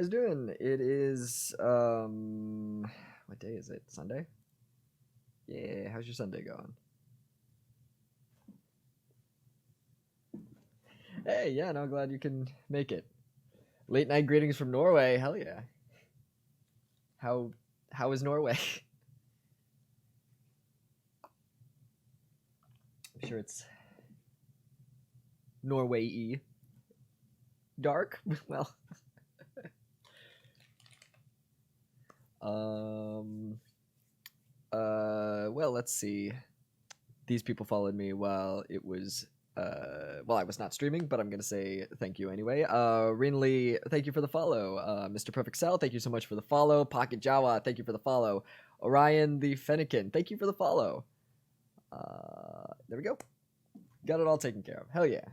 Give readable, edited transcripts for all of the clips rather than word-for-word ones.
guys doing? It is what day is it? Sunday? Yeah, how's your Sunday going? Hey, yeah, no, glad you can make it. Late night greetings from Norway. Hell yeah. How how is Norway? I'm sure it's Norway-y. Dark? Well, um well, let's see. These people followed me while it was well, I was not streaming, but I'm gonna say thank you anyway. Rinley, thank you for the follow. Mr. Perfect Cell, thank you so much for the follow. Pocket Jawa, thank you for the follow. Orion the Fennekin, thank you for the follow. There we go. Got it all taken care of. Hell yeah.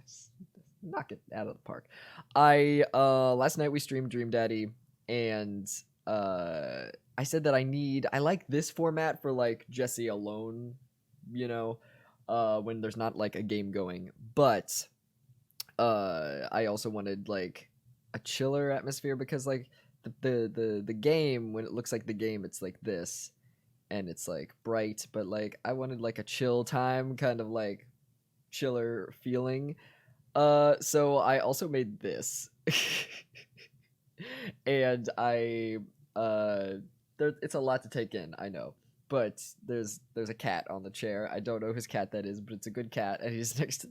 Knock it out of the park. I last night we streamed Dream Daddy, and I said that I like this format for like Jesse alone, you know, when there's not like a game going. But I also wanted like a chiller atmosphere because like the game, when it looks like the game, it's like this and it's like bright, but like I wanted like a chill time, kind of like chiller feeling. So I also made this. And I it's a lot to take in, I know. But there's a cat on the chair. I don't know whose cat that is, but it's a good cat, and he's next to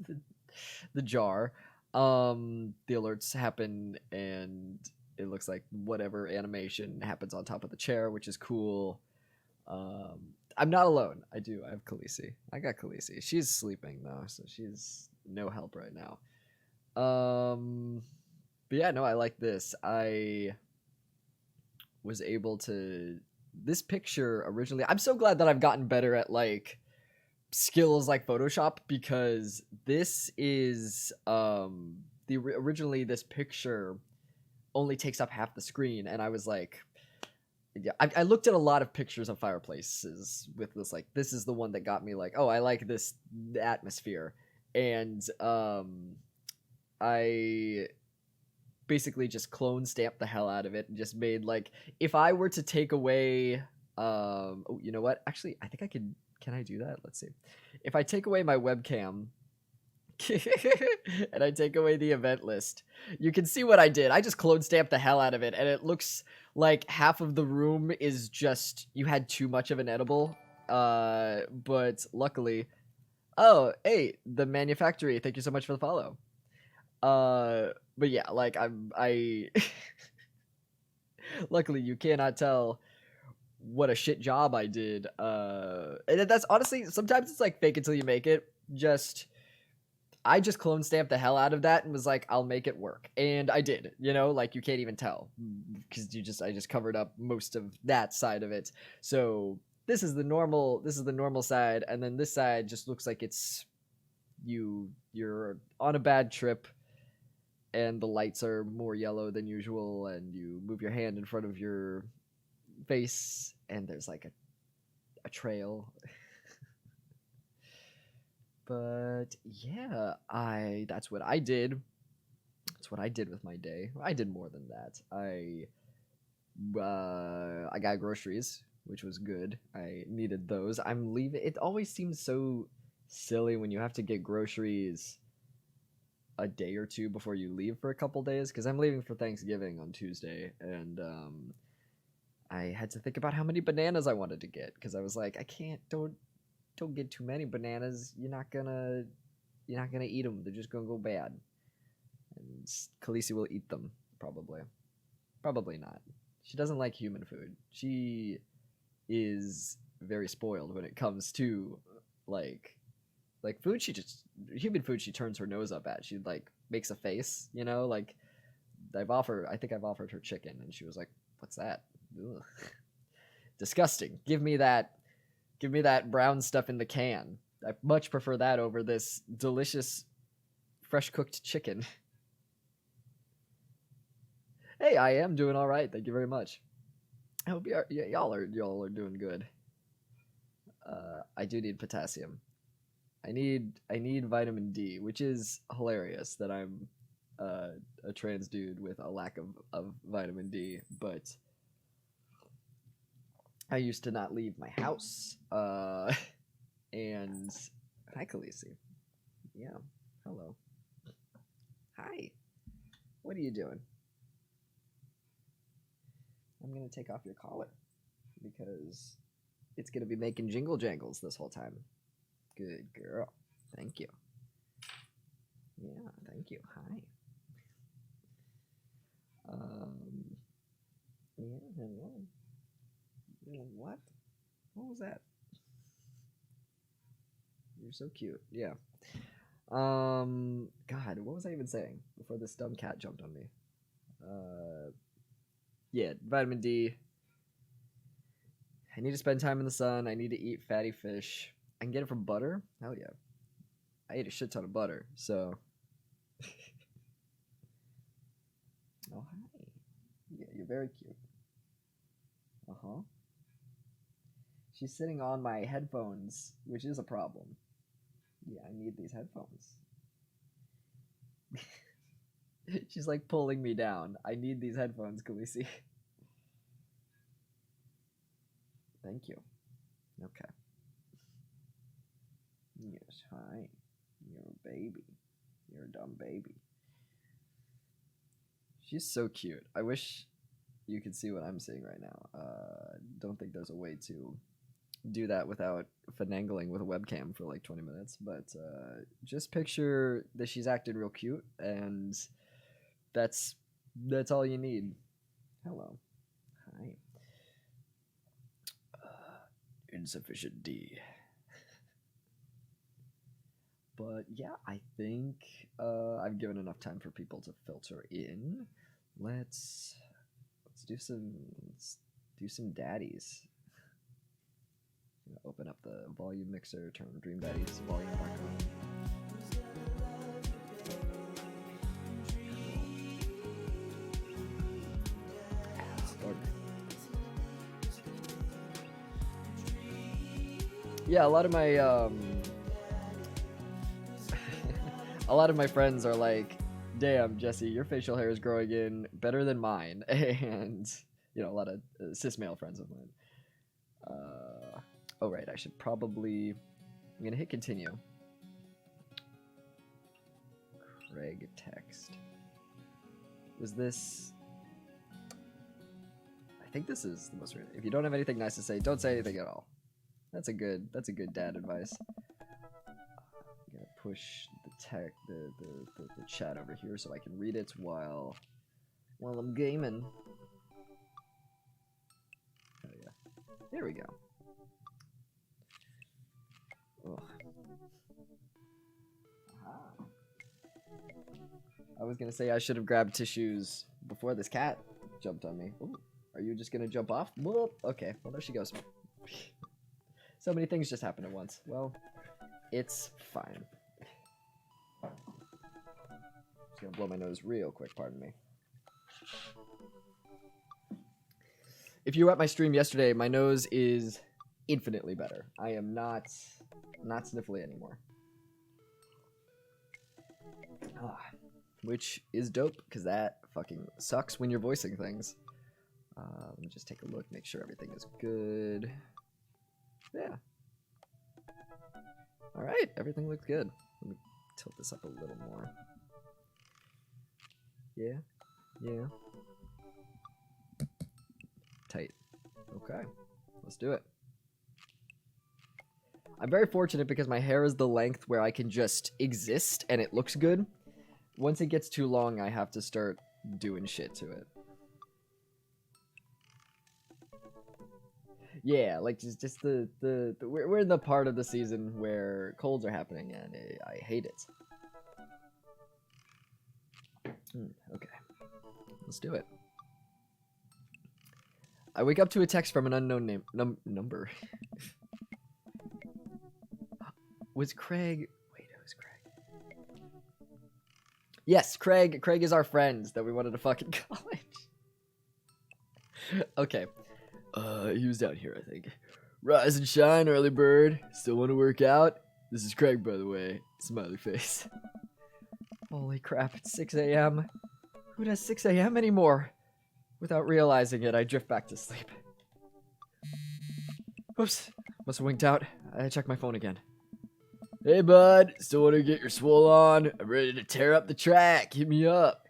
the jar. The alerts happen, and it looks like whatever animation happens on top of the chair, which is cool. I'm not alone. I have Khaleesi. I got Khaleesi. She's sleeping though, so she's no help right now. Um, but yeah, no, I like this. I was able to this picture originally. I'm so glad that I've gotten better at like skills like Photoshop, because this is originally this picture only takes up half the screen, and I was like, yeah, I looked at a lot of pictures of fireplaces with this, like, this is the one that got me like, oh, I like this atmosphere. And I basically just clone stamped the hell out of it and just made like, if I were to take away oh, you know what, actually I think I can I do that? Let's see. If I take away my webcam and I take away the event list, you can see what I did. I just clone stamped the hell out of it, and it looks like half of the room is just, you had too much of an edible. But luckily, oh, hey, the manufactory, thank you so much for the follow. But yeah, like I luckily you cannot tell what a shit job I did. And that's honestly, sometimes it's like fake until you make it. I just clone stamped the hell out of that and was like, I'll make it work. And I did, you know, like you can't even tell because I just covered up most of that side of it. So this is the normal side. And then this side just looks like it's you're on a bad trip, and the lights are more yellow than usual, and you move your hand in front of your face and there's like a trail. But yeah, that's what I did. That's what I did with my day. I did more than that. I got groceries, which was good. I needed those. I'm leaving. It always seems so silly when you have to get groceries a day or two before you leave for a couple days, because I'm leaving for Thanksgiving on Tuesday, and I had to think about how many bananas I wanted to get, because I was like, I can't, don't get too many bananas. You're not gonna eat them. They're just gonna go bad. And Khaleesi will eat them, probably. Probably not. She doesn't like human food. She is very spoiled when it comes to like food. Human food she turns her nose up at. She like makes a face, you know, like I think I've offered her chicken and she was like, what's that? Ugh. Disgusting. Give me that brown stuff in the can. I much prefer that over this delicious fresh cooked chicken. Hey, I am doing all right. Thank you very much. I hope y'all are doing good. I do need potassium. I need vitamin D, which is hilarious that I'm a trans dude with a lack of vitamin D, but I used to not leave my house. And hi, Khaleesi. Yeah, hello. Hi. What are you doing? I'm gonna take off your collar because it's gonna be making jingle jangles this whole time. Good girl. Thank you. Yeah, thank you. Hi. Yeah, hello. What? What was that? You're so cute. Yeah. God, what was I even saying before this dumb cat jumped on me? Yeah, vitamin D. I need to spend time in the sun. I need to eat fatty fish. I can get it from butter. Hell yeah. I ate a shit ton of butter, so. Oh, hi. Yeah, you're very cute. Uh huh. She's sitting on my headphones, which is a problem. Yeah, I need these headphones. She's like pulling me down. I need these headphones, Khaleesi. Thank you. Okay. Yes, hi. You're a baby. You're a dumb baby. She's so cute. I wish you could see what I'm seeing right now. Don't think there's a way to do that without finagling with a webcam for like 20 minutes, but just picture that she's acting real cute, and that's all you need. Hello. Hi. Insufficient D. But yeah, I think I've given enough time for people to filter in. Let's do some daddies. Open up the volume mixer, turn Dream Daddy's volume back on. Yeah, a lot of my a lot of my friends are like, "Damn, Jesse, your facial hair is growing in better than mine," and a lot of cis male friends of mine. Oh right, I should probably. I'm gonna hit continue. Craig text. Was this? I think this is the most. If you don't have anything nice to say, don't say anything at all. That's a good dad advice. I'm gonna push the chat over here so I can read it while I'm gaming. Oh yeah, there we go. Ugh. Aha. I was gonna say I should have grabbed tissues before this cat jumped on me. Ooh, are you just gonna jump off? Whoop. Okay, well there she goes. So many things just happened at once. Well, it's fine. Just gonna blow my nose real quick, pardon me. If you were at my stream yesterday, my nose is infinitely better. I am not sniffly anymore. Which is dope, because that fucking sucks when you're voicing things. Let me just take a look, make sure everything is good. Yeah. Alright, everything looks good. Let me tilt this up a little more. Yeah. Yeah. Tight. Okay. Let's do it. I'm very fortunate because my hair is the length where I can just exist and it looks good. Once it gets too long, I have to start doing shit to it. Yeah, like just we're in the part of the season where colds are happening, and I hate it. Okay, let's do it. I wake up to a text from an unknown number. Was Craig? Wait, who's Craig? Yes, Craig. Craig is our friend that we wanted to fucking college. Okay. He was down here, I think. Rise and shine, early bird. Still want to work out? This is Craig, by the way. Smiley face. Oh, Holy crap, it's 6 a.m. Who does 6 a.m. anymore? Without realizing it, I drift back to sleep. Oops, must have winked out. I checked my phone again. Hey bud, still want to get your swole on? I'm ready to tear up the track. Hit me up.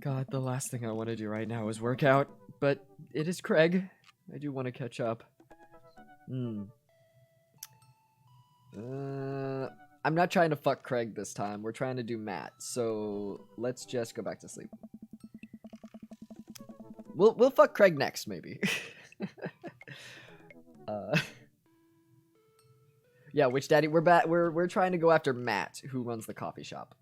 God, the last thing I want to do right now is work out, but it is Craig. I do want to catch up. I'm not trying to fuck Craig this time. We're trying to do Matt, so let's just go back to sleep. We'll fuck Craig next, maybe. Yeah, Witch Daddy, we're trying to go after Matt, who runs the coffee shop.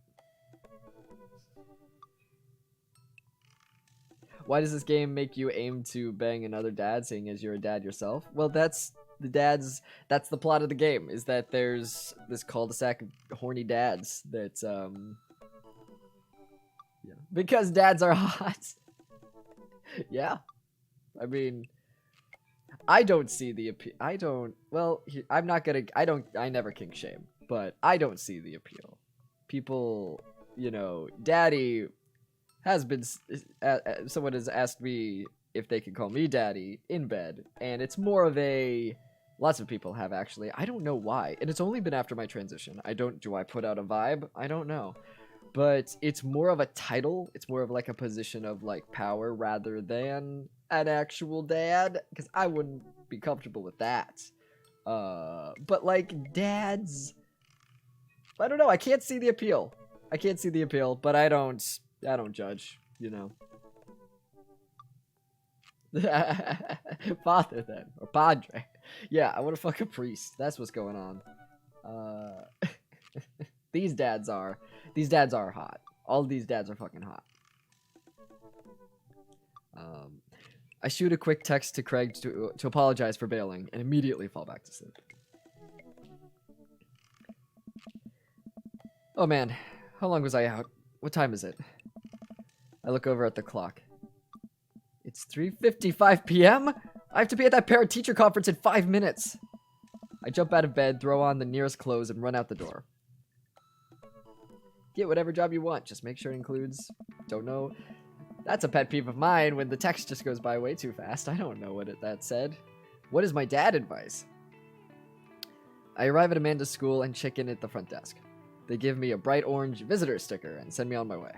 Why does this game make you aim to bang another dad, seeing as you're a dad yourself? Well, that's the plot of the game, is that there's this cul-de-sac of horny dads that, yeah. Because dads are hot. Yeah. I mean, I don't see the appeal. I never kink shame, but I don't see the appeal. People, you know, daddy has been, someone has asked me if they can call me daddy in bed, and it's more of a, lots of people have actually, I don't know why, and it's only been after my transition. Do I put out a vibe? I don't know. But it's more of a title, it's more of like a position of like power rather than an actual dad, because I wouldn't be comfortable with that. But like dads, I don't know, I can't see the appeal. But I don't judge, you know. Father then, or padre. Yeah, I want to fuck a priest. That's what's going on. These dads are hot. All of these dads are fucking hot. I shoot a quick text to Craig to apologize for bailing and immediately fall back to sleep. Oh man, how long was I out? What time is it? I look over at the clock. It's 3:55 p.m.? I have to be at that parent-teacher conference in 5 minutes. I jump out of bed, throw on the nearest clothes, and run out the door. Get whatever job you want, just make sure it includes, don't know. That's a pet peeve of mine when the text just goes by way too fast. I don't know what that said. What is my dad advice? I arrive at Amanda's school and check in at the front desk. They give me a bright orange visitor sticker and send me on my way.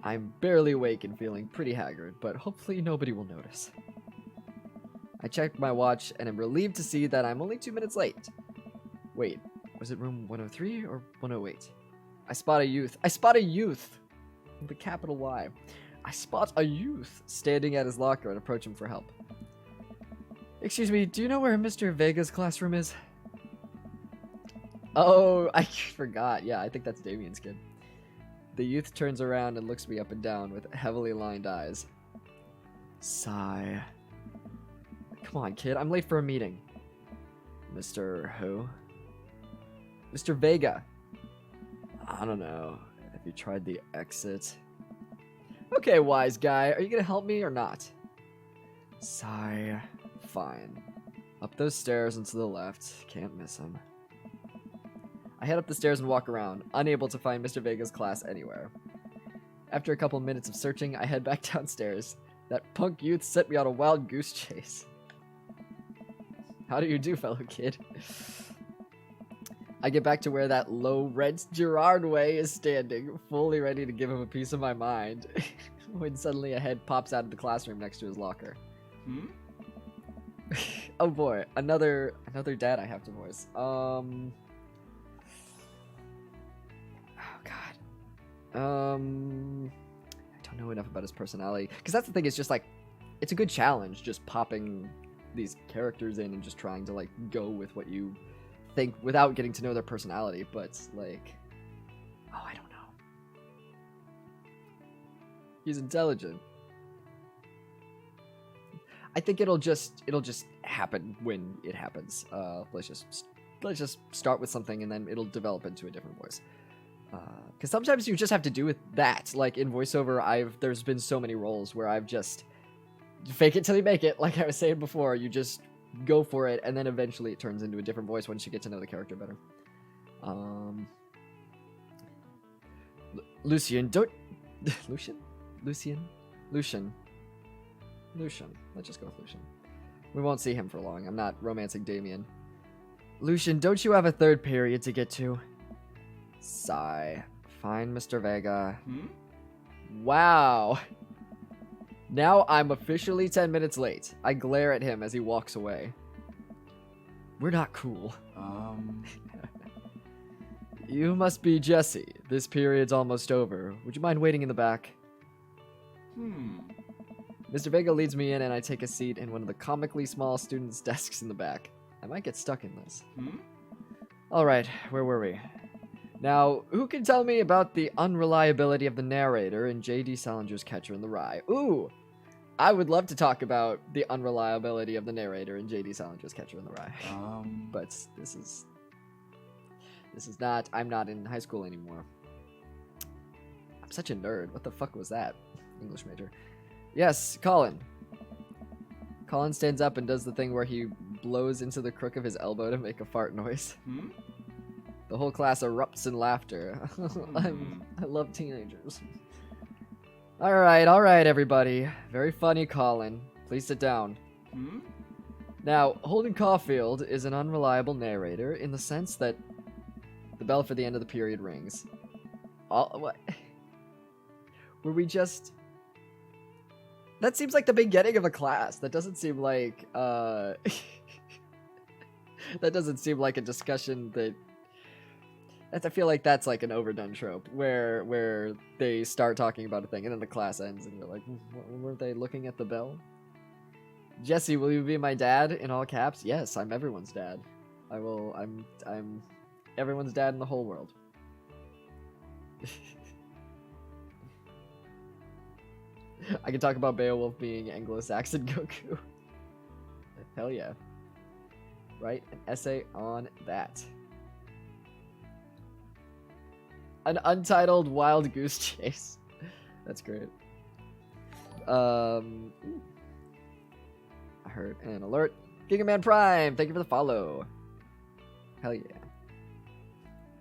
I'm barely awake and feeling pretty haggard, but hopefully nobody will notice. I checked my watch and am relieved to see that I'm only 2 minutes late. Wait, was it room 103 or 108? I spot a youth. With a capital Y. I spot a youth standing at his locker and approach him for help. Excuse me, do you know where Mr. Vega's classroom is? Oh, I forgot. Yeah, I think that's Damien's kid. The youth turns around and looks me up and down with heavily lined eyes. Sigh. Come on, kid, I'm late for a meeting. Mr. who? Mr. Vega. I don't know. Have you tried the exit? Okay, wise guy, are you gonna help me or not? Sigh. Fine. Up those stairs and to the left. Can't miss him. I head up the stairs and walk around, unable to find Mr. Vega's class anywhere. After a couple minutes of searching, I head back downstairs. That punk youth sent me on a wild goose chase. How do you do, fellow kid? I get back to where that low-rent Gerard Way is standing, fully ready to give him a piece of my mind, when suddenly a head pops out of the classroom next to his locker. Hmm? Oh boy, another dad I have to voice. Oh god. I don't know enough about his personality, because that's the thing, it's just like, it's a good challenge just popping these characters in and just trying to like go with what you think without getting to know their personality, but like, oh, I don't know. He's intelligent. I think it'll just happen when it happens. Let's just start with something and then it'll develop into a different voice. Because sometimes you just have to do with that. Like in voiceover, there's been so many roles where I've just fake it till you make it. Like I was saying before, you just go for it, and then eventually it turns into a different voice once you get to know the character better. Lucien, don't... Lucien? Lucien? Lucien. Lucien. Let's just go with Lucien. We won't see him for long. I'm not romancing Damien. Lucien, don't you have a third period to get to? Sigh. Fine, Mr. Vega. Wow. Now I'm officially 10 minutes late. I glare at him as he walks away. We're not cool. You must be Jesse. This period's almost over. Would you mind waiting in the back? Mr. Vega leads me in and I take a seat in one of the comically small students' desks in the back. I might get stuck in this. Alright, where were we? Now, who can tell me about the unreliability of the narrator in J.D. Salinger's Catcher in the Rye? Ooh! I would love to talk about the unreliability of the narrator in J.D. Salinger's Catcher in the Rye. But this is not... I'm not in high school anymore. I'm such a nerd. What the fuck was that? English major. Yes, Colin. Colin stands up and does the thing where he blows into the crook of his elbow to make a fart noise. The whole class erupts in laughter. I love teenagers. Alright, everybody. Very funny, Colin. Please sit down. Now, Holden Caulfield is an unreliable narrator in the sense that the bell for the end of the period rings. What? Were we just... That seems like the beginning of a class. That doesn't seem like, that doesn't seem like a discussion that... I feel like that's like an overdone trope, where they start talking about a thing and then the class ends and you're like, weren't they looking at the bell? Jesse, will you be my dad? In all caps? Yes, I'm everyone's dad. I'm everyone's dad in the whole world. I can talk about Beowulf being Anglo-Saxon Goku. Hell yeah. Write an essay on that. An untitled wild goose chase. That's great. I heard an alert. Gigaman Prime, thank you for the follow. Hell yeah.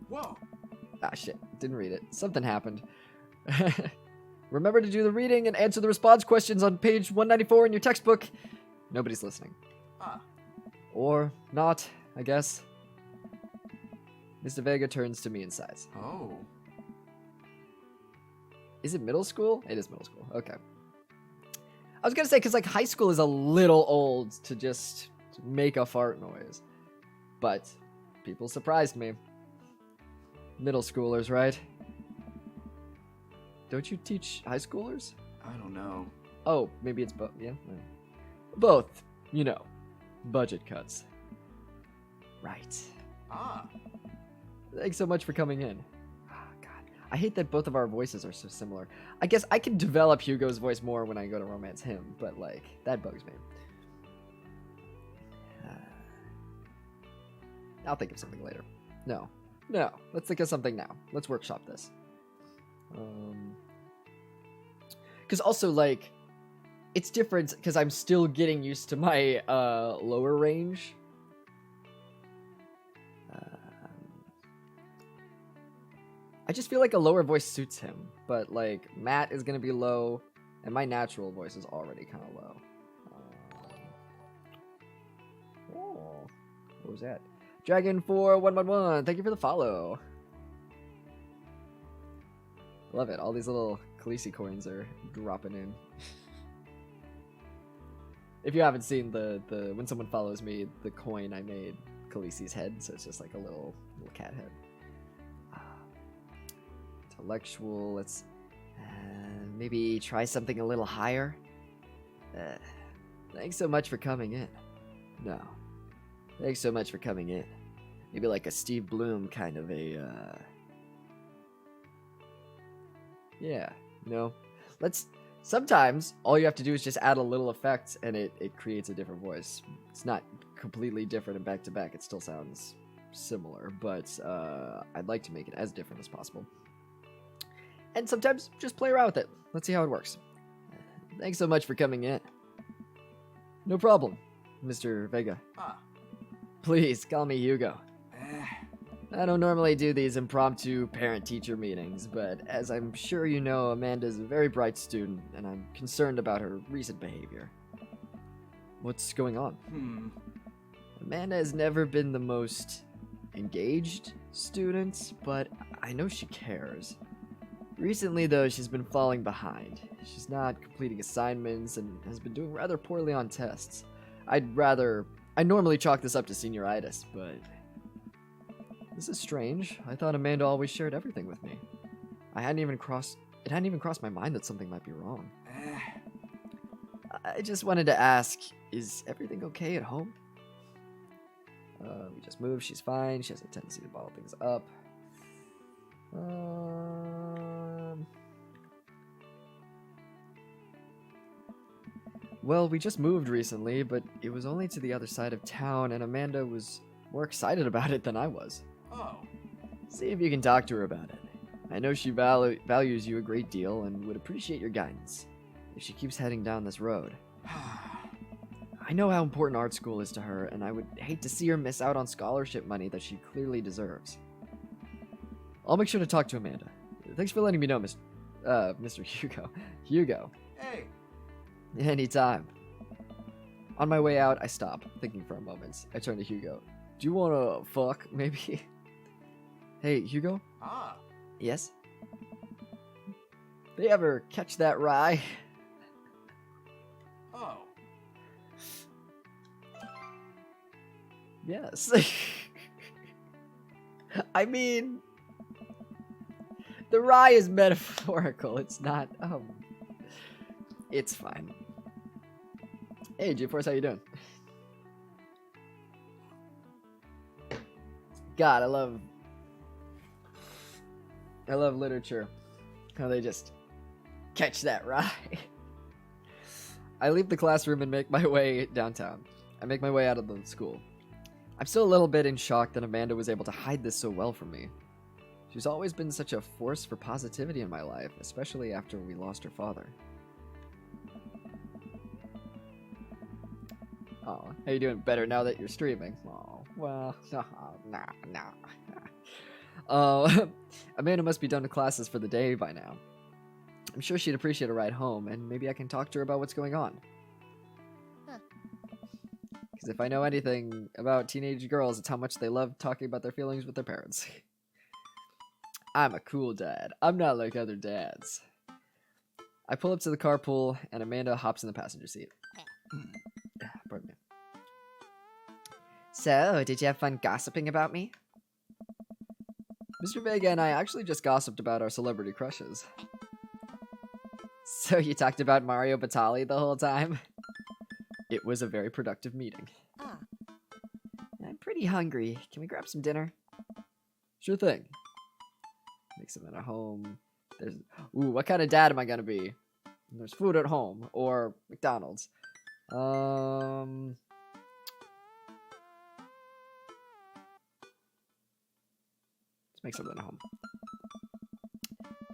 Whoa. Ah, shit. Didn't read it. Something happened. Remember to do the reading and answer the response questions on page 194 in your textbook. Nobody's listening. Or not, I guess. Mr. Vega turns to me and sighs. Oh. Is it middle school? It is middle school. Okay. I was gonna say, because like high school is a little old to just make a fart noise. But people surprised me. Middle schoolers, right? Don't you teach high schoolers? I don't know. Oh, maybe it's both. Yeah. Both. You know. Budget cuts. Right. Thanks so much for coming in. Oh, God. I hate that both of our voices are so similar. I guess I can develop Hugo's voice more when I go to romance him, but, like, that bugs me. I'll think of something later. No. Let's think of something now. Let's workshop this. Because also, like, it's different because I'm still getting used to my lower range. I just feel like a lower voice suits him, but like Matt is gonna be low, and my natural voice is already kind of low. Oh, what was that? Dragon4111, thank you for the follow. Love it. All these little Khaleesi coins are dropping in. If you haven't seen the when someone follows me, the coin I made Khaleesi's head, so it's just like a little cat head. Intellectual. Let's maybe try something a little higher. Thanks so much for coming in. No. Thanks so much for coming in. Maybe like a Steve Bloom kind of a yeah, no. Sometimes all you have to do is just add a little effect and it creates a different voice. It's not completely different and back to back. It still sounds similar, but I'd like to make it as different as possible. And sometimes just play around with it. Let's see how it works. Thanks so much for coming in. No problem, Mr. Vega. Please call me Hugo. I don't normally do these impromptu parent-teacher meetings, but as I'm sure you know, Amanda's a very bright student, and I'm concerned about her recent behavior. What's going on? Amanda has never been the most engaged student, but I know she cares. Recently, though, she's been falling behind. She's not completing assignments and has been doing rather poorly on tests. I normally chalk this up to senioritis, but this is strange. I thought Amanda always shared everything with me. It hadn't even crossed my mind that something might be wrong. I just wanted to ask, is everything okay at home? We just moved, she's fine, she has a tendency to bottle things up. Well, we just moved recently, but it was only to the other side of town, and Amanda was more excited about it than I was. Oh. See if you can talk to her about it. I know she values you a great deal and would appreciate your guidance if she keeps heading down this road. I know how important art school is to her, and I would hate to see her miss out on scholarship money that she clearly deserves. I'll make sure to talk to Amanda. Thanks for letting me know, Mr. Hugo. Hugo. Hey. Anytime. On my way out, I stop, thinking for a moment. I turn to Hugo. Do you wanna fuck, maybe? Hey, Hugo? Ah. Yes? They ever catch that rye? Oh. Yes. I mean, the rye is metaphorical. It's not, it's fine. Hey, G-Force, how you doing? God, I love literature. How they just catch that rye. I leave the classroom and make my way downtown. I make my way out of the school. I'm still a little bit in shock that Amanda was able to hide this so well from me. She's always been such a force for positivity in my life, especially after we lost her father. Oh, how you doing? Better now that you're streaming? Oh, well, no. Amanda must be done with classes for the day by now. I'm sure she'd appreciate a ride home, and maybe I can talk to her about what's going on. Because if I know anything about teenage girls, it's how much they love talking about their feelings with their parents. I'm a cool dad. I'm not like other dads. I pull up to the carpool, and Amanda hops in the passenger seat. Pardon me. So, did you have fun gossiping about me? Mr. Vega and I actually just gossiped about our celebrity crushes. So you talked about Mario Batali the whole time? It was a very productive meeting. I'm pretty hungry. Can we grab some dinner? Sure thing. Make something at home. Ooh, what kind of dad am I gonna be? There's food at home. Or McDonald's. Let's make something at home.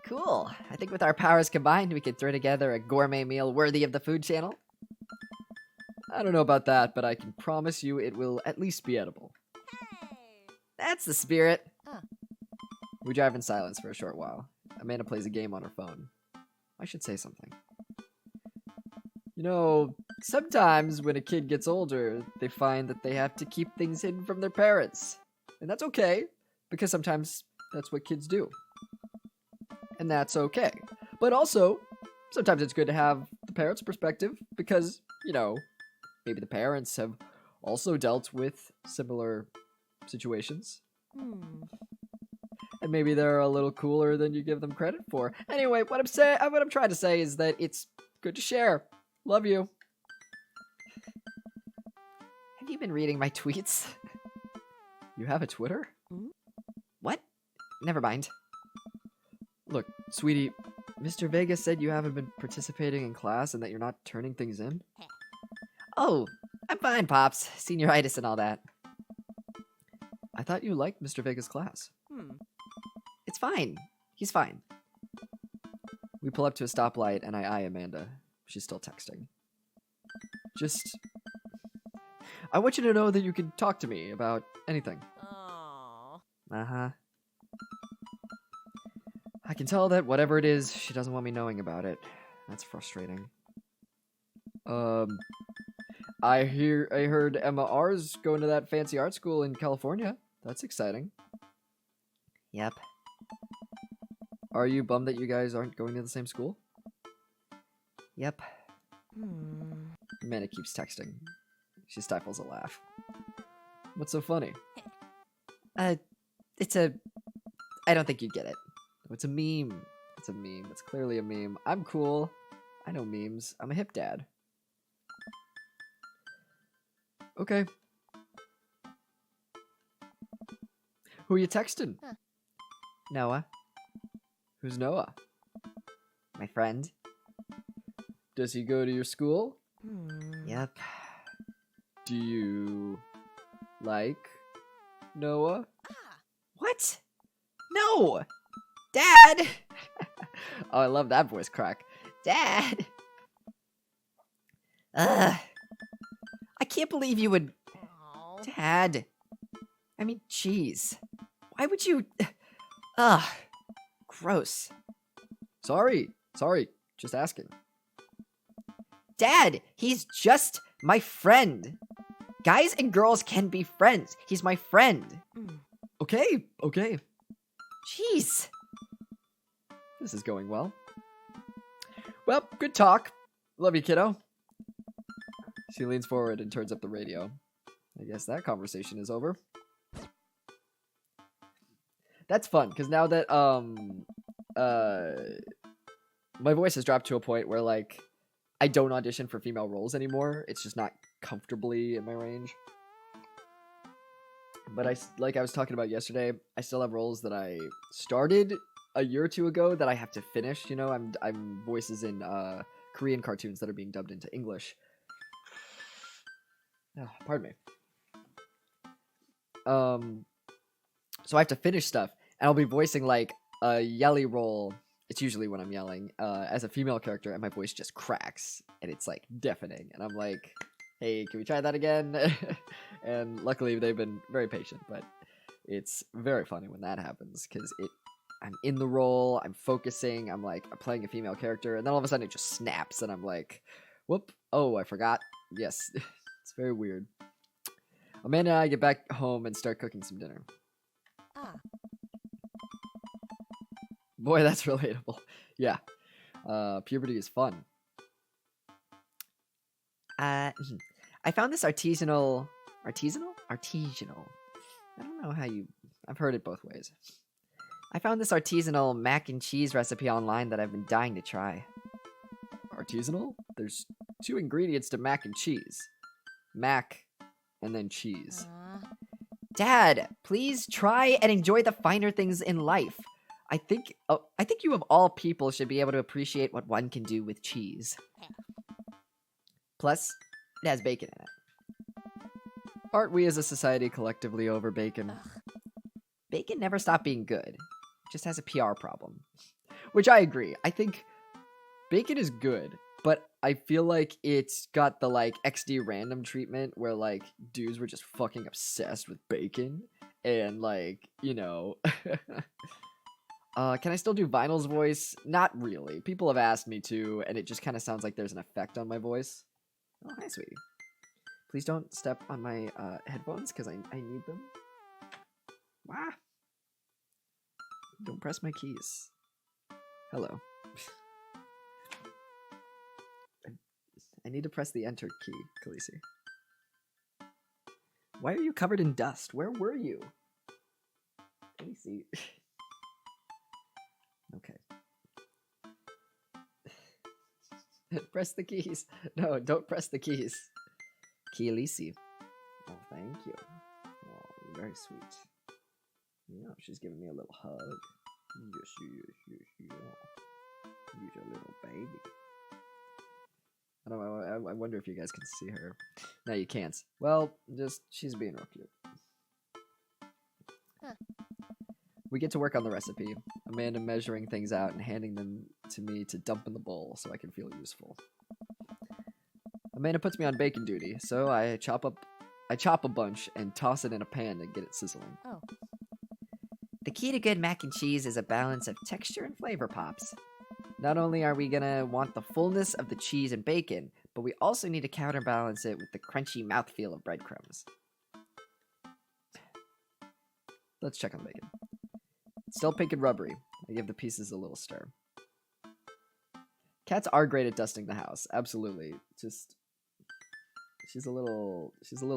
Cool. I think with our powers combined, we could throw together a gourmet meal worthy of the Food Channel. I don't know about that, but I can promise you it will at least be edible. Hey. That's the spirit. We drive in silence for a short while. Amanda plays a game on her phone. I should say something. You know, sometimes when a kid gets older, they find that they have to keep things hidden from their parents. And that's okay, because sometimes that's what kids do. And that's okay. But also, sometimes it's good to have the parents' perspective, because, you know, maybe the parents have also dealt with similar situations. And maybe they're a little cooler than you give them credit for. Anyway, what I'm trying to say is that it's good to share. Love you. Have you been reading my tweets? You have a Twitter? What? Never mind. Look, sweetie, Mr. Vega said you haven't been participating in class and that you're not turning things in. Oh, I'm fine, Pops. Senioritis and all that. I thought you liked Mr. Vega's class. It's fine. He's fine. We pull up to a stoplight and I eye Amanda. She's still texting. I want you to know that you can talk to me about anything. Aww. Uh-huh. I can tell that whatever it is, she doesn't want me knowing about it. That's frustrating. I heard Emma R's going to that fancy art school in California. That's exciting. Yep. Are you bummed that you guys aren't going to the same school? Yep. Amanda keeps texting. She stifles a laugh. What's so funny? It's a... I don't think you'd get it. It's a meme. It's a meme. It's clearly a meme. I'm cool. I know memes. I'm a hip dad. Okay. Who you texting? Huh. Noah. Who's Noah? My friend. Does he go to your school? Yep. Do you like Noah? What? No! Dad! Oh, I love that voice crack. Dad! Ugh. I can't believe you would... Dad. I mean, jeez. Why would you... Ugh. Gross. Sorry. Just asking. Dad, he's just my friend. Guys and girls can be friends. He's my friend. Okay. Jeez. This is going well. Well, good talk. Love you, kiddo. She leans forward and turns up the radio. I guess that conversation is over. That's fun, because now that, my voice has dropped to a point where, like, I don't audition for female roles anymore. It's just not comfortably in my range. But like I was talking about yesterday, I still have roles that I started a year or two ago that I have to finish. You know, I'm voices in Korean cartoons that are being dubbed into English. Oh, pardon me. So I have to finish stuff, and I'll be voicing like a yelly role. It's usually when I'm yelling as a female character, and my voice just cracks, and it's like deafening, and I'm like, hey, can we try that again? And luckily they've been very patient, but it's very funny when that happens, because I'm in the role, I'm focusing, I'm playing a female character, and then all of a sudden it just snaps, and I'm like, whoop, oh, I forgot. Yes, it's very weird. Amanda and I get back home and start cooking some dinner. Boy, that's relatable. Yeah. Puberty is fun. I found this artisanal. I don't know how I've heard it both ways. I found this artisanal mac and cheese recipe online that I've been dying to try. Artisanal? There's 2 ingredients to mac and cheese. Mac and then cheese. Dad, please try and enjoy the finer things in life. I think you of all people should be able to appreciate what one can do with cheese. Plus, it has bacon in it. Aren't we as a society collectively over bacon? Bacon never stopped being good. It just has a PR problem. Which I agree. I think bacon is good, but I feel like it's got the like XD random treatment where like dudes were just fucking obsessed with bacon and like, you know. Can I still do Vinyl's voice? Not really. People have asked me to, and it just kind of sounds like there's an effect on my voice. Oh, hi, sweetie. Please don't step on my headphones, because I need them. Wow. Don't press my keys. Hello. I need to press the enter key, Khaleesi. Why are you covered in dust? Where were you? Let me see. Okay. Press the keys. No, don't press the keys. Khaleesi. Oh, thank you. Oh, you're very sweet. Yeah, she's giving me a little hug. Yes. You're a little baby. I wonder if you guys can see her. No, you can't. Well, she's being real cute. We get to work on the recipe. Amanda measuring things out and handing them to me to dump in the bowl so I can feel useful. Amanda puts me on bacon duty, so I chop a bunch and toss it in a pan to get it sizzling. Oh. The key to good mac and cheese is a balance of texture and flavor pops. Not only are we gonna want the fullness of the cheese and bacon, but we also need to counterbalance it with the crunchy mouthfeel of breadcrumbs. Let's check on the bacon. Still pink and rubbery. I give the pieces a little stir. Cats are great at dusting the house. Absolutely. Just she's a little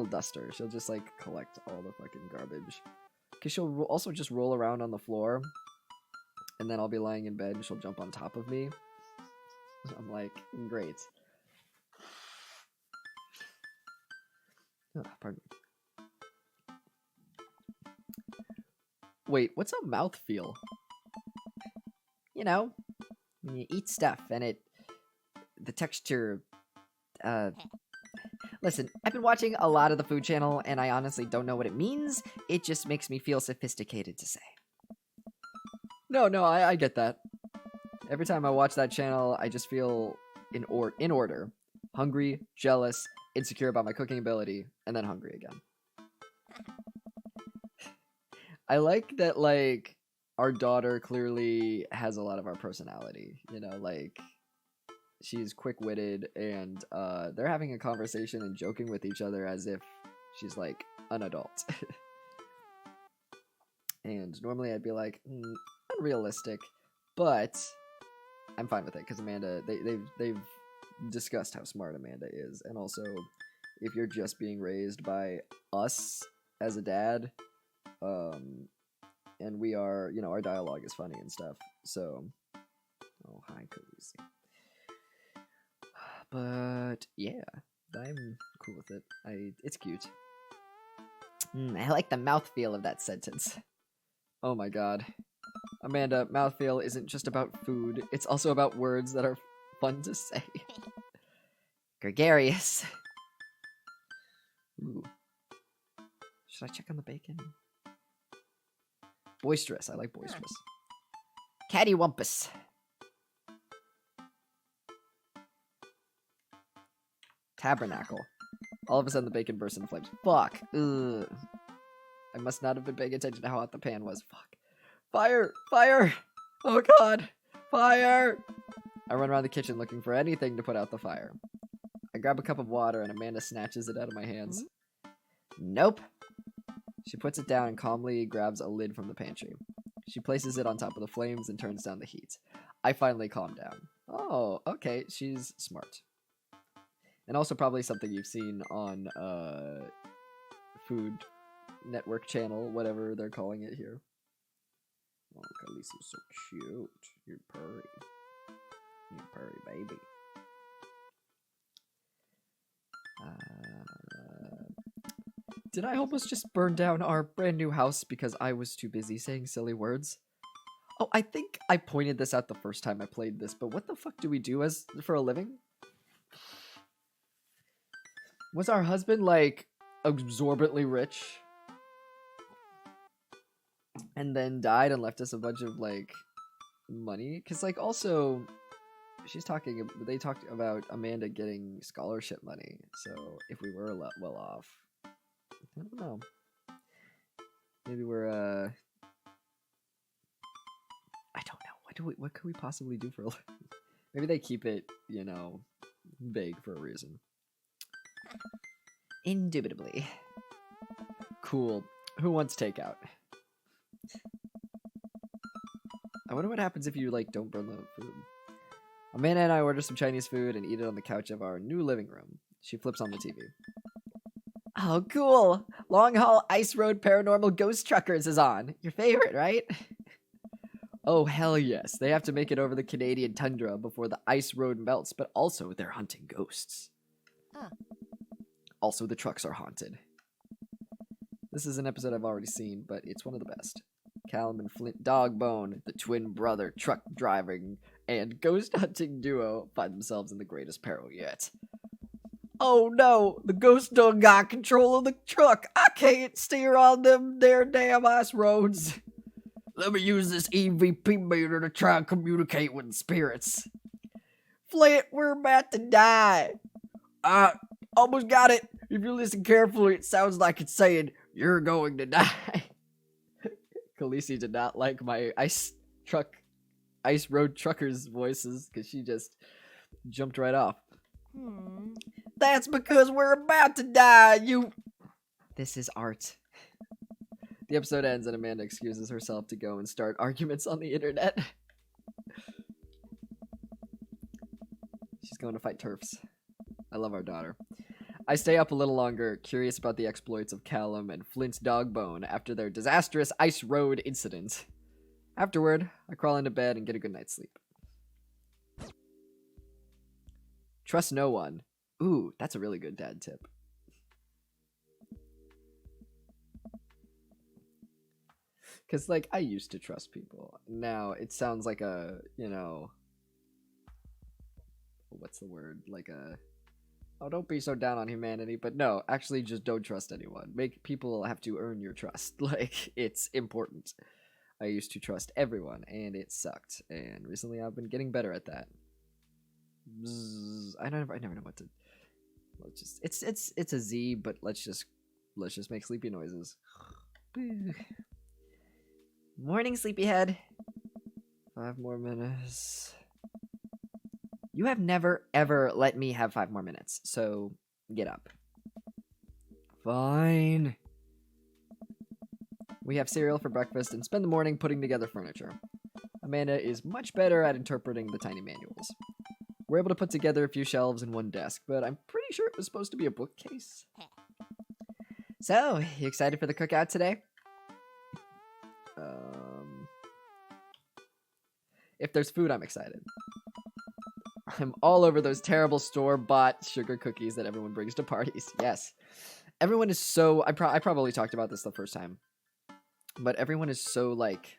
duster. She'll just like collect all the fucking garbage. Cause she'll also just roll around on the floor, and then I'll be lying in bed and she'll jump on top of me. I'm like, great. Oh, pardon me. Wait, what's a mouthfeel? You know, when you eat stuff and the texture, Listen, I've been watching a lot of the Food Channel, and I honestly don't know what it means. It just makes me feel sophisticated to say. No, I get that. Every time I watch that channel, I just feel in order. Hungry, jealous, insecure about my cooking ability, and then hungry again. I like that, like, our daughter clearly has a lot of our personality. You know, like, she's quick-witted, and they're having a conversation and joking with each other as if she's, like, an adult. And normally I'd be like, unrealistic, but I'm fine with it, because Amanda, they've discussed how smart Amanda is, and also, if you're just being raised by us as a dad, and we are, you know, our dialogue is funny and stuff, so, oh, hi, Cozy. But, yeah, I'm cool with it. It's cute. I like the mouthfeel of that sentence. Oh my god. Amanda, mouthfeel isn't just about food, it's also about words that are fun to say. Gregarious. Ooh. Should I check on the bacon? Boisterous, I like boisterous. Cattywampus. Tabernacle. All of a sudden the bacon bursts into flames. Fuck. Ugh. I must not have been paying attention to how hot the pan was. Fuck. Fire! Fire! Oh god! Fire! I run around the kitchen looking for anything to put out the fire. I grab a cup of water and Amanda snatches it out of my hands. Nope. She puts it down and calmly grabs a lid from the pantry. She places it on top of the flames and turns down the heat. I finally calm down. Oh, okay, she's smart. And also probably something you've seen on Food Network channel, whatever they're calling it here. Oh, Khaleesi's so cute. You're purry. You're purry, baby. Did I almost just burn down our brand new house because I was too busy saying silly words? Oh, I think I pointed this out the first time I played this, but what the fuck do we do for a living? Was our husband, like, absorbently rich? And then died and left us a bunch of, like, money? Because, like, also, they talked about Amanda getting scholarship money. So, if we were well off, I don't know. Maybe we're, I don't know. What could we possibly do for a living? Maybe they keep it, you know, vague for a reason. Indubitably. Cool. Who wants takeout? I wonder what happens if you, like, don't burn the food. Amanda and I order some Chinese food and eat it on the couch of our new living room. She flips on the TV. Oh, cool. Long Haul Ice Road Paranormal Ghost Truckers is on. Your favorite, right? Oh, hell yes. They have to make it over the Canadian tundra before the ice road melts, but also they're hunting ghosts. Also, the trucks are haunted. This is an episode I've already seen, but it's one of the best. Callum and Flint Dogbone, the twin brother truck driving and ghost hunting duo, find themselves in the greatest peril yet. Oh no, the ghost done got control of the truck. I can't steer on them there damn ice roads. Let me use this EVP meter to try and communicate with the spirits. Flint, we're about to die. I almost got it. If you listen carefully, it sounds like it's saying, you're going to die. Khaleesi did not like my ice road truckers voices because she just jumped right off. That's because we're about to die, you... This is art. The episode ends and Amanda excuses herself to go and start arguments on the internet. She's going to fight turfs. I love our daughter. I stay up a little longer, curious about the exploits of Callum and Flint's Dogbone after their disastrous ice road incident. Afterward, I crawl into bed and get a good night's sleep. Trust no one. Ooh, that's a really good dad tip. Because, like, I used to trust people. Now, it sounds like a, you know... What's the word? Like a... Oh, don't be so down on humanity. But no, actually just don't trust anyone. Make people have to earn your trust. Like, it's important. I used to trust everyone, and it sucked. And recently I've been getting better at that. Bzzz, I never know what to... Let's just... It's a Z, but let's just make sleepy noises. Morning, sleepyhead. 5 more minutes. You have never, ever let me have 5 more minutes, so get up. Fine. We have cereal for breakfast and spend the morning putting together furniture. Amanda is much better at interpreting the tiny manuals. We're able to put together a few shelves and one desk, but I'm pretty sure it was supposed to be a bookcase. So, you excited for the cookout today? If there's food, I'm excited. I'm all over those terrible store-bought sugar cookies that everyone brings to parties. Yes. Everyone is so... I probably talked about this the first time. But everyone is so, like...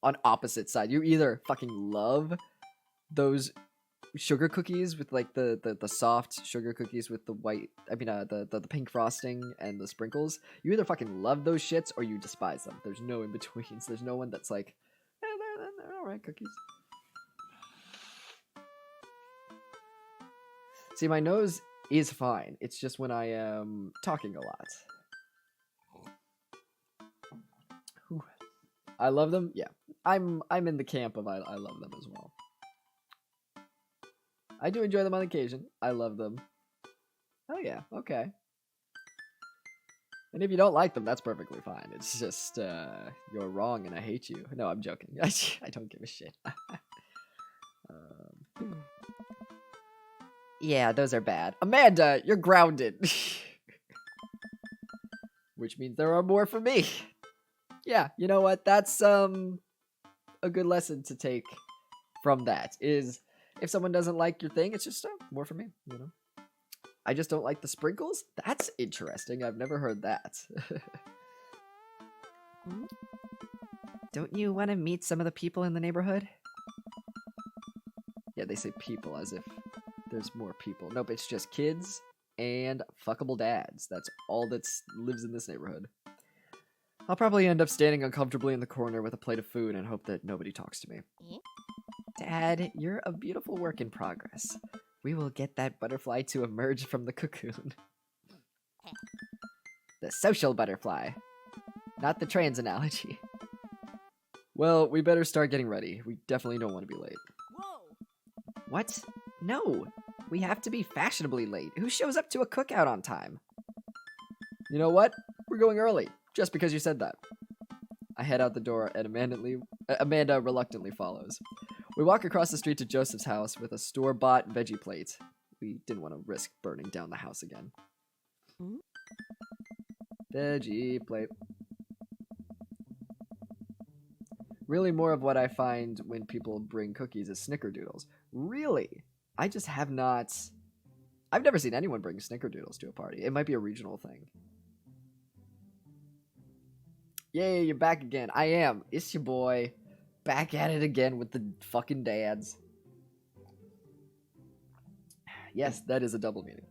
on opposite side. You either fucking love those sugar cookies with, like, the soft sugar cookies with the white... I mean, the pink frosting and the sprinkles. You either fucking love those shits or you despise them. There's no in-betweens. There's no one that's like... they're alright cookies. See, my nose is fine. It's just when I am talking a lot. Whew. I love them. Yeah, I'm in the camp of I love them as well. I do enjoy them on occasion. I love them. Oh yeah, okay. And if you don't like them, that's perfectly fine. It's just you're wrong and I hate you. No, I'm joking. I don't give a shit. Yeah, those are bad. Amanda, you're grounded. Which means there are more for me. Yeah, you know what? That's a good lesson to take from that. Is if someone doesn't like your thing, it's just more for me, you know? I just don't like the sprinkles? That's interesting. I've never heard that. Don't you want to meet some of the people in the neighborhood? Yeah, they say people as if there's more people. Nope, it's just kids and fuckable dads. That's all that lives in this neighborhood. I'll probably end up standing uncomfortably in the corner with a plate of food and hope that nobody talks to me. Dad, you're a beautiful work in progress. We will get that butterfly to emerge from the cocoon. The social butterfly. Not the trans analogy. Well, we better start getting ready. We definitely don't want to be late. What? No. We have to be fashionably late. Who shows up to a cookout on time? You know what? We're going early, just because you said that. I head out the door and Amanda reluctantly follows. We walk across the street to Joseph's house with a store-bought veggie plate. We didn't want to risk burning down the house again. Veggie plate. Really more of what I find when people bring cookies is snickerdoodles. Really? I just have not... I've never seen anyone bring snickerdoodles to a party. It might be a regional thing. Yay, you're back again. I am. It's your boy. Back at it again with the fucking dads. Yes, that is a double meaning.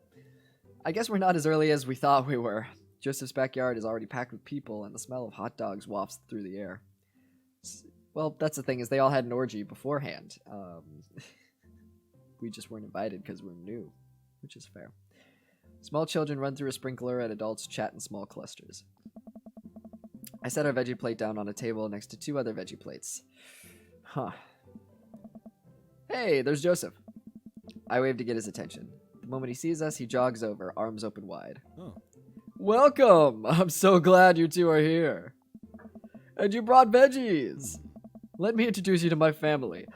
I guess we're not as early as we thought we were. Joseph's backyard is already packed with people, and the smell of hot dogs wafts through the air. Well, that's the thing, is they all had an orgy beforehand. We just weren't invited because we're new, which is fair. Small children run through a sprinkler, and adults chat in small clusters. I set our veggie plate down on a table next to 2 other veggie plates. Huh. Hey, there's Joseph. I wave to get his attention. The moment he sees us, he jogs over, arms open wide. Oh. Welcome! I'm so glad you 2 are here. And you brought veggies! Let me introduce you to my family.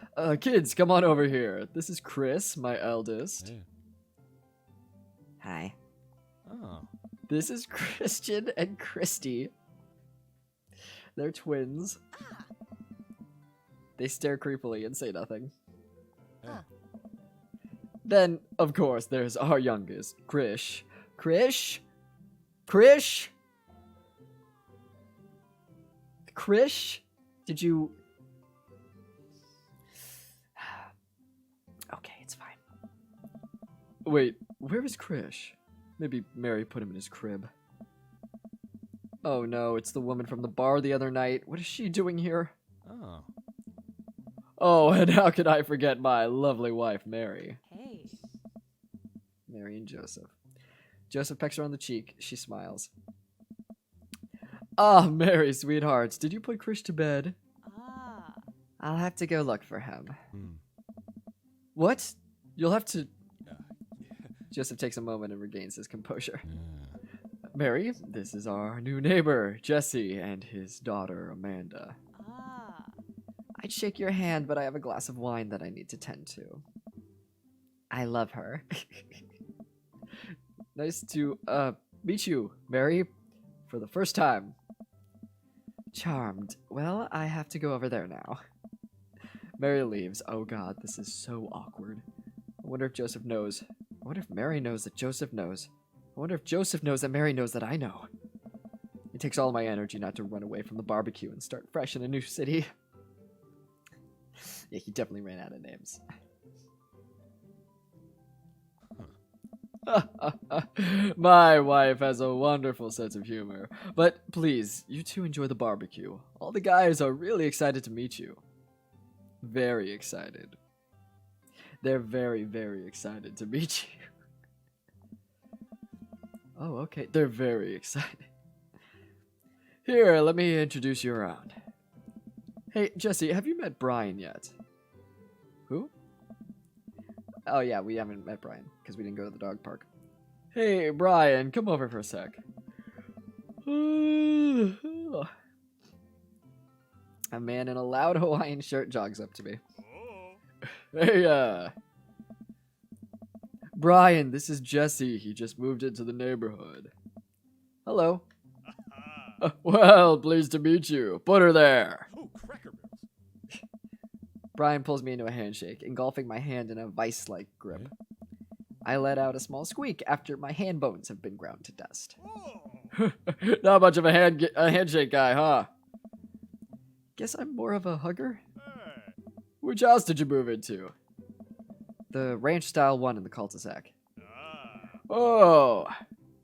Kids, come on over here. This is Chris, my eldest. Hey. Hi. Oh. This is Christian and Christy. They're twins. They stare creepily and say nothing. Hey. Then, of course, there's our youngest, Krish. Krish? Krish? Krish? Did you... Okay, it's fine. Wait, where is Krish? Maybe Mary put him in his crib. Oh no, it's the woman from the bar the other night. What is she doing here? Oh. Oh, and how could I forget my lovely wife, Mary? Hey. Mary and Joseph. Joseph pecks her on the cheek. She smiles. Ah, Mary, sweetheart, did you put Krish to bed? Ah. I'll have to go look for him. Hmm. What? You'll have to... Yeah. Joseph takes a moment and regains his composure. Yeah. Mary, this is our new neighbor, Jesse, and his daughter, Amanda. Ah. I'd shake your hand, but I have a glass of wine that I need to tend to. I love her. Nice to, meet you, Mary, for the first time. Charmed. Well, I have to go over there now. Mary leaves. Oh god, this is so awkward. I wonder if Joseph knows. I wonder if Mary knows that Joseph knows. I wonder if Joseph knows that Mary knows that I know. It takes all my energy not to run away from the barbecue and start fresh in a new city. Yeah, he definitely ran out of names. My wife has a wonderful sense of humor. But please, you 2 enjoy the barbecue. All the guys are really excited to meet you. Very excited. They're very, very excited to meet you. Oh, okay. They're very excited. Here, let me introduce you around. Hey, Jesse, have you met Brian yet? Who? Oh, yeah, we haven't met Brian, because we didn't go to the dog park. Hey, Brian, come over for a sec. A man in a loud Hawaiian shirt jogs up to me. Hey, Brian, this is Jesse. He just moved into the neighborhood. Hello. Well, pleased to meet you. Put her there. Oh, cracker barrels. Brian pulls me into a handshake, engulfing my hand in a vice-like grip. I let out a small squeak after my hand bones have been ground to dust. Not much of a handshake guy, huh? Guess I'm more of a hugger. Which house did you move into? The ranch-style one in the cul-de-sac. Oh,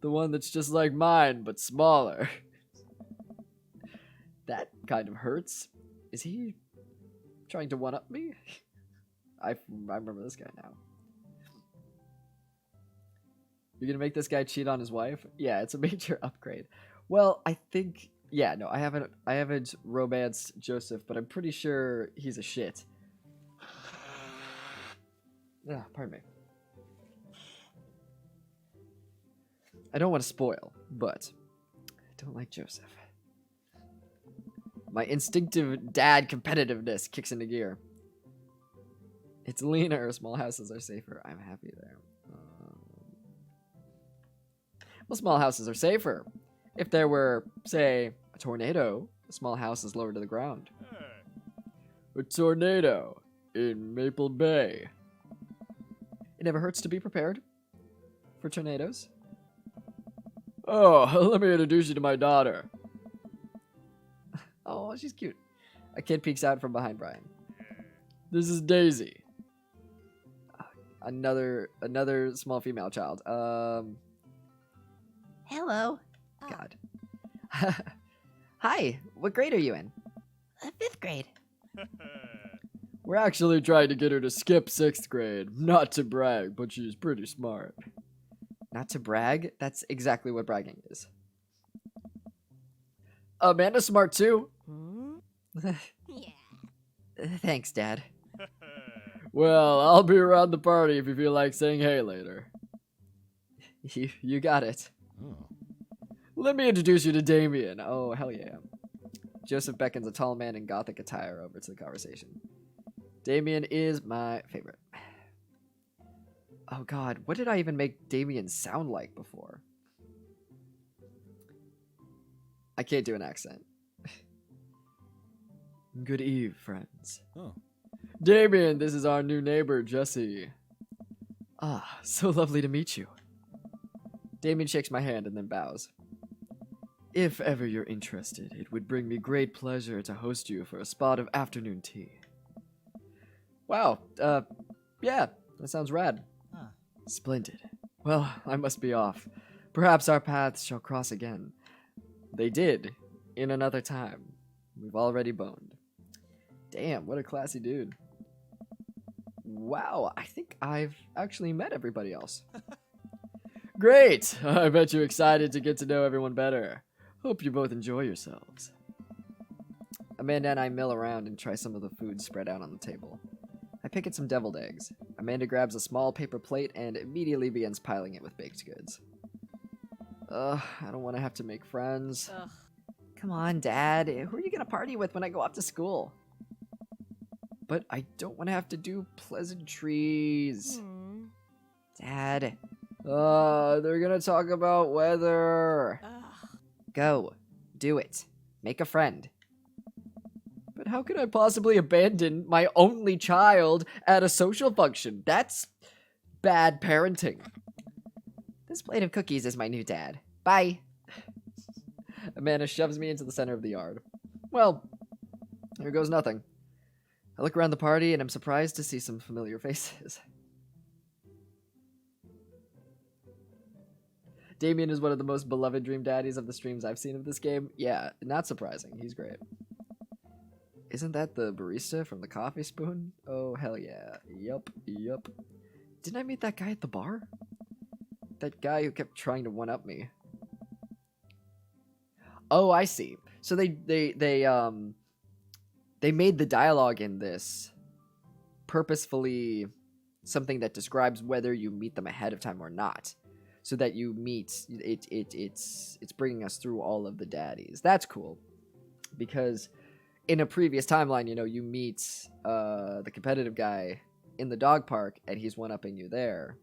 the one that's just like mine, but smaller. That kind of hurts. Is he trying to one-up me? I remember this guy now. You're gonna make this guy cheat on his wife? Yeah, it's a major upgrade. Well, I think... Yeah, no, I haven't romanced Joseph, but I'm pretty sure he's a shit. Ah, pardon me. I don't want to spoil, but I don't like Joseph. My instinctive dad competitiveness kicks into gear. It's leaner. Small houses are safer. I'm happy there. Well, small houses are safer. If there were, say, a tornado, a small house is lower to the ground. A tornado in Maple Bay. It never hurts to be prepared for tornadoes. Oh, let me introduce you to my daughter. Oh, she's cute. A kid peeks out from behind Brian. This is Daisy. Another small female child. Hello. God. Hi. What grade are you in? 5th grade. We're actually trying to get her to skip 6th grade. Not to brag, but she's pretty smart. Not to brag? That's exactly what bragging is. Amanda's smart too. Yeah. Thanks, Dad. Well, I'll be around the party if you feel like saying hey later. You got it. Oh. Let me introduce you to Damien. Oh, hell yeah. Joseph beckons a tall man in gothic attire over to the conversation. Damien is my favorite. Oh god, what did I even make Damien sound like before? I can't do an accent. Good eve, friends. Oh. Damien, this is our new neighbor, Jesse. Ah, so lovely to meet you. Damien shakes my hand and then bows. If ever you're interested, it would bring me great pleasure to host you for a spot of afternoon tea. Wow, yeah, that sounds rad. Huh. Splendid. Well, I must be off. Perhaps our paths shall cross again. They did, in another time. We've already boned. Damn, what a classy dude. Wow, I think I've actually met everybody else. Great! I bet you're excited to get to know everyone better. Hope you both enjoy yourselves. Amanda and I mill around and try some of the food spread out on the table. I pick at some deviled eggs. Amanda grabs a small paper plate and immediately begins piling it with baked goods. I don't want to have to make friends. Ugh. Come on, Dad. Who are you gonna party with when I go off to school? But I don't want to have to do pleasantries. Hmm. Dad, They're gonna talk about weather. Ugh. go. Do it. Make a friend. But how could I possibly abandon my only child at a social function? That's bad parenting. This plate of cookies is my new dad. Bye. Amanda shoves me into the center of the yard. Well, here goes nothing. I look around the party and I'm surprised to see some familiar faces. Damien is one of the most beloved dream daddies of the streams I've seen of this game. Yeah, not surprising. He's great. Isn't that the barista from the Coffee Spoon? Oh, hell yeah. Yup. Didn't I meet that guy at the bar? That guy who kept trying to one-up me. Oh, I see. So they made the dialogue in this purposefully something that describes whether you meet them ahead of time or not. So that you meet it's bringing us through all of the daddies. That's cool. Because in a previous timeline, you know, you meet the competitive guy in the dog park and he's one-upping you there.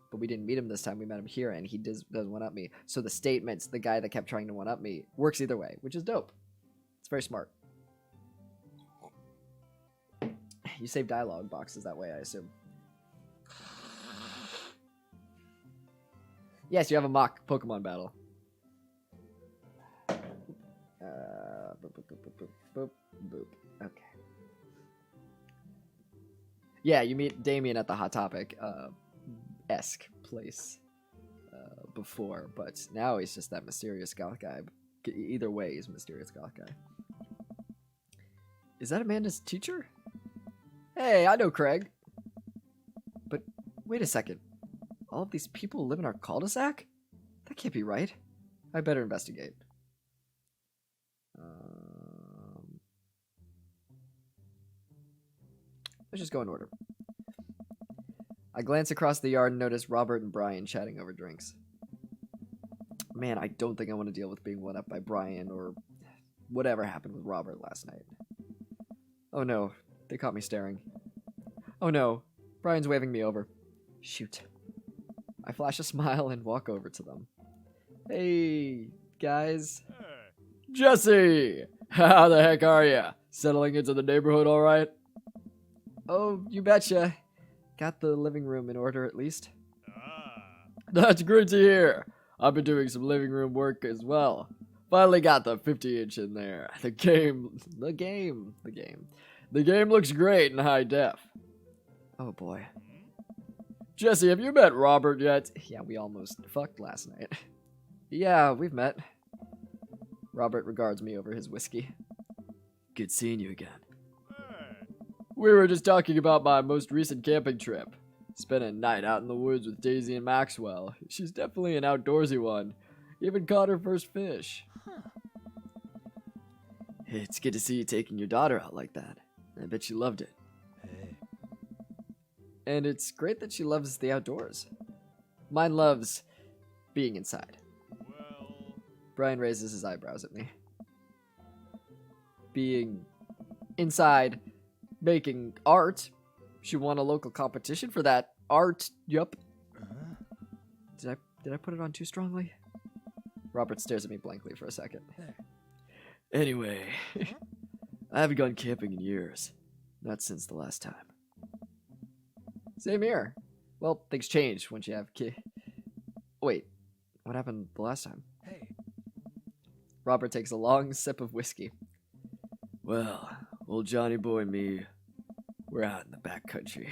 But we didn't meet him this time. We met him here and he does one-up me. So the statements, the guy that kept trying to one-up me, works either way, which is dope. It's very smart. You save dialogue boxes that way, I assume. Yes, you have a mock Pokemon battle. Boop. Okay. Yeah, you meet Damien at the Hot Topic esque place before, but now he's just that mysterious goth guy. Either way, he's a mysterious goth guy. Is that Amanda's teacher? Hey, I know Craig. But wait a second. All of these people live in our cul-de-sac? That can't be right. I better investigate. Let's just go in order. I glance across the yard and notice Robert and Brian chatting over drinks. Man, I don't think I want to deal with being one-up by Brian or whatever happened with Robert last night. Oh no, they caught me staring. Oh no, Brian's waving me over. Shoot. I flash a smile and walk over to them. Hey, guys. Hey. Jesse! How the heck are ya? Settling into the neighborhood all right? Oh, you betcha. Got the living room in order at least. Ah. That's great to hear. I've been doing some living room work as well. Finally got the 50-inch in there. The game looks great in high def. Oh boy. Jesse, have you met Robert yet? Yeah, we almost fucked last night. Yeah, we've met. Robert regards me over his whiskey. Good seeing you again. Hey. We were just talking about my most recent camping trip. Spent a night out in the woods with Daisy and Maxwell. She's definitely an outdoorsy one. Even caught her first fish. It's good to see you taking your daughter out like that. I bet she loved it. Hey. And it's great that she loves the outdoors. Mine loves being inside. Well. Brian raises his eyebrows at me. Being inside, making art. She won a local competition for that art. Yup. Did I put it on too strongly? Robert stares at me blankly for a second. There. Anyway, I haven't gone camping in years. Not since the last time. Same here. Well, things change once you have Wait, what happened the last time? Hey. Robert takes a long sip of whiskey. Well, old Johnny Boy and me, we're out in the back country.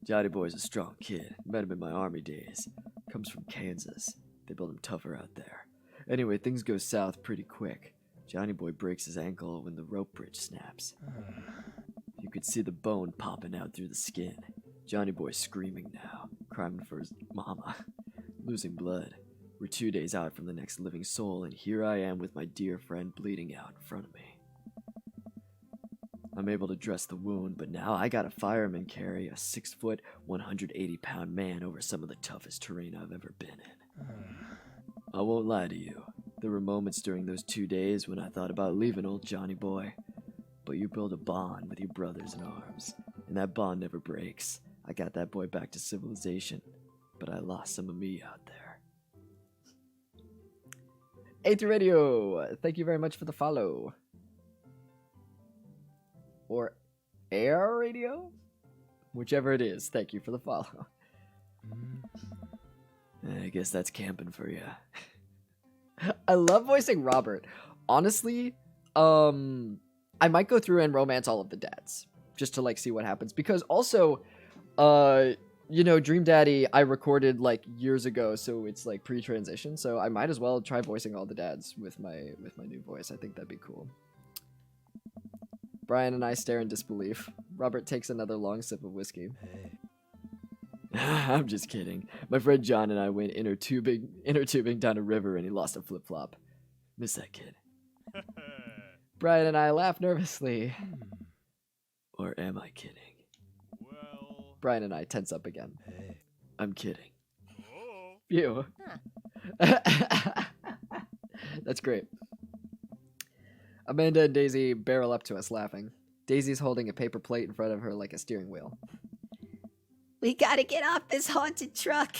Johnny Boy's a strong kid. Met him in my army days. Comes from Kansas. They build him tougher out there. Anyway, things go south pretty quick. Johnny Boy breaks his ankle when the rope bridge snaps. You could see the bone popping out through the skin. Johnny Boy's screaming now, crying for his mama. Losing blood. We're 2 days out from the next living soul, and here I am with my dear friend bleeding out in front of me. I'm able to dress the wound, but now I got a fireman carry a 6-foot, 180-pound man over some of the toughest terrain I've ever been in. I won't lie to you. There were moments during those 2 days when I thought about leaving old Johnny Boy. But you build a bond with your brothers in arms, and that bond never breaks. I got that boy back to civilization, but I lost some of me out there. A3 Radio, thank you very much for the follow. Or Air Radio? Whichever it is, thank you for the follow. I guess that's camping for you. I love voicing Robert. Honestly, I might go through and romance all of the dads just to like see what happens, because also you know, Dream Daddy I recorded like years ago, so it's like pre-transition, so I might as well try voicing all the dads with my new voice. I think that'd be cool. Brian and I stare in disbelief. Robert takes another long sip of whiskey. Hey. I'm just kidding. My friend John and I went inner tubing down a river and he lost a flip-flop. Miss that kid. Brian and I laugh nervously. Or am I kidding? Well. Brian and I tense up again. Hey. I'm kidding. Oh. Phew. That's great. Amanda and Daisy barrel up to us laughing. Daisy's holding a paper plate in front of her like a steering wheel. We gotta get off this haunted truck.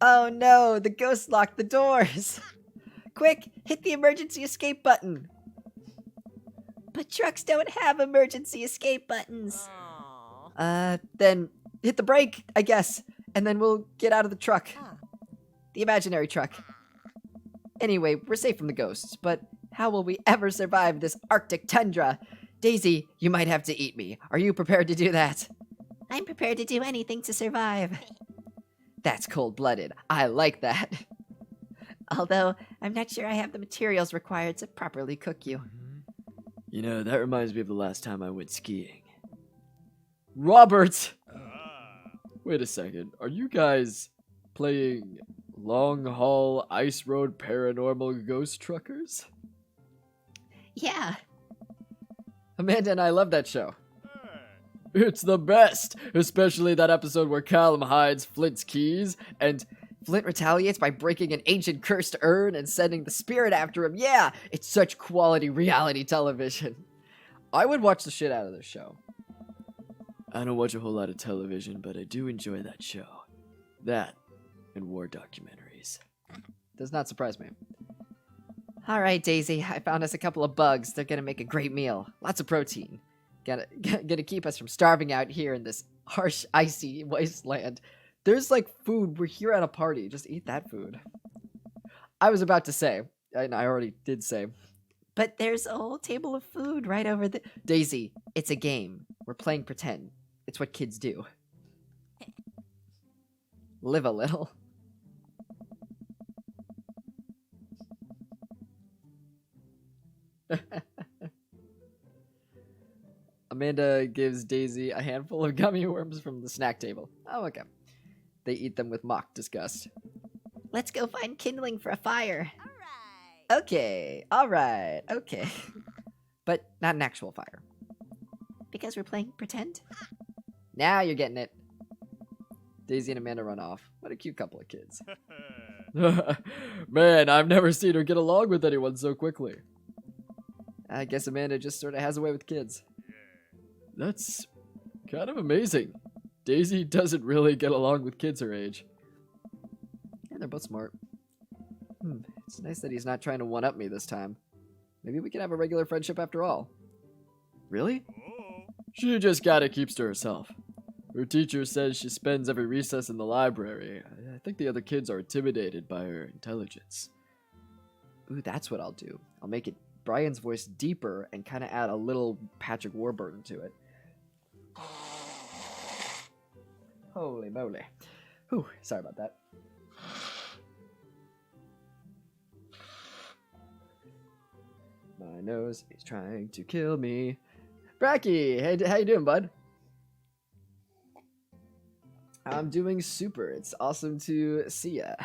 Oh no, the ghost locked the doors. Quick, hit the emergency escape button. But trucks don't have emergency escape buttons. Aw. Then hit the brake, I guess, and then we'll get out of the truck. The imaginary truck. Anyway, we're safe from the ghosts, but how will we ever survive this Arctic tundra? Daisy, you might have to eat me. Are you prepared to do that? I'm prepared to do anything to survive. That's cold-blooded. I like that. Although, I'm not sure I have the materials required to properly cook you. You know, that reminds me of the last time I went skiing. Robert! Wait a second. Are you guys playing Long Haul Ice Road Paranormal Ghost Truckers? Yeah. Amanda and I love that show. It's the best! Especially that episode where Callum hides Flint's keys and Flint retaliates by breaking an ancient cursed urn and sending the spirit after him. Yeah, it's such quality reality television. I would watch the shit out of this show. I don't watch a whole lot of television, but I do enjoy that show. That and war documentaries. Does not surprise me. All right, Daisy, I found us a couple of bugs. They're gonna make a great meal. Lots of protein. Gonna keep us from starving out here in this harsh, icy wasteland. There's like food. We're here at a party. Just eat that food. I was about to say, and I already did say, But there's a whole table of food right over there. Daisy, it's a game. We're playing pretend. It's what kids do. Live a little. Amanda gives Daisy a handful of gummy worms from the snack table. Oh, okay. They eat them with mock disgust. Let's go find kindling for a fire. Okay, alright, okay. but not an actual fire. Because we're playing pretend? Now you're getting it. Daisy and Amanda run off. What a cute couple of kids. Man, I've never seen her get along with anyone so quickly. I guess Amanda just sort of has a way with kids. That's kind of amazing. Daisy doesn't really get along with kids her age. And they're both smart. It's nice that he's not trying to one-up me this time. Maybe we can have a regular friendship after all. Really? She just kinda keeps to herself. Her teacher says she spends every recess in the library. I think the other kids are intimidated by her intelligence. Ooh, that's what I'll do. I'll make it Brian's voice deeper and kind of add a little Patrick Warburton to it. Holy moly. Whew, sorry about that. My nose is trying to kill me. Bracky, hey, how you doing, bud? I'm doing super. It's awesome to see ya.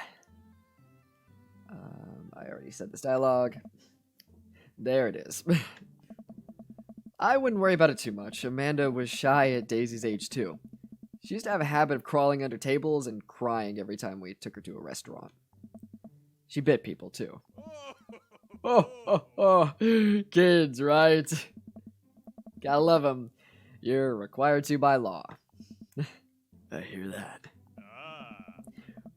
I already said this dialogue. There it is. I wouldn't worry about it too much. Amanda was shy at Daisy's age too. She used to have a habit of crawling under tables and crying every time we took her to a restaurant. She bit people too. Oh, kids, right? Gotta love them. You're required to by law. I hear that.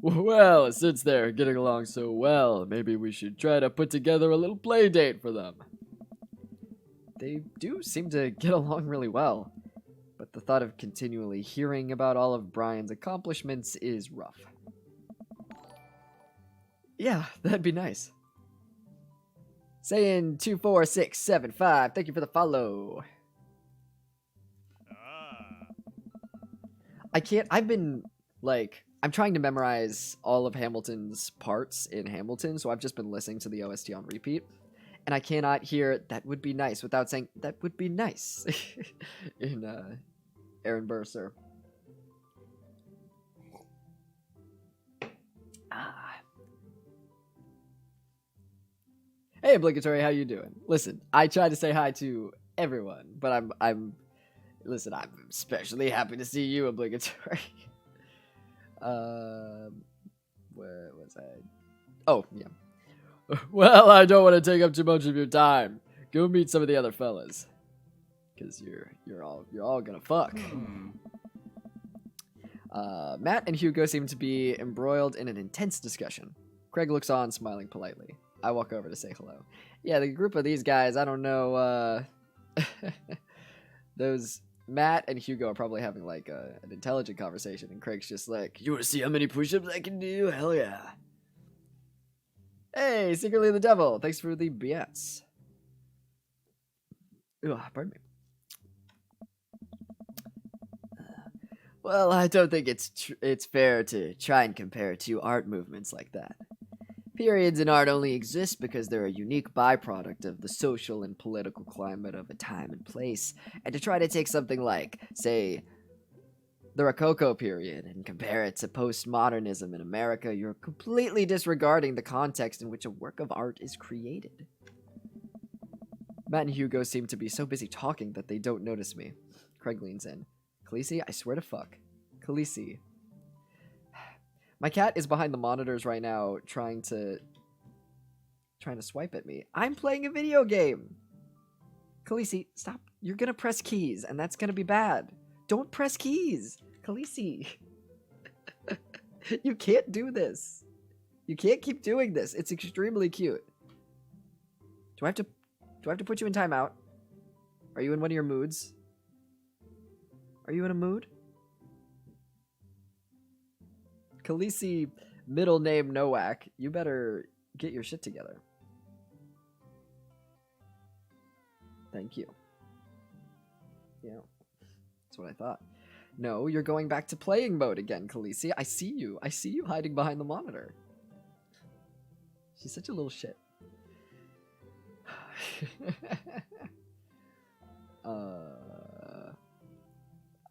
Well, since they're getting along so well, maybe we should try to put together a little play date for them. They do seem to get along really well, but the thought of continually hearing about all of Brian's accomplishments is rough. Yeah, that'd be nice. Saying 24675, thank you for the follow. I'm trying to memorize all of Hamilton's parts in Hamilton, so I've just been listening to the OST on repeat. And I cannot hear "that would be nice" without saying "that would be nice" in Aaron Burr, Hey, Obligatory, how you doing? Listen, I try to say hi to everyone, but I'm especially happy to see you, Obligatory. Where was I? Oh, yeah. Well, I don't want to take up too much of your time. Go meet some of the other fellas, cause you're all gonna fuck. Matt and Hugo seem to be embroiled in an intense discussion. Craig looks on, smiling politely. I walk over to say hello. Yeah, the group of these guys, I don't know, those Matt and Hugo are probably having like an intelligent conversation, and Craig's just like, "You want to see how many push-ups I can do? Hell yeah." Hey, Secretly the Devil, thanks for the BS. Ugh, pardon me. Well, I don't think it's fair to try and compare two art movements like that. Periods in art only exist because they're a unique byproduct of the social and political climate of a time and place, and to try to take something like, say, the Rococo period and compare it to postmodernism in America, you're completely disregarding the context in which a work of art is created. Matt and Hugo seem to be so busy talking that they don't notice me. Craig leans in. Khaleesi, I swear to fuck. Khaleesi. My cat is behind the monitors right now trying to swipe at me. I'm playing a video game. Khaleesi, stop. You're gonna press keys, and that's gonna be bad. Don't press keys. Khaleesi. You can't do this. You can't keep doing this. It's extremely cute. Do I have to put you in timeout? Are you in one of your moods? Are you in a mood? Khaleesi, middle name Nowack, you better get your shit together. Thank you. Yeah, that's what I thought. No, you're going back to playing mode again, Khaleesi. I see you. I see you hiding behind the monitor. She's such a little shit.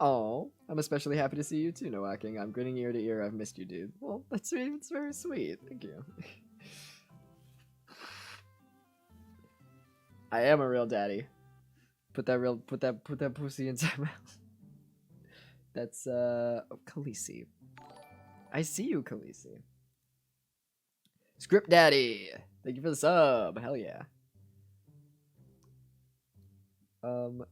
Oh, I'm especially happy to see you too, Nowacking. I'm grinning ear to ear. I've missed you, dude. Well, it's very sweet. Thank you. I am a real daddy. Put that pussy inside my mouth. That's Khaleesi. I see you, Khaleesi. Script Daddy, thank you for the sub. Hell yeah. Hold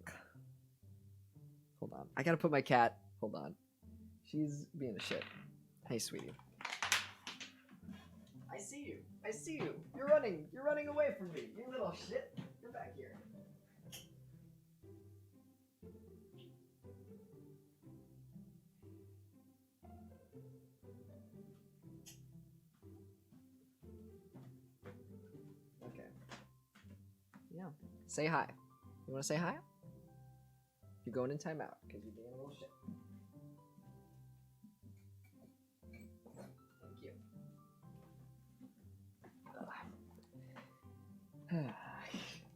on. I gotta put my cat. Hold on. She's being a shit. Hey, sweetie. I see you. I see you. You're running. You're running away from me. You little shit. You're back here. Okay. Yeah. Say hi. You want to say hi? You're going in timeout because you're being a little shit. Thank you.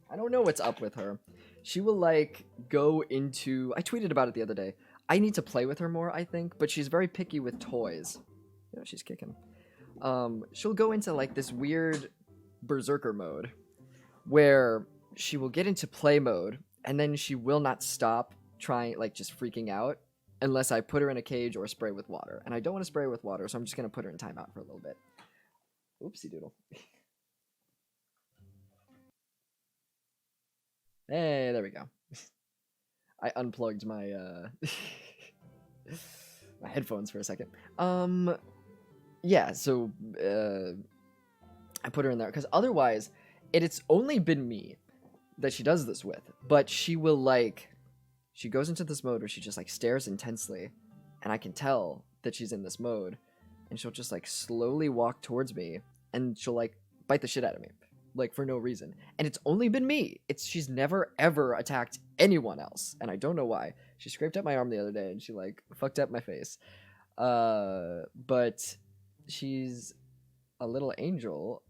I don't know what's up with her. She will like go into. I tweeted about it the other day. I need to play with her more, I think, but she's very picky with toys. You know, she's kicking. She'll go into like this weird berserker mode where she will get into play mode and then she will not stop trying, like just freaking out unless I put her in a cage or spray with water. And I don't want to spray her with water, so I'm just going to put her in timeout for a little bit. Oopsie doodle. Hey, there we go. I unplugged my my headphones for a second. Yeah, so I put her in there because otherwise it's only been me that she does this with, but she will like she goes into this mode where she just like stares intensely and I can tell that she's in this mode and she'll just like slowly walk towards me and she'll like bite the shit out of me like for no reason, and it's only been me. She's never ever attacked anyone else and I don't know why. She scraped up my arm the other day and she like fucked up my face, but she's a little angel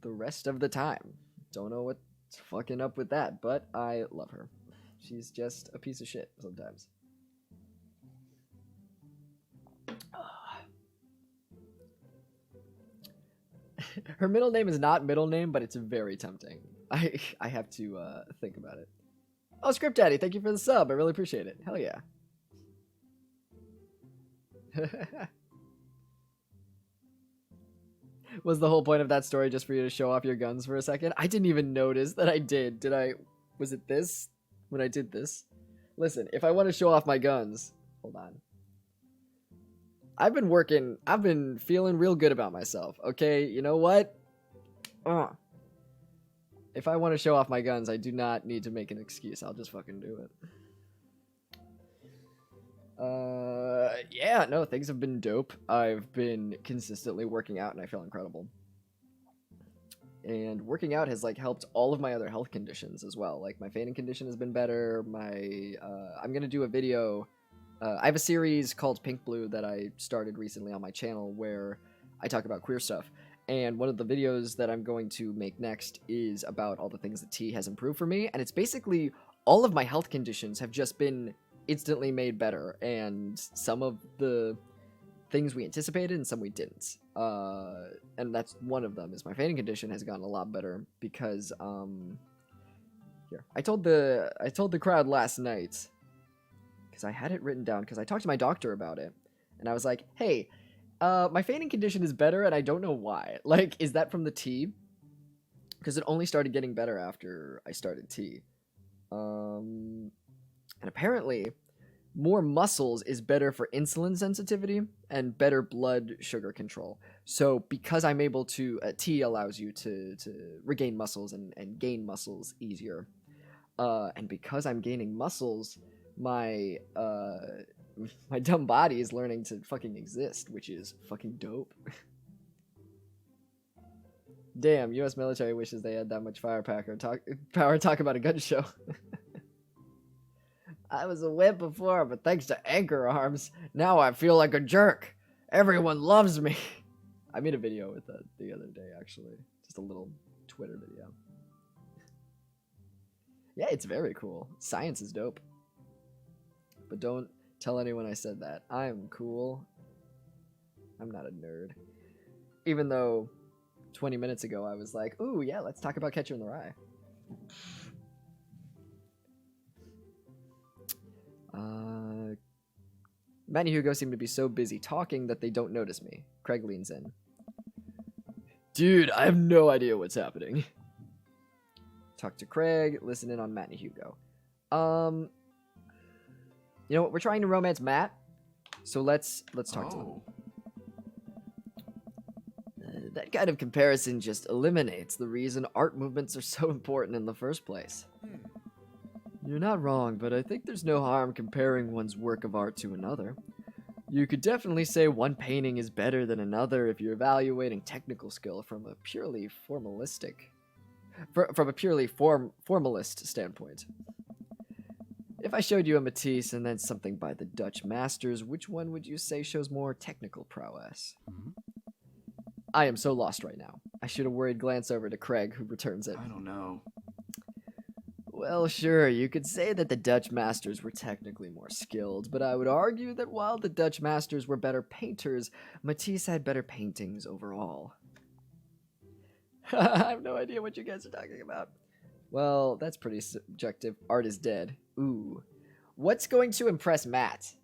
the rest of the time. Don't know what's fucking up with that, but I love her. She's just a piece of shit sometimes. Her middle name is not middle name, but it's very tempting. I have to think about it. Oh, Script Daddy, thank you for the sub. I really appreciate it. Hell yeah. Was the whole point of that story just for you to show off your guns for a second? I didn't even notice that I did. Did I? Was it this? When I did this? Listen, if I want to show off my guns... Hold on. I've been feeling real good about myself, okay? You know what? If I want to show off my guns, I do not need to make an excuse. I'll just fucking do it. Yeah, no, things have been dope. I've been consistently working out and I feel incredible. And working out has like helped all of my other health conditions as well. Like my fainting condition has been better. I'm gonna do a video. I have a series called Pink Blue that I started recently on my channel where I talk about queer stuff. And one of the videos that I'm going to make next is about all the things that tea has improved for me. And it's basically all of my health conditions have just been instantly made better. And some of the things we anticipated and some we didn't. And that's one of them is my fainting condition has gotten a lot better because, here. I told the crowd last night, because I had it written down, because I talked to my doctor about it, and I was like, hey, my fainting condition is better, and I don't know why. Like, is that from the tea? Because it only started getting better after I started tea. And apparently, more muscles is better for insulin sensitivity and better blood sugar control. So, because I'm able to, tea allows you to regain muscles and gain muscles easier. And because I'm gaining muscles, my dumb body is learning to fucking exist, which is fucking dope. Damn, U.S. military wishes they had that much power talk about a gun show. I was a wimp before, but thanks to Anchor Arms, now I feel like a jerk. Everyone loves me. I made a video with that the other day, actually. Just a little Twitter video. Yeah, it's very cool. Science is dope. But don't tell anyone I said that. I'm cool. I'm not a nerd. Even though 20 minutes ago I was like, ooh, yeah, let's talk about Catcher in the Rye. Matt and Hugo seem to be so busy talking that they don't notice me. Craig leans in. Dude, I have no idea what's happening. Talk to Craig, listen in on Matt and Hugo. You know what? We're trying to romance Matt, so let's talk to him. Oh. That kind of comparison just eliminates the reason art movements are so important in the first place. You're not wrong, but I think there's no harm comparing one's work of art to another. You could definitely say one painting is better than another if you're evaluating technical skill from a purely formalist standpoint. If I showed you a Matisse and then something by the Dutch masters, which one would you say shows more technical prowess? I am so lost right now. I should have worried glance over to Craig, who returns it. I don't know. Well, sure, you could say that the Dutch masters were technically more skilled, but I would argue that while the Dutch masters were better painters, Matisse had better paintings overall. I have no idea what you guys are talking about. Well, that's pretty subjective. Art is dead. Ooh. What's going to impress Matt?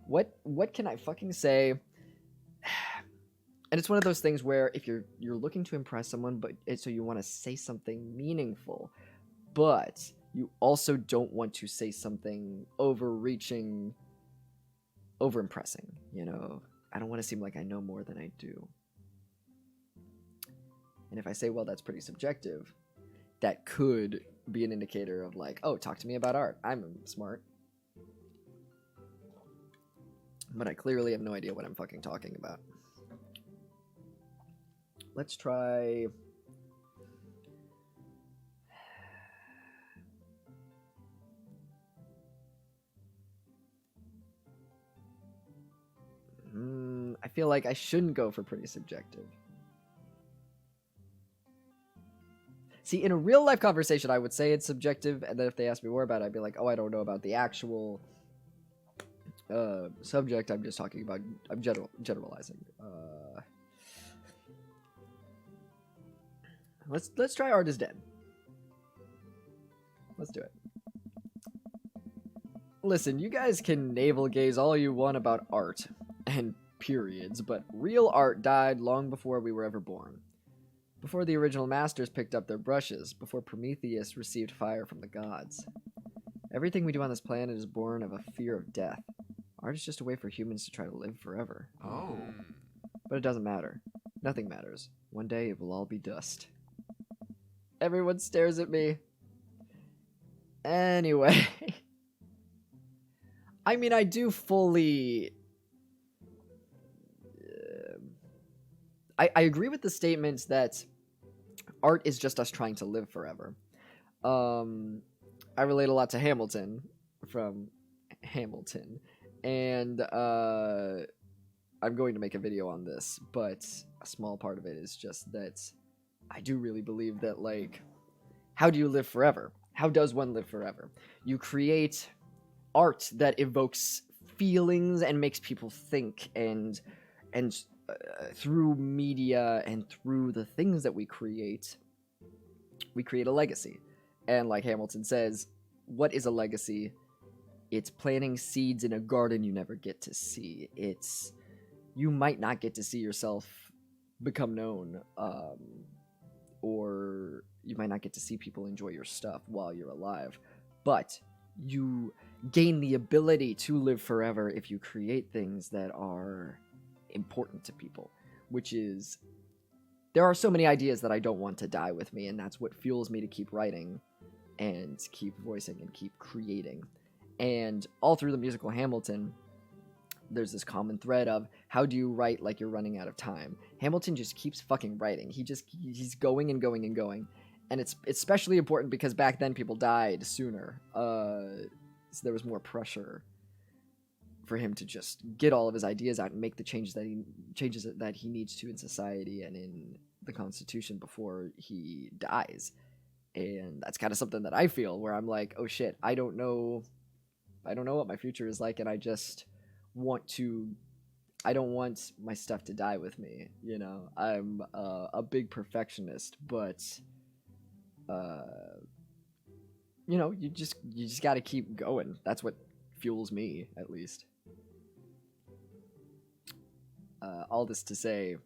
What can I fucking say? And it's one of those things where if you're looking to impress someone, so you want to say something meaningful, but you also don't want to say something overreaching, overimpressing, you know? I don't want to seem like I know more than I do. And if I say, well, that's pretty subjective, that could be an indicator of like, oh, talk to me about art. I'm smart. But I clearly have no idea what I'm fucking talking about. Let's try... I feel like I shouldn't go for pretty subjective. See, in a real life conversation, I would say it's subjective, and then if they ask me more about it, I'd be like, oh, I don't know about the actual subject. I'm just talking about, I'm generalizing. Let's try Art is Dead. Let's do it. Listen, you guys can navel gaze all you want about art and periods, but real art died long before we were ever born. Before the original masters picked up their brushes, before Prometheus received fire from the gods. Everything we do on this planet is born of a fear of death. Art is just a way for humans to try to live forever. Oh. But it doesn't matter. Nothing matters. One day it will all be dust. Everyone stares at me. Anyway. I mean, I do fully... I agree with the statements that art is just us trying to live forever. I relate a lot to Hamilton from Hamilton. And I'm going to make a video on this, but a small part of it is just that I do really believe that, like, how do you live forever? How does one live forever? You create art that evokes feelings and makes people think, and through media and through the things that we create a legacy. And like Hamilton says, what is a legacy? It's planting seeds in a garden you never get to see. You might not get to see yourself become known, or you might not get to see people enjoy your stuff while you're alive, but you gain the ability to live forever if you create things that are important to people, which is, there are so many ideas that I don't want to die with me, and that's what fuels me to keep writing and keep voicing and keep creating. And all through the musical Hamilton, there's this common thread of, how do you write like you're running out of time? Hamilton just keeps fucking writing. He's going and going and going. And it's especially important because back then people died sooner. So there was more pressure for him to just get all of his ideas out and make the changes that he needs to in society and in the Constitution before he dies. And that's kind of something that I feel, where I'm like, oh shit, I don't know what my future is like, and I don't want my stuff to die with me, you know. I'm a big perfectionist, but you know, you just got to keep going. That's what fuels me, at least. All this to say,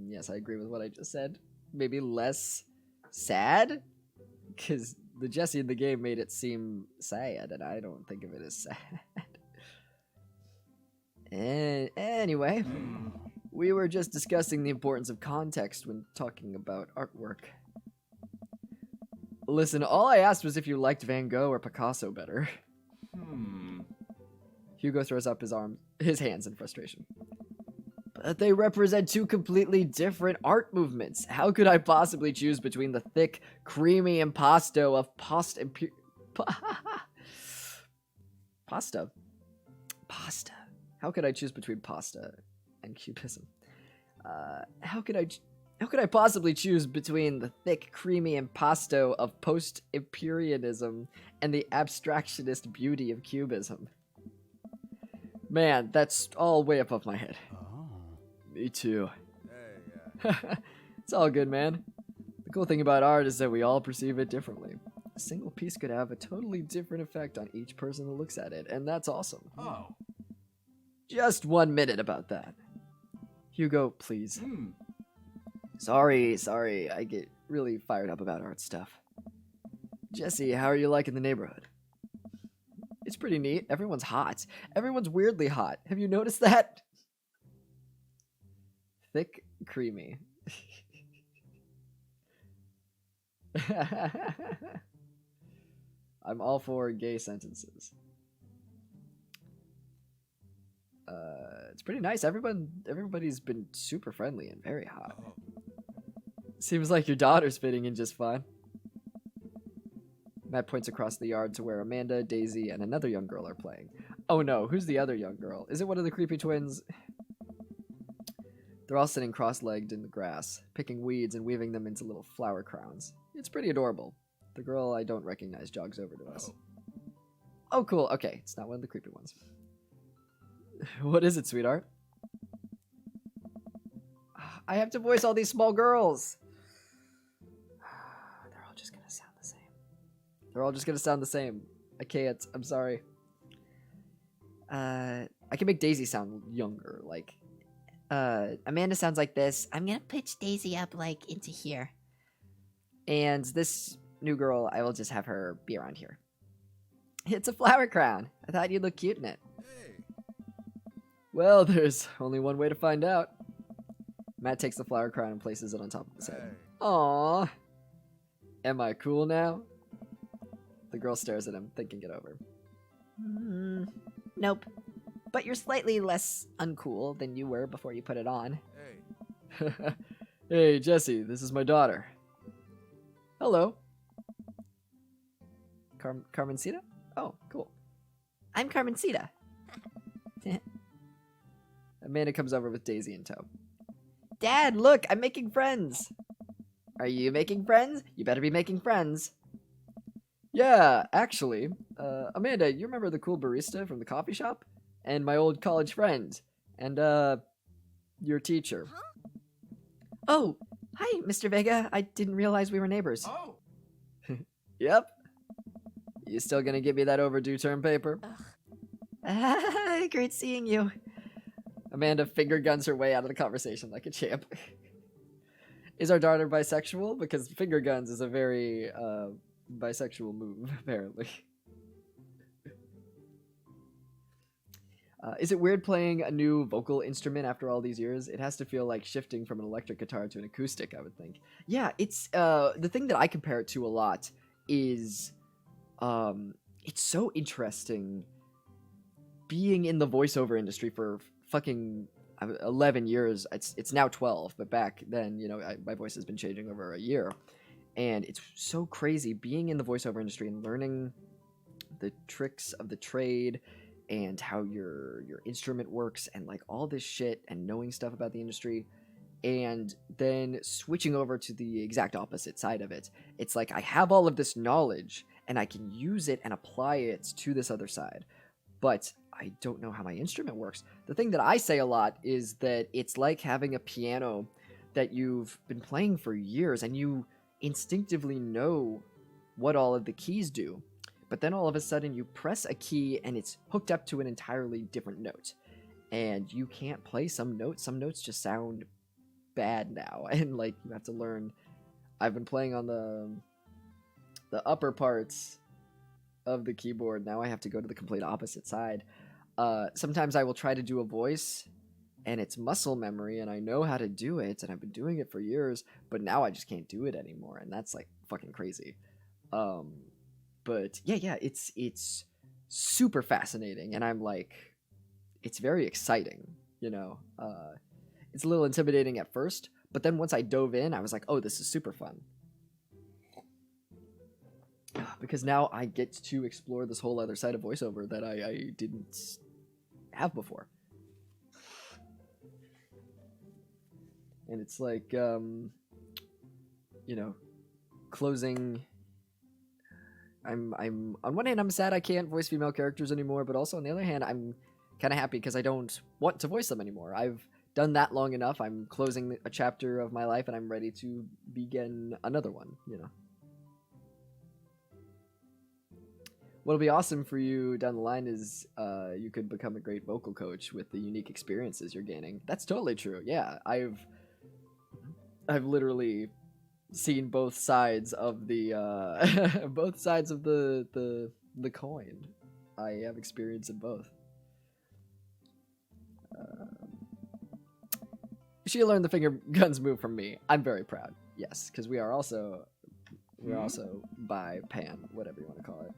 yes, I agree with what I just said. Maybe less sad, because the Jesse in the game made it seem sad, and I don't think of it as sad. And anyway, we were just discussing the importance of context when talking about artwork. Listen, all I asked was if you liked Van Gogh or Picasso better. Hugo throws up his hands in frustration. But they represent two completely different art movements. How could I possibly choose between the thick, creamy impasto of pasta? How could I choose between pasta and cubism? How could I possibly choose between the thick, creamy impasto of post-imperialism and the abstractionist beauty of cubism? Man, that's all way above my head. Me too. It's all good, man. The cool thing about art is that we all perceive it differently. A single piece could have a totally different effect on each person that looks at it, and that's awesome. Oh. Just 1 minute about that. Hugo, please. Sorry, I get really fired up about art stuff. Jesse, how are you liking the neighborhood? It's pretty neat. Everyone's hot. Everyone's weirdly hot. Have you noticed that? Thick, creamy. I'm all for gay sentences. It's pretty nice. Everybody's been super friendly and very hot. Seems like your daughter's fitting in just fine. Matt points across the yard to where Amanda, Daisy, and another young girl are playing. Oh no, who's the other young girl? Is it one of the creepy twins? They're all sitting cross-legged in the grass, picking weeds and weaving them into little flower crowns. It's pretty adorable. The girl I don't recognize jogs over to us. Oh, cool. Okay, it's not one of the creepy ones. What is it, sweetheart? I have to voice all these small girls. They're all just gonna sound the same. I can't. I'm sorry. I can make Daisy sound younger. Like, Amanda sounds like this. I'm gonna pitch Daisy up, like, into here. And this new girl, I will just have her be around here. It's a flower crown. I thought you'd look cute in it. Well, there's only one way to find out. Matt takes the flower crown and places it on top of his head. Aww. Am I cool now? The girl stares at him, thinking it over. Nope. But you're slightly less uncool than you were before you put it on. Hey, Jesse, this is my daughter. Hello. Carmencita? Oh, cool. I'm Carmencita. Amanda comes over with Daisy in tow. Dad, look, I'm making friends. Are you making friends? You better be making friends. Yeah, actually, Amanda, you remember the cool barista from the coffee shop? And my old college friend. And, your teacher. Oh, hi, Mr. Vega. I didn't realize we were neighbors. Oh. Yep. You still gonna give me that overdue term paper? Great seeing you. Amanda finger guns her way out of the conversation like a champ. Is our daughter bisexual? Because finger guns is a very, bisexual move, apparently. Is it weird playing a new vocal instrument after all these years? It has to feel like shifting from an electric guitar to an acoustic, I would think. Yeah, it's, the thing that I compare it to a lot is, it's so interesting being in the voiceover industry for fucking 11 years. It's now 12, but back then, you know, my voice has been changing over a year. And it's so crazy being in the voiceover industry and learning the tricks of the trade and how your instrument works and like all this shit and knowing stuff about the industry and then switching over to the exact opposite side of it. It's like I have all of this knowledge and I can use it and apply it to this other side, but I don't know how my instrument works. The thing that I say a lot is that it's like having a piano that you've been playing for years and you instinctively know what all of the keys do, but then all of a sudden you press a key and it's hooked up to an entirely different note. and you can't play some notes. Some notes just sound bad now, and like you have to learn. I've been playing on the upper parts of the keyboard. Now I have to go to the complete opposite side. Sometimes I will try to do a voice, and it's muscle memory, and I know how to do it, and I've been doing it for years, but now I just can't do it anymore, and that's like fucking crazy. But yeah, it's super fascinating, and I'm like, it's very exciting, you know. It's a little intimidating at first, but then once I dove in, I was like, oh, this is super fun. Because now I get to explore this whole other side of voiceover that I didn't have before. And it's like, you know, closing. I'm on one hand, I'm sad I can't voice female characters anymore, but also on the other hand, I'm kind of happy because I don't want to voice them anymore. I've done that long enough. I'm closing a chapter of my life, and I'm ready to begin another one, you know. What'll be awesome for you down the line is you could become a great vocal coach with the unique experiences you're gaining. That's totally true. Yeah, I've literally seen both sides of the both sides of the coin. I have experience in both. She learned the finger guns move from me. I'm very proud. Yes, because we are also by Pan, whatever you want to call it.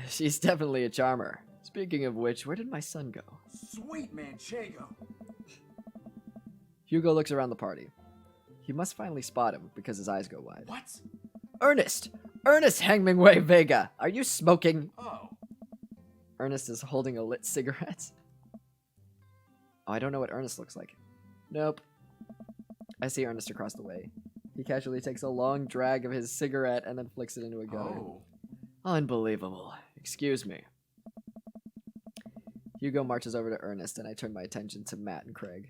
She's definitely a charmer. Speaking of which, where did my son go? Sweet Manchego. Hugo looks around the party. He must finally spot him because his eyes go wide. What? Ernest! Ernest Hemingway Vega! Are you smoking? Oh. Ernest is holding a lit cigarette. Oh, I don't know what Ernest looks like. Nope. I see Ernest across the way. He casually takes a long drag of his cigarette and then flicks it into a gutter. Oh. Unbelievable. Excuse me. Hugo marches over to Ernest, and I turn my attention to Matt and Craig.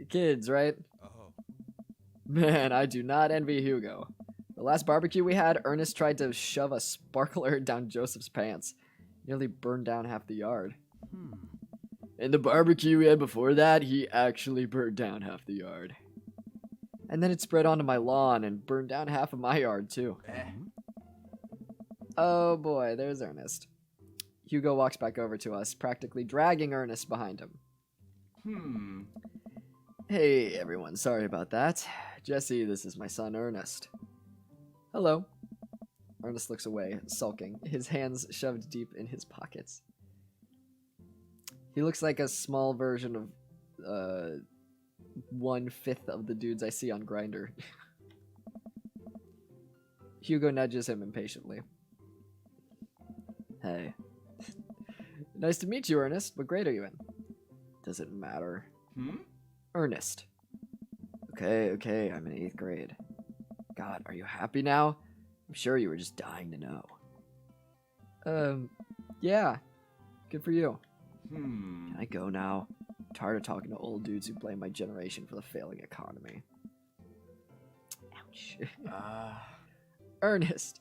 Kids, right? Oh. Man, I do not envy Hugo. The last barbecue we had, Ernest tried to shove a sparkler down Joseph's pants. Nearly burned down half the yard. In the barbecue we had before that, he actually burned down half the yard. And then it spread onto my lawn and burned down half of my yard, too. Oh boy, there's Ernest. Hugo walks back over to us, practically dragging Ernest behind him. Hey everyone, sorry about that. Jesse, this is my son Ernest. Hello. Ernest looks away, sulking, his hands shoved deep in his pockets. He looks like a small version of 1/5 of the dudes I see on Grindr. Hugo nudges him impatiently. Hey. Nice to meet you, Ernest. What grade are you in? Doesn't matter. Ernest. Okay, I'm in 8th grade. God, are you happy now? I'm sure you were just dying to know. Yeah. Good for you. Can I go now? I'm tired of talking to old dudes who blame my generation for the failing economy. Ouch. Ernest.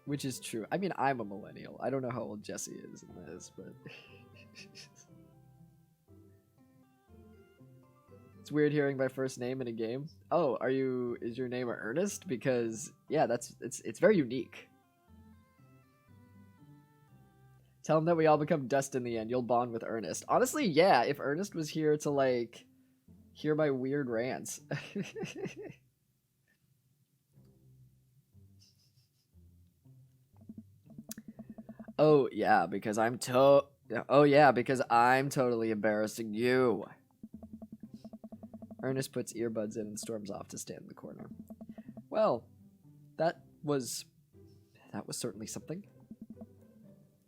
Which is true. I mean, I'm a millennial. I don't know how old Jesse is in this, but... It's weird hearing my first name in a game. Oh, is your name Ernest? Because, yeah, it's very unique. Tell him that we all become dust in the end. You'll bond with Ernest. Honestly, yeah, if Ernest was here to, like, hear my weird rants. Oh yeah, because I'm totally embarrassing you. Ernest puts earbuds in and storms off to stand in the corner. Well, that was certainly something.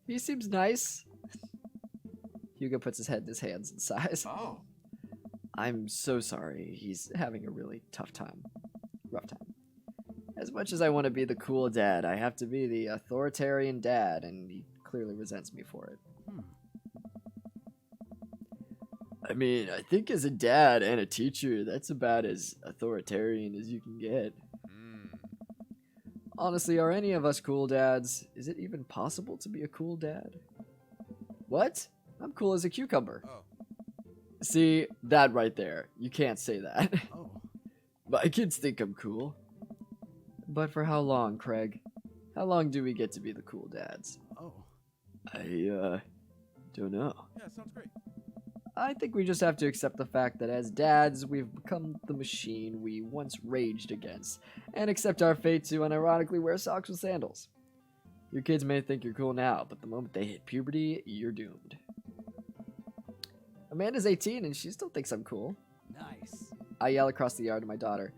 He seems nice. Hugo puts his head in his hands and sighs. Oh. I'm so sorry. He's having a really rough time. As much as I want to be the cool dad, I have to be the authoritarian dad, and he clearly resents me for it. I mean, I think as a dad and a teacher, that's about as authoritarian as you can get. Honestly, are any of us cool dads? Is it even possible to be a cool dad? What? I'm cool as a cucumber. Oh. See, that right there. You can't say that. Oh. My kids think I'm cool. But for how long, Craig? How long do we get to be the cool dads? Oh. I don't know. Yeah, sounds great. I think we just have to accept the fact that as dads, we've become the machine we once raged against, and accept our fate to unironically wear socks with sandals. Your kids may think you're cool now, but the moment they hit puberty, you're doomed. Amanda's 18 and she still thinks I'm cool. Nice. I yell across the yard to my daughter,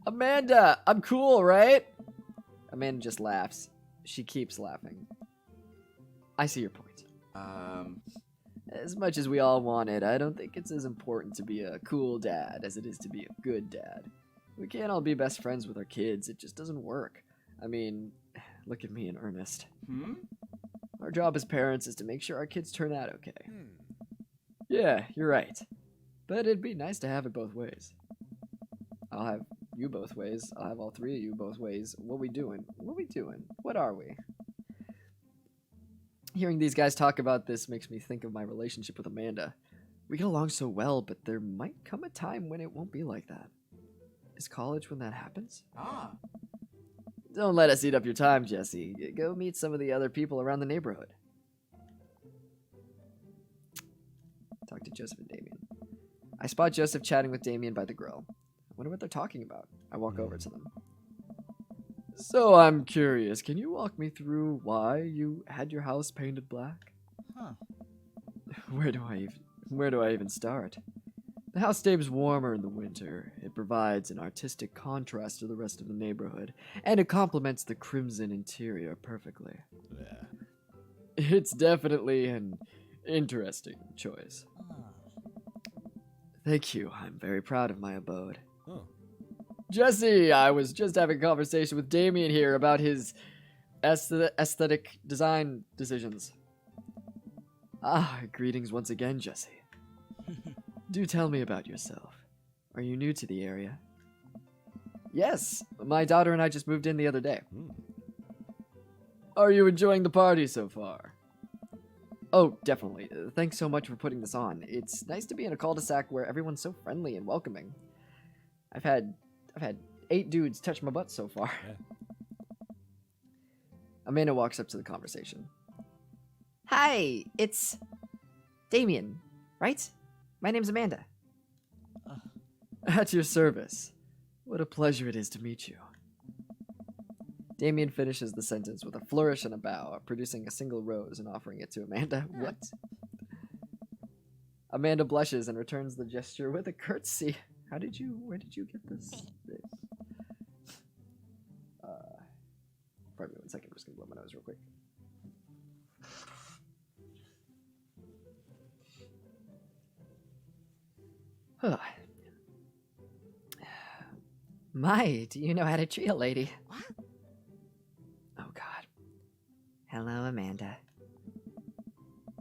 Amanda, I'm cool, right? Amanda just laughs. She keeps laughing. I see your point. As much as we all want it, I don't think it's as important to be a cool dad as it is to be a good dad. We can't all be best friends with our kids. It just doesn't work. I mean, look at me and Ernest. Our job as parents is to make sure our kids turn out okay. Yeah, you're right. But it'd be nice to have it both ways. I'll have you both ways. I'll have all three of you both ways. What we doing? What we doing? What are we? Hearing these guys talk about this makes me think of my relationship with Amanda. We get along so well, but there might come a time when it won't be like that. Is college when that happens? Ah. Don't let us eat up your time, Jesse. Go meet some of the other people around the neighborhood. Talk to Joseph and Damien. I spot Joseph chatting with Damien by the grill. I wonder what they're talking about. I walk over to them. So I'm curious, can you walk me through why you had your house painted black? Huh. Where do I even start? The house stays warmer in the winter. It provides an artistic contrast to the rest of the neighborhood, and it complements the crimson interior perfectly. Yeah. It's definitely an interesting choice. Thank you. I'm very proud of my abode. Oh. Jesse, I was just having a conversation with Damien here about his aesthetic design decisions. Ah, greetings once again, Jesse. Do tell me about yourself. Are you new to the area? Yes, my daughter and I just moved in the other day. Are you enjoying the party so far? Oh, definitely. Thanks so much for putting this on. It's nice to be in a cul-de-sac where everyone's so friendly and welcoming. I've had 8 dudes touch my butt so far. Yeah. Amanda walks up to the conversation. Hi, it's Damien, right? My name's Amanda. At your service. What a pleasure it is to meet you. Damien finishes the sentence with a flourish and a bow, producing a single rose and offering it to Amanda. What? Amanda blushes and returns the gesture with a curtsy. Where did you get this? Pardon me 1 second, I'm just gonna blow my nose real quick. My, do you know how to treat a lady? What? Oh, God. Hello, Amanda.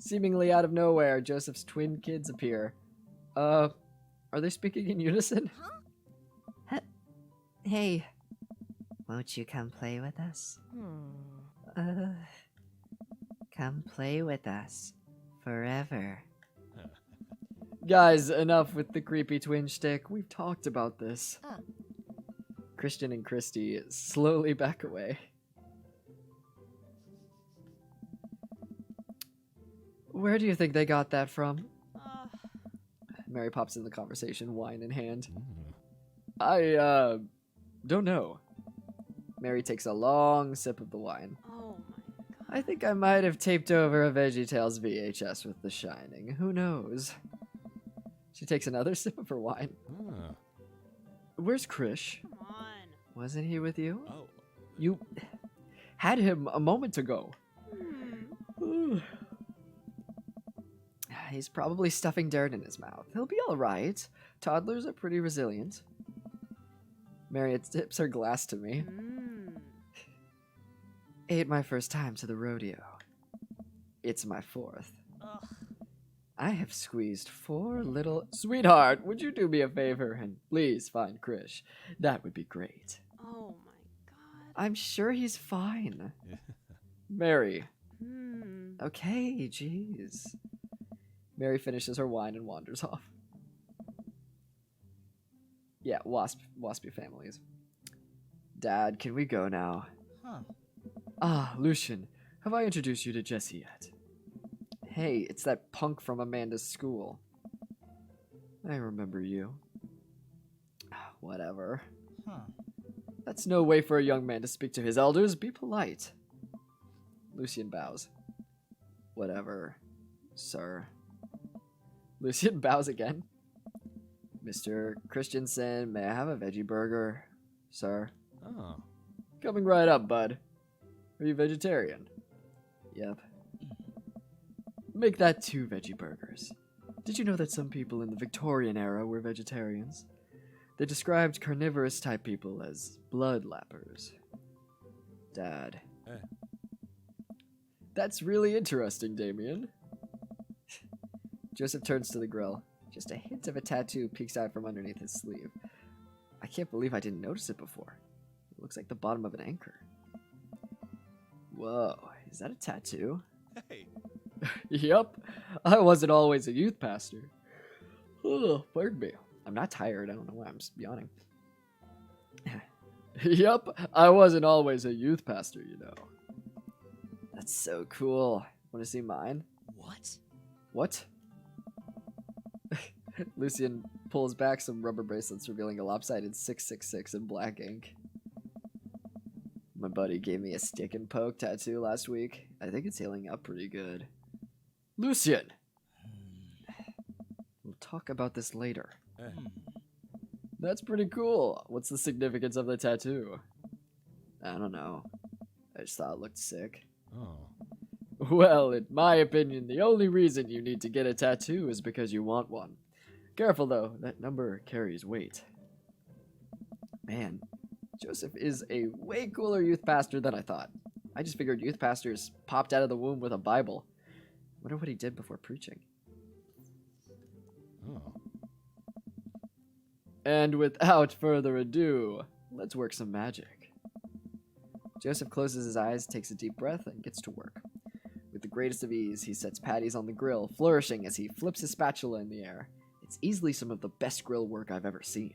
Seemingly out of nowhere, Joseph's twin kids appear. Are they speaking in unison? Hey, won't you come play with us? Come play with us. Forever. Guys, enough with the creepy twin shtick. We've talked about this. Christian and Christy slowly back away. Where do you think they got that from? Mary pops in the conversation, wine in hand. I don't know. Mary takes a long sip of the wine. Oh my god. I think I might have taped over a VeggieTales VHS with The Shining. Who knows? She takes another sip of her wine. Where's Krish? Come on. Wasn't he with you? Oh. You had him a moment ago. He's probably stuffing dirt in his mouth. He'll be all right. Toddlers are pretty resilient. Mary tips her glass to me. Ain't my first time to the rodeo. It's my 4th. Ugh. I have squeezed 4 little... Sweetheart, would you do me a favor and please find Krish? That would be great. Oh my god. I'm sure he's fine. Mary, Okay, jeez. Mary finishes her wine and wanders off. Yeah, waspy families. Dad, can we go now? Huh. Ah, Lucien, have I introduced you to Jesse yet? Hey, it's that punk from Amanda's school. I remember you. Whatever. Huh. That's no way for a young man to speak to his elders. Be polite. Lucien bows. Whatever, sir. Lucien bows again. Mr. Christensen, may I have a veggie burger, sir? Oh. Coming right up, bud. Are you vegetarian? Yep. Make that 2 veggie burgers. Did you know that some people in the Victorian era were vegetarians? They described carnivorous type people as blood lappers. Dad. That's really interesting, Damien. Joseph turns to the grill. Just a hint of a tattoo peeks out from underneath his sleeve. I can't believe I didn't notice it before. It looks like the bottom of an anchor. Whoa, is that a tattoo? Hey. Yup, I wasn't always a youth pastor. Oh, pardon me. I'm not tired. I don't know why I'm just yawning. Yup, I wasn't always a youth pastor, you know. That's so cool. Want to see mine? What? What? Lucien pulls back some rubber bracelets, revealing a lopsided 666 in black ink. My buddy gave me a stick and poke tattoo last week. I think it's healing up pretty good. Lucien! We'll talk about this later. That's pretty cool. What's the significance of the tattoo? I don't know. I just thought it looked sick. Oh. Well, in my opinion, the only reason you need to get a tattoo is because you want one. Careful though, that number carries weight. Man, Joseph is a way cooler youth pastor than I thought. I just figured youth pastors popped out of the womb with a Bible. Wonder what he did before preaching. Oh. And without further ado, let's work some magic. Joseph closes his eyes, takes a deep breath, and gets to work. With the greatest of ease, he sets patties on the grill, flourishing as he flips his spatula in the air. It's easily some of the best grill work I've ever seen.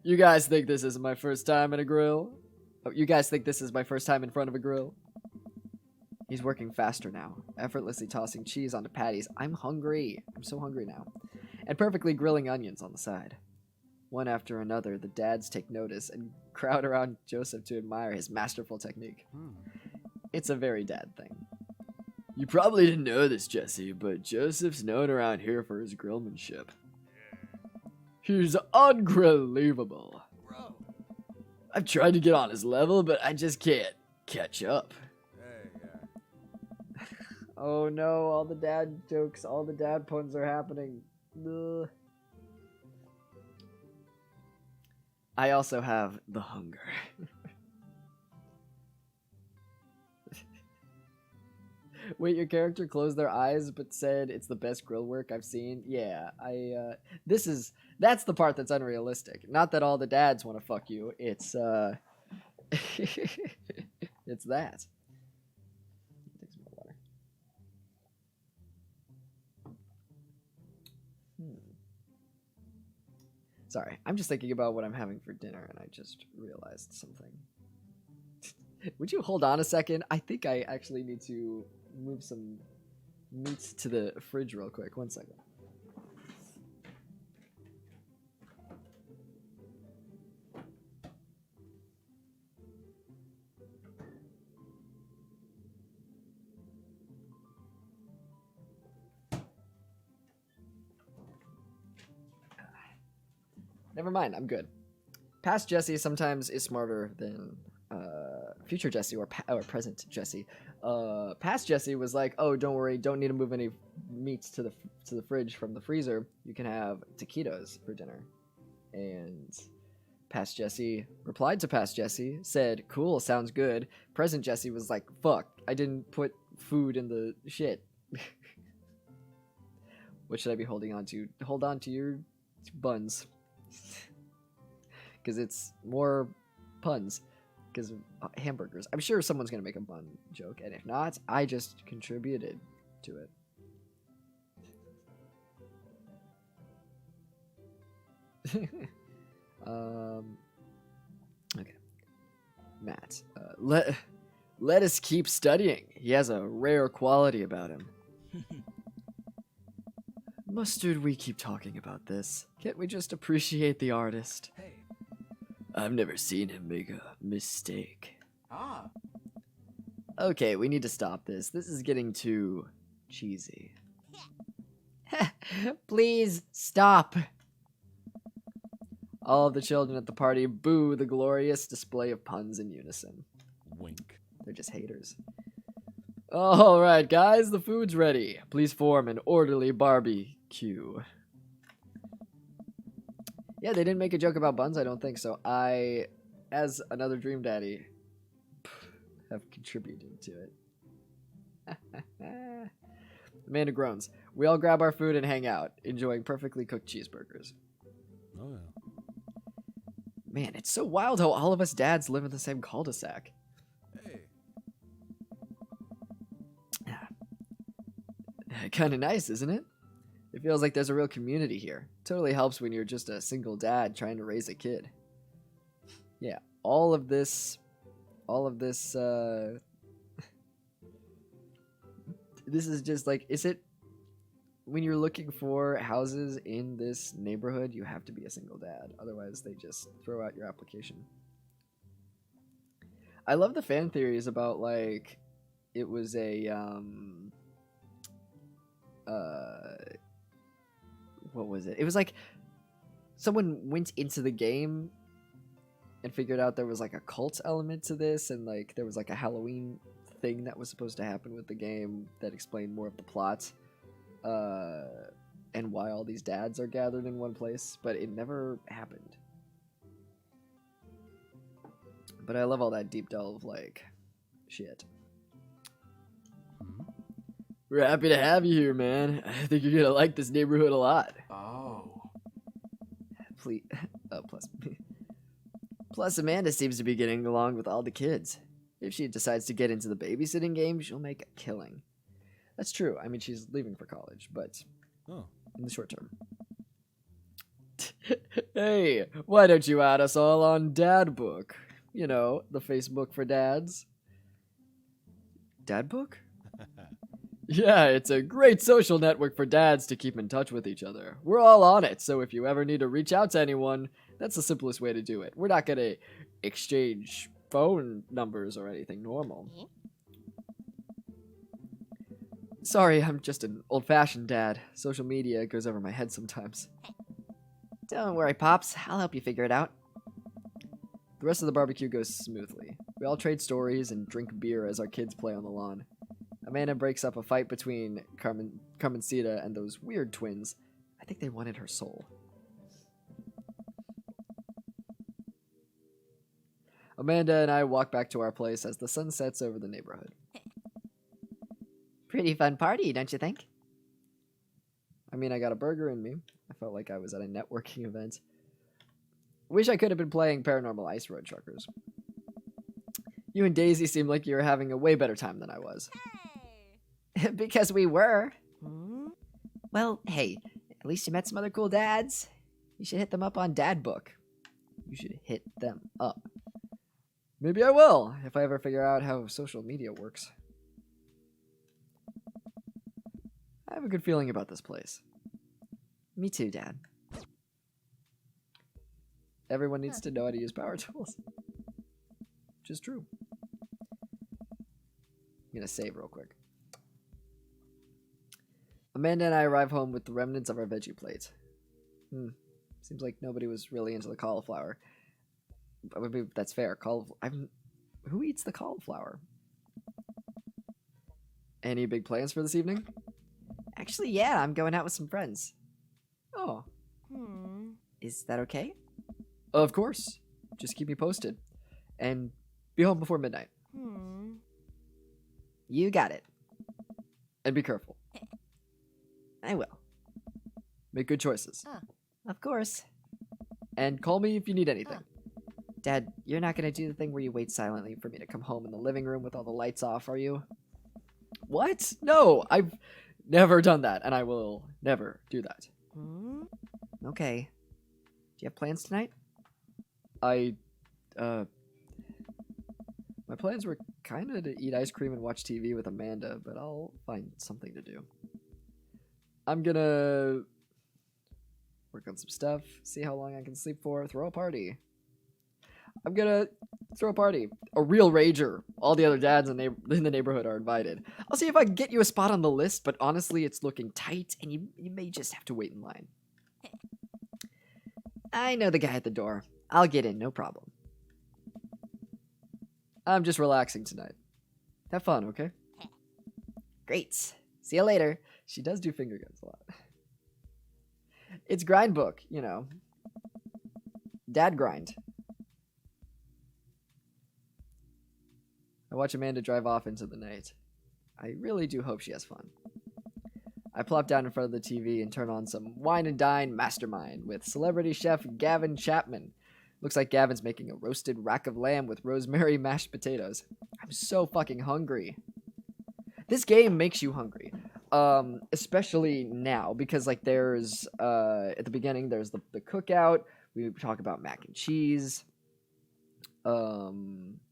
You guys think this is my first time at a grill? Oh, you guys think this is my first time in front of a grill? He's working faster now, effortlessly tossing cheese onto patties. I'm hungry. I'm so hungry now. And perfectly grilling onions on the side. One after another, the dads take notice and crowd around Joseph to admire his masterful technique. It's a very dad thing. You probably didn't know this, Jesse, but Joseph's known around here for his grillmanship. He's unbelievable. Bro. I've tried to get on his level, but I just can't catch up. Hey, Oh no, all the dad jokes, all the dad puns are happening. Ugh. I also have the hunger. Wait, your character closed their eyes but said it's the best grill work I've seen? Yeah, that's the part that's unrealistic. Not that all the dads want to fuck you. It's it's that. Take some more water. Sorry, I'm just thinking about what I'm having for dinner and I just realized something. Would you hold on a second? I think I actually need to move some meat to the fridge real quick. 1 second. Never mind, I'm good. Past Jesse sometimes is smarter than future Jesse or present Jesse. Past Jesse was like, "Oh, don't worry, don't need to move any meats to the fridge from the freezer. You can have taquitos for dinner." And past Jesse replied to past Jesse, said, "Cool, sounds good." Present Jesse was like, "Fuck, I didn't put food in the shit." What should I be holding on to? Hold on to your buns. Because it's more puns. because of hamburgers. I'm sure someone's gonna make a bun joke, and if not, I just contributed to it. Okay. Matt, let us keep studying. He has a rare quality about him. Mustard, we keep talking about this. Can't we just appreciate the artist? Hey. I've never seen him make a mistake. Ah. Okay, we need to stop this. This is getting too cheesy. Please stop. All of the children at the party boo the glorious display of puns in unison. Wink. They're just haters. Alright, guys, the food's ready. Please form an orderly barbecue. Yeah, they didn't make a joke about buns, I don't think so. I, as another Dream Daddy, have contributed to it. Amanda groans. We all grab our food and hang out, enjoying perfectly cooked cheeseburgers. Oh, yeah. Man, it's so wild how all of us dads live in the same cul-de-sac. Hey. Kind of nice, isn't it? It feels like there's a real community here. Totally helps when you're just a single dad trying to raise a kid. Yeah, all of this, this is just like, is it, when you're looking for houses in this neighborhood, you have to be a single dad. Otherwise, they just throw out your application. I love the fan theories about, like, it was a, what was it? It was like someone went into the game and figured out there was like a cult element to this, and like there was like a Halloween thing that was supposed to happen with the game that explained more of the plot, and why all these dads are gathered in one place, but it never happened. But I love all that deep delve, like, shit. We're happy to have you here, man. I think you're gonna like this neighborhood a lot. Oh. Please, plus Amanda seems to be getting along with all the kids. If she decides to get into the babysitting game, she'll make a killing. That's true. I mean, she's leaving for college, but in the short term. Hey, why don't you add us all on Dad Book? You know, the Facebook for dads. Dad Book? Yeah, it's a great social network for dads to keep in touch with each other. We're all on it, so if you ever need to reach out to anyone, that's the simplest way to do it. We're not gonna exchange phone numbers or anything normal. Sorry, I'm just an old-fashioned dad. Social media goes over my head sometimes. Don't worry, Pops. I'll help you figure it out. The rest of the barbecue goes smoothly. We all trade stories and drink beer as our kids play on the lawn. Amanda breaks up a fight between Carmencita and those weird twins. I think they wanted her soul. Amanda and I walk back to our place as the sun sets over the neighborhood. Pretty fun party, don't you think? I mean, I got a burger in me. I felt like I was at a networking event. Wish I could have been playing Paranormal Ice Road Truckers. You and Daisy seem like you were having a way better time than I was. Because we were. Well, hey, at least you met some other cool dads. You should hit them up on Dad Book. You should hit them up. Maybe I will, if I ever figure out how social media works. I have a good feeling about this place. Me too, Dad. Everyone needs to know how to use power tools. Which is true. I'm gonna save real quick. Amanda and I arrive home with the remnants of our veggie plate. Seems like nobody was really into the cauliflower. But maybe that's fair. Who eats the cauliflower? Any big plans for this evening? Actually, yeah, I'm going out with some friends. Oh. Is that okay? Of course. Just keep me posted. And be home before midnight. You got it. And be careful. I will. Make good choices. Of course. And call me if you need anything. Dad, you're not gonna do the thing where you wait silently for me to come home in the living room with all the lights off, are you? What? No, I've never done that, and I will never do that. Okay. Do you have plans tonight? My plans were kind of to eat ice cream and watch TV with Amanda, but I'll find something to do. I'm gonna work on some stuff, see how long I can sleep for, throw a party. I'm gonna throw a party. A real rager. All the other dads in the neighborhood are invited. I'll see if I can get you a spot on the list, but honestly, it's looking tight, and you may just have to wait in line. I know the guy at the door. I'll get in, no problem. I'm just relaxing tonight. Have fun, okay? Great. See you later. She does do finger guns a lot. It's grind book, you know. Dad grind. I watch Amanda drive off into the night. I really do hope she has fun. I plop down in front of the TV and turn on some Wine and Dine Mastermind with celebrity chef Gavin Chapman. Looks like Gavin's making a roasted rack of lamb with rosemary mashed potatoes. I'm so fucking hungry. This game makes you hungry. Especially now, because like there's at the beginning there's the cookout. We talk about mac and cheese.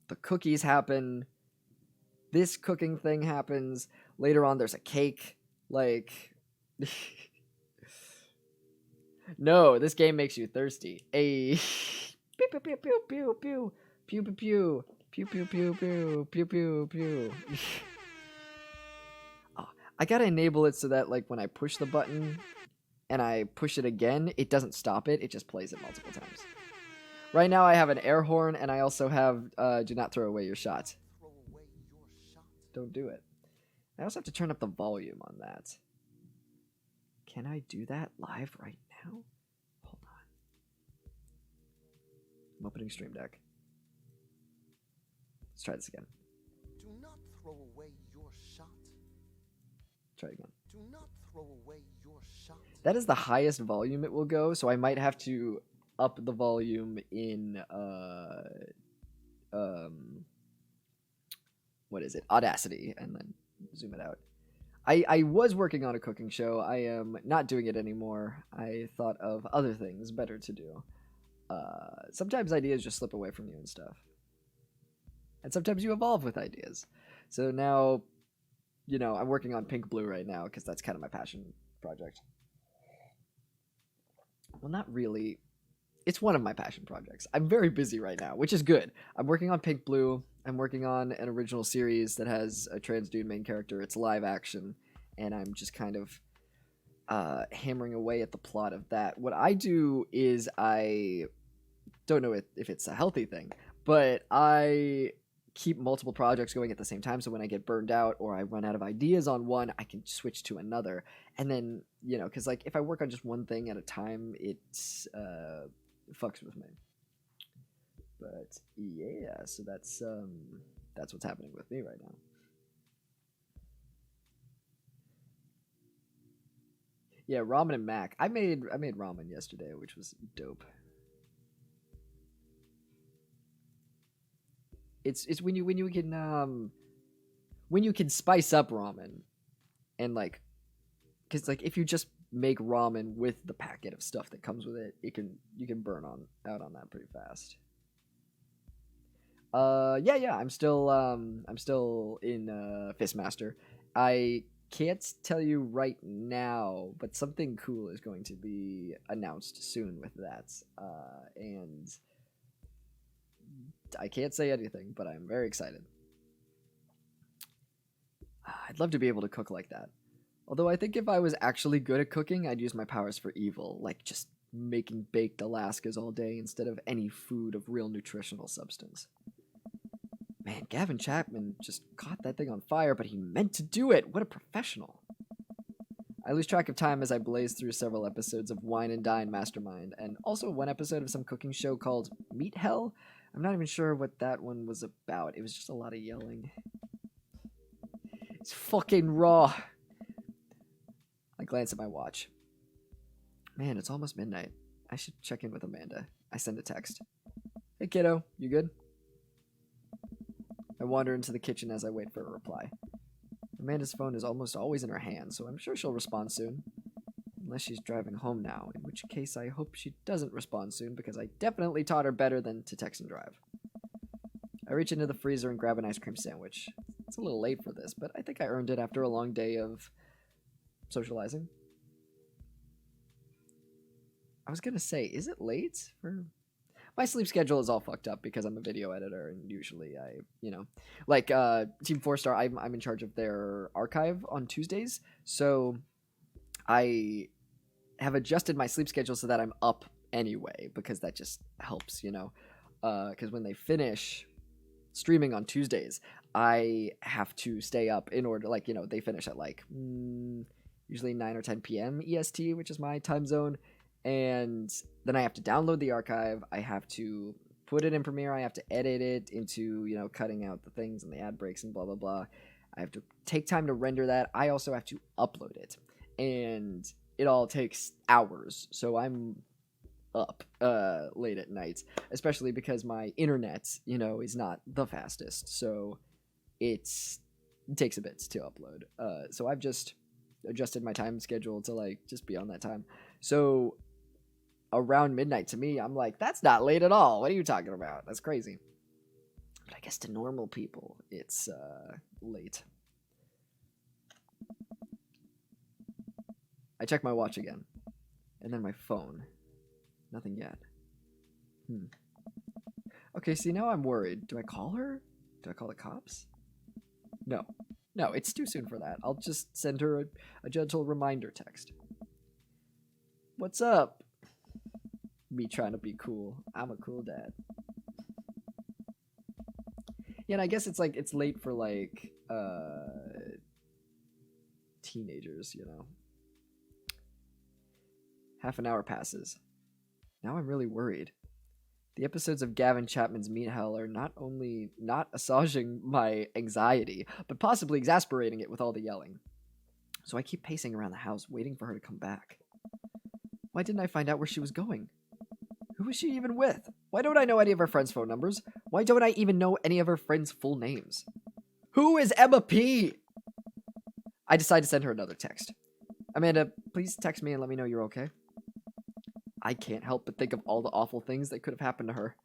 The cookies happen. This cooking thing happens. Later on there's a cake. Like no, this game makes you thirsty. A pew pew pew pew pew pew pew pew pew pew pew pew pew pew pew. Oh, I gotta enable it so that like when I push the button and I push it again, it doesn't stop it. It just plays it multiple times. Right now I have an air horn and I also have do not throw away your shot. Don't do it. I also have to turn up the volume on that. Can I do that live right now? Hold on. I'm opening Stream Deck. Let's try this again. Do not throw away your shot. Try it again. Do not throw away your shot. That is the highest volume it will go, so I might have to up the volume in what is it? Audacity, and then zoom it out. I was working on a cooking show. I am not doing it anymore. I thought of other things better to do. Sometimes ideas just slip away from you and stuff. And sometimes you evolve with ideas. So now, you know, I'm working on Pink Blue right now because that's kind of my passion project. Well, not really. It's one of my passion projects. I'm very busy right now, which is good. I'm working on Pink Blue. I'm working on an original series that has a trans dude main character. It's live action, and I'm just kind of hammering away at the plot of that. What I do is I don't know if it's a healthy thing, but I keep multiple projects going at the same time, so when I get burned out or I run out of ideas on one, I can switch to another. And then, you know, because like if I work on just one thing at a time, it fucks with me. But yeah, so that's what's happening with me right now. Yeah, ramen and mac. I made ramen yesterday, which was dope. It's when you can spice up ramen, and like, because like if you just make ramen with the packet of stuff that comes with it, you can burn out on that pretty fast. Yeah, I'm still in Fistmaster. I can't tell you right now, but something cool is going to be announced soon with that. And I can't say anything, but I'm very excited. I'd love to be able to cook like that. Although I think if I was actually good at cooking, I'd use my powers for evil, like just making baked Alaskas all day instead of any food of real nutritional substance. Man, Gavin Chapman just caught that thing on fire, but he meant to do it. What a professional. I lose track of time as I blaze through several episodes of Wine and Dine Mastermind, and also one episode of some cooking show called Meat Hell. I'm not even sure what that one was about. It was just a lot of yelling. It's fucking raw. I glance at my watch. Man, it's almost midnight. I should check in with Amanda. I send a text. Hey kiddo, you good? I wander into the kitchen as I wait for a reply. Amanda's phone is almost always in her hand, so I'm sure she'll respond soon. Unless she's driving home now, in which case I hope she doesn't respond soon because I definitely taught her better than to text and drive. I reach into the freezer and grab an ice cream sandwich. It's a little late for this, but I think I earned it after a long day of socializing. I was gonna say, is it late for... My sleep schedule is all fucked up because I'm a video editor, and usually I, like Team 4-Star, I'm in charge of their archive on Tuesdays, so I have adjusted my sleep schedule so that I'm up anyway, because that just helps, because when they finish streaming on Tuesdays, I have to stay up in order, they finish at usually 9 or 10 p.m. EST, which is my time zone. And then I have to download the archive. I have to put it in Premiere. I have to edit it into, cutting out the things and the ad breaks and blah, blah, blah. I have to take time to render that. I also have to upload it. And it all takes hours. So I'm up late at night, especially because my internet, is not the fastest. So it takes a bit to upload. So I've just adjusted my time schedule to just be on that time. So around midnight to me, I'm like, that's not late at all. What are you talking about? That's crazy. But I guess to normal people, it's late. I check my watch again. And then my phone. Nothing yet. Okay, see, now I'm worried. Do I call her? Do I call the cops? No. No, it's too soon for that. I'll just send her a gentle reminder text. What's up? Me trying to be cool. I'm a cool dad. Yeah, and I guess it's it's late for teenagers, Half an hour passes. Now I'm really worried. The episodes of Gavin Chapman's Meat Hell are not only not assuaging my anxiety, but possibly exasperating it with all the yelling. So I keep pacing around the house, waiting for her to come back. Why didn't I find out where she was going? Who was she even with? Why don't I know any of her friends' phone numbers? Why don't I even know any of her friends' full names? Who is Emma P? I decide to send her another text. Amanda, please text me and let me know you're okay. I can't help but think of all the awful things that could have happened to her.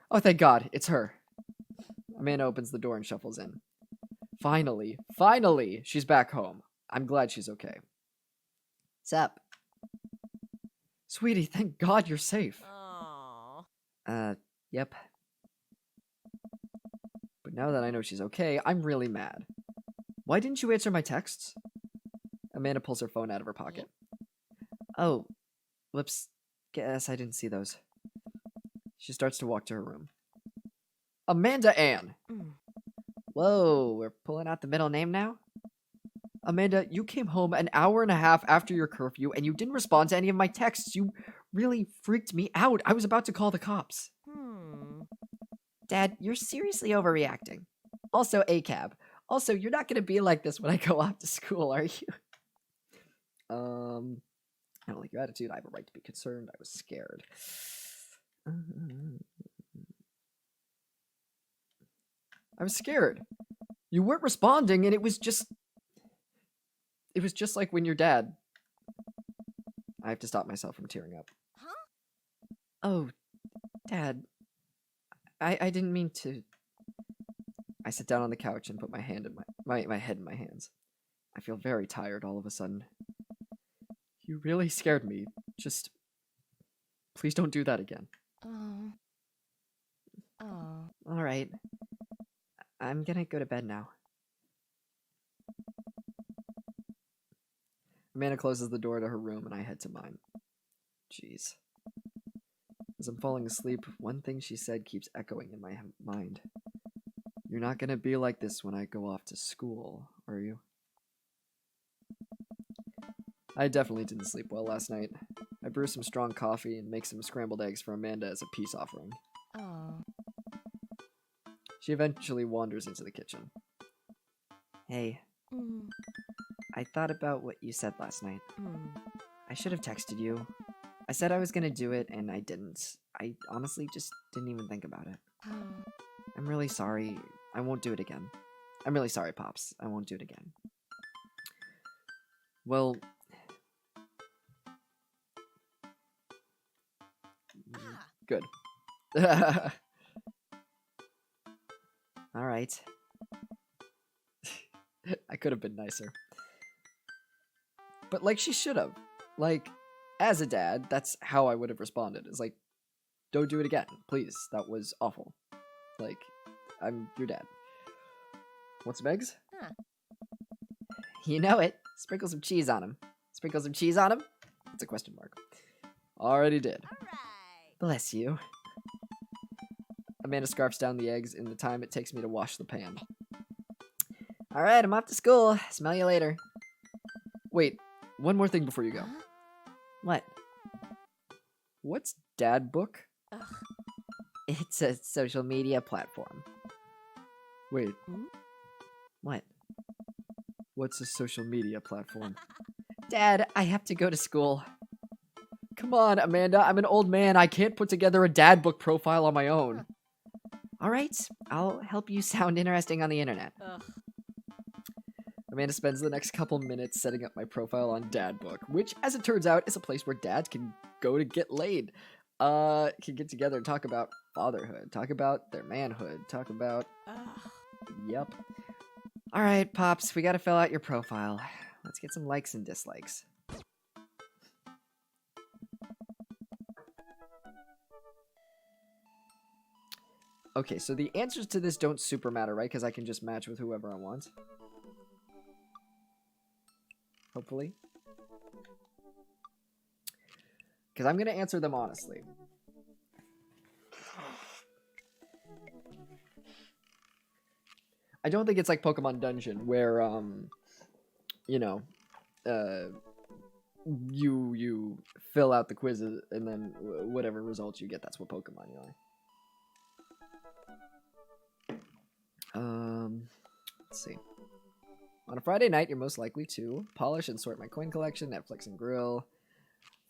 Oh, thank God, it's her. Amanda opens the door and shuffles in. Finally, she's back home. I'm glad she's okay. What's up? Sweetie, thank God you're safe. Aww. Yep. But now that I know she's okay, I'm really mad. Why didn't you answer my texts? Amanda pulls her phone out of her pocket. Oh, whoops. Guess I didn't see those. She starts to walk to her room. Amanda Ann! Whoa, we're pulling out the middle name now? Amanda, you came home an hour and a half after your curfew and you didn't respond to any of my texts. You really freaked me out. I was about to call the cops. Dad, you're seriously overreacting. Also, ACAB. Also, you're not going to be like this when I go off to school, are you? I don't like your attitude. I have a right to be concerned. I was scared. I was scared. You weren't responding, and it was just like when your dad... I have to stop myself from tearing up. Oh, Dad. I didn't mean to... I sit down on the couch and put my hand in my head in my hands. I feel very tired all of a sudden. You really scared me. Just... Please don't do that again. Oh. Alright. I'm gonna go to bed now. Amanda closes the door to her room and I head to mine. Jeez. As I'm falling asleep, one thing she said keeps echoing in my mind. You're not gonna be like this when I go off to school, are you? I definitely didn't sleep well last night. I brew some strong coffee and make some scrambled eggs for Amanda as a peace offering. Oh. She eventually wanders into the kitchen. Hey, I thought about what you said last night. I should have texted you. I said I was gonna do it, and I didn't. I honestly just didn't even think about it. I'm really sorry. I won't do it again. I'm really sorry, Pops. I won't do it again. Well... Good. Alright. I could have been nicer. But, like, she should have. Like, as a dad, that's how I would have responded. It's like, don't do it again, please. That was awful. Like, I'm your dad. What's Megs? You know it. Sprinkle some cheese on him. Sprinkle some cheese on him? It's a question mark. Already did. Bless you. Amanda scarfs down the eggs in the time it takes me to wash the pan. Alright, I'm off to school. Smell you later. Wait, one more thing before you go. What? What's Dad Book? It's a social media platform. Wait, What? what's a social media platform? Dad, I have to go to school. Come on, Amanda, I'm an old man. I can't put together a Dad Book profile on my own. All right, I'll help you sound interesting on the internet. Amanda spends the next couple minutes setting up my profile on Dad Book, which, as it turns out, is a place where dads can go to get laid. Can get together and talk about fatherhood, talk about their manhood, talk about... Yep. All right, Pops, we gotta fill out your profile. Let's get some likes and dislikes. Okay, so the answers to this don't super matter, right? Because I can just match with whoever I want. Hopefully. Because I'm going to answer them honestly. I don't think it's like Pokemon Dungeon, where, you know, you fill out the quizzes, and then whatever results you get, that's what Pokemon you are. Let's see. On a Friday night, you're most likely to polish and sort my coin collection, Netflix and grill,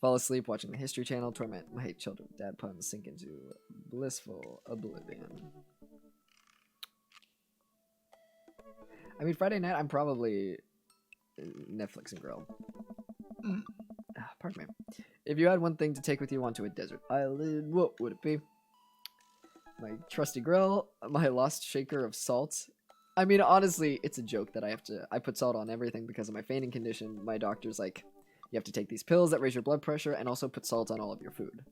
fall asleep watching the History Channel, torment my children with dad puns, sink into blissful oblivion. I mean, Friday night, I'm probably Netflix and grill. Pardon me. If you had one thing to take with you onto a desert island, what would it be? My trusty grill, my lost shaker of salt. I mean, honestly, it's a joke that I put salt on everything because of my fainting condition. My doctor's like, you have to take these pills that raise your blood pressure and also put salt on all of your food.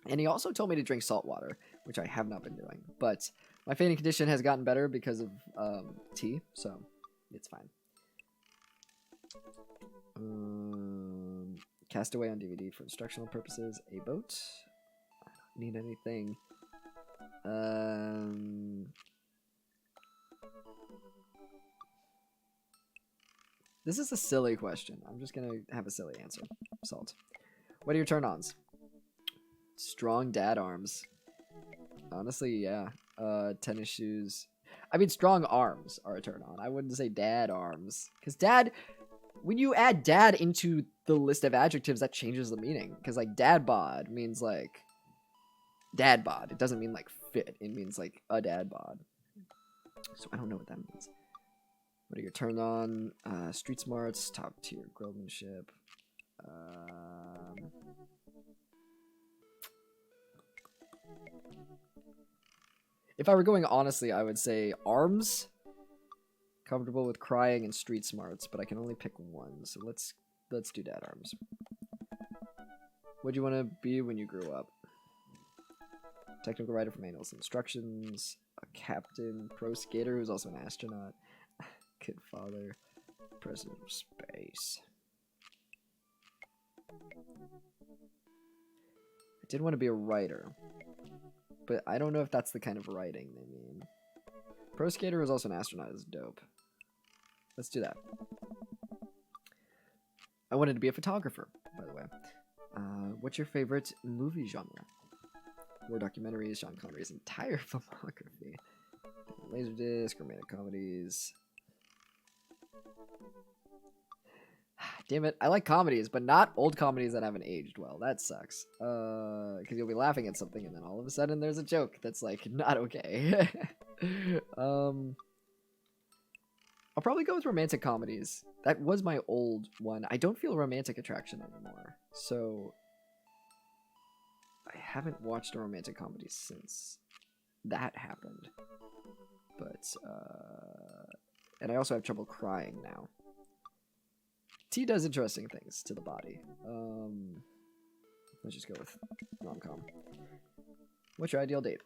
And he also told me to drink salt water, which I have not been doing. But my fainting condition has gotten better because of tea, so it's fine. Castaway on DVD for instructional purposes. A boat. I don't need anything. This is a silly question. I'm just gonna have a silly answer. Salt. What are your turn-ons? Strong dad arms. Honestly, yeah. Tennis shoes. I mean, strong arms are a turn-on. I wouldn't say dad arms. Because dad... When you add dad into the list of adjectives, that changes the meaning. Because, like, dad bod means, like... Dad bod. It doesn't mean, like, fit. It means, like, a dad bod. So I don't know what that means. What are your turn-on? Street smarts, top-tier grillmanship. If I were going honestly, I would say arms. Comfortable with crying and street smarts, but I can only pick one. So let's do dad arms. What do you want to be when you grow up? Technical writer for manuals and instructions. A captain, pro skater who's also an astronaut. Good father, president of space. I did want to be a writer, but I don't know if that's the kind of writing they mean. Pro skater who's also an astronaut is dope. Let's do that. I wanted to be a photographer, by the way. What's your favorite movie genre? War documentaries, Sean Connery's entire filmography. Laserdisc, romantic comedies. Damn it. I like comedies, but not old comedies that haven't aged well. That sucks. Because you'll be laughing at something and then all of a sudden there's a joke that's like not okay. I'll probably go with romantic comedies. That was my old one. I don't feel romantic attraction anymore. So I haven't watched a romantic comedy since that happened. But and I also have trouble crying now. Tea does interesting things to the body. Let's just go with rom-com. What's your ideal date?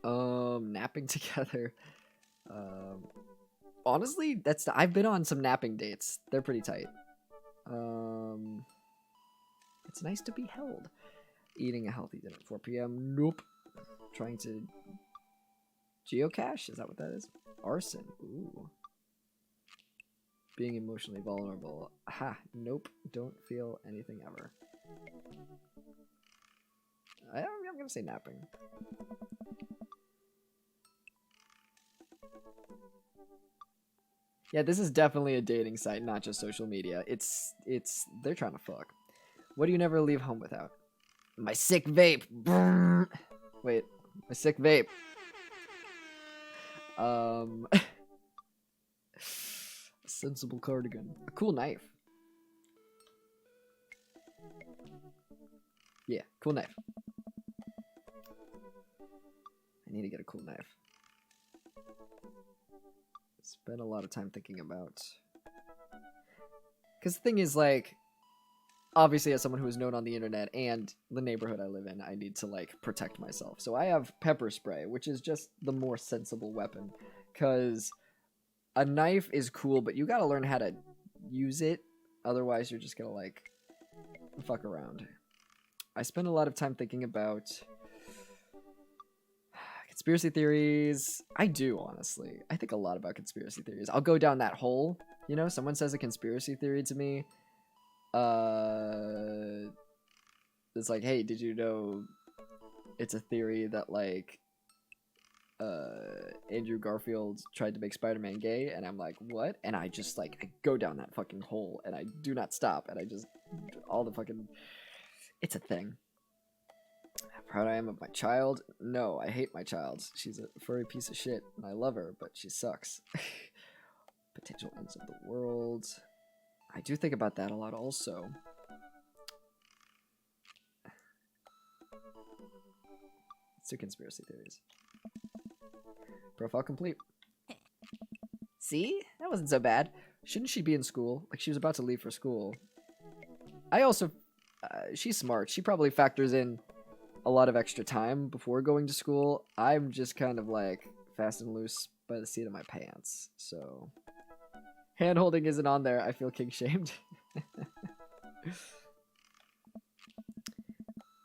Napping together. Honestly, I've been on some napping dates. They're pretty tight. It's nice to be held. Eating a healthy dinner at 4 p.m. Nope. Trying to geocache? Is that what that is? Arson. Ooh. Being emotionally vulnerable. Aha. Nope. Don't feel anything ever. I'm gonna say napping. Yeah, this is definitely a dating site, not just social media. They're trying to fuck. What do you never leave home without? My sick vape. Wait, my sick vape. A sensible cardigan. A cool knife. Yeah, cool knife. I need to get a cool knife. Spend a lot of time thinking about... Because the thing is, like... Obviously, as someone who is known on the internet and the neighborhood I live in, I need to, like, protect myself. So I have pepper spray, which is just the more sensible weapon. Because a knife is cool, but you gotta learn how to use it. Otherwise, you're just gonna, like, fuck around. I spend a lot of time thinking about... conspiracy theories. I do, honestly. I think a lot about conspiracy theories. I'll go down that hole. You know, someone says a conspiracy theory to me. It's like, hey, did you know it's a theory that, like, Andrew Garfield tried to make Spider-Man gay? And I'm like, what? And I just, like, I go down that fucking hole, and I do not stop, and I just, all the fucking, it's a thing. How proud I am of my child? No, I hate my child. She's a furry piece of shit, and I love her, but she sucks. Potential ends of the world. I do think about that a lot also. Let's do conspiracy theories. Profile complete. See? That wasn't so bad. Shouldn't she be in school? Like, she was about to leave for school. I also... she's smart. She probably factors in a lot of extra time before going to school. I'm just kind of, like, fast and loose by the seat of my pants. So... hand-holding isn't on there. I feel king-shamed.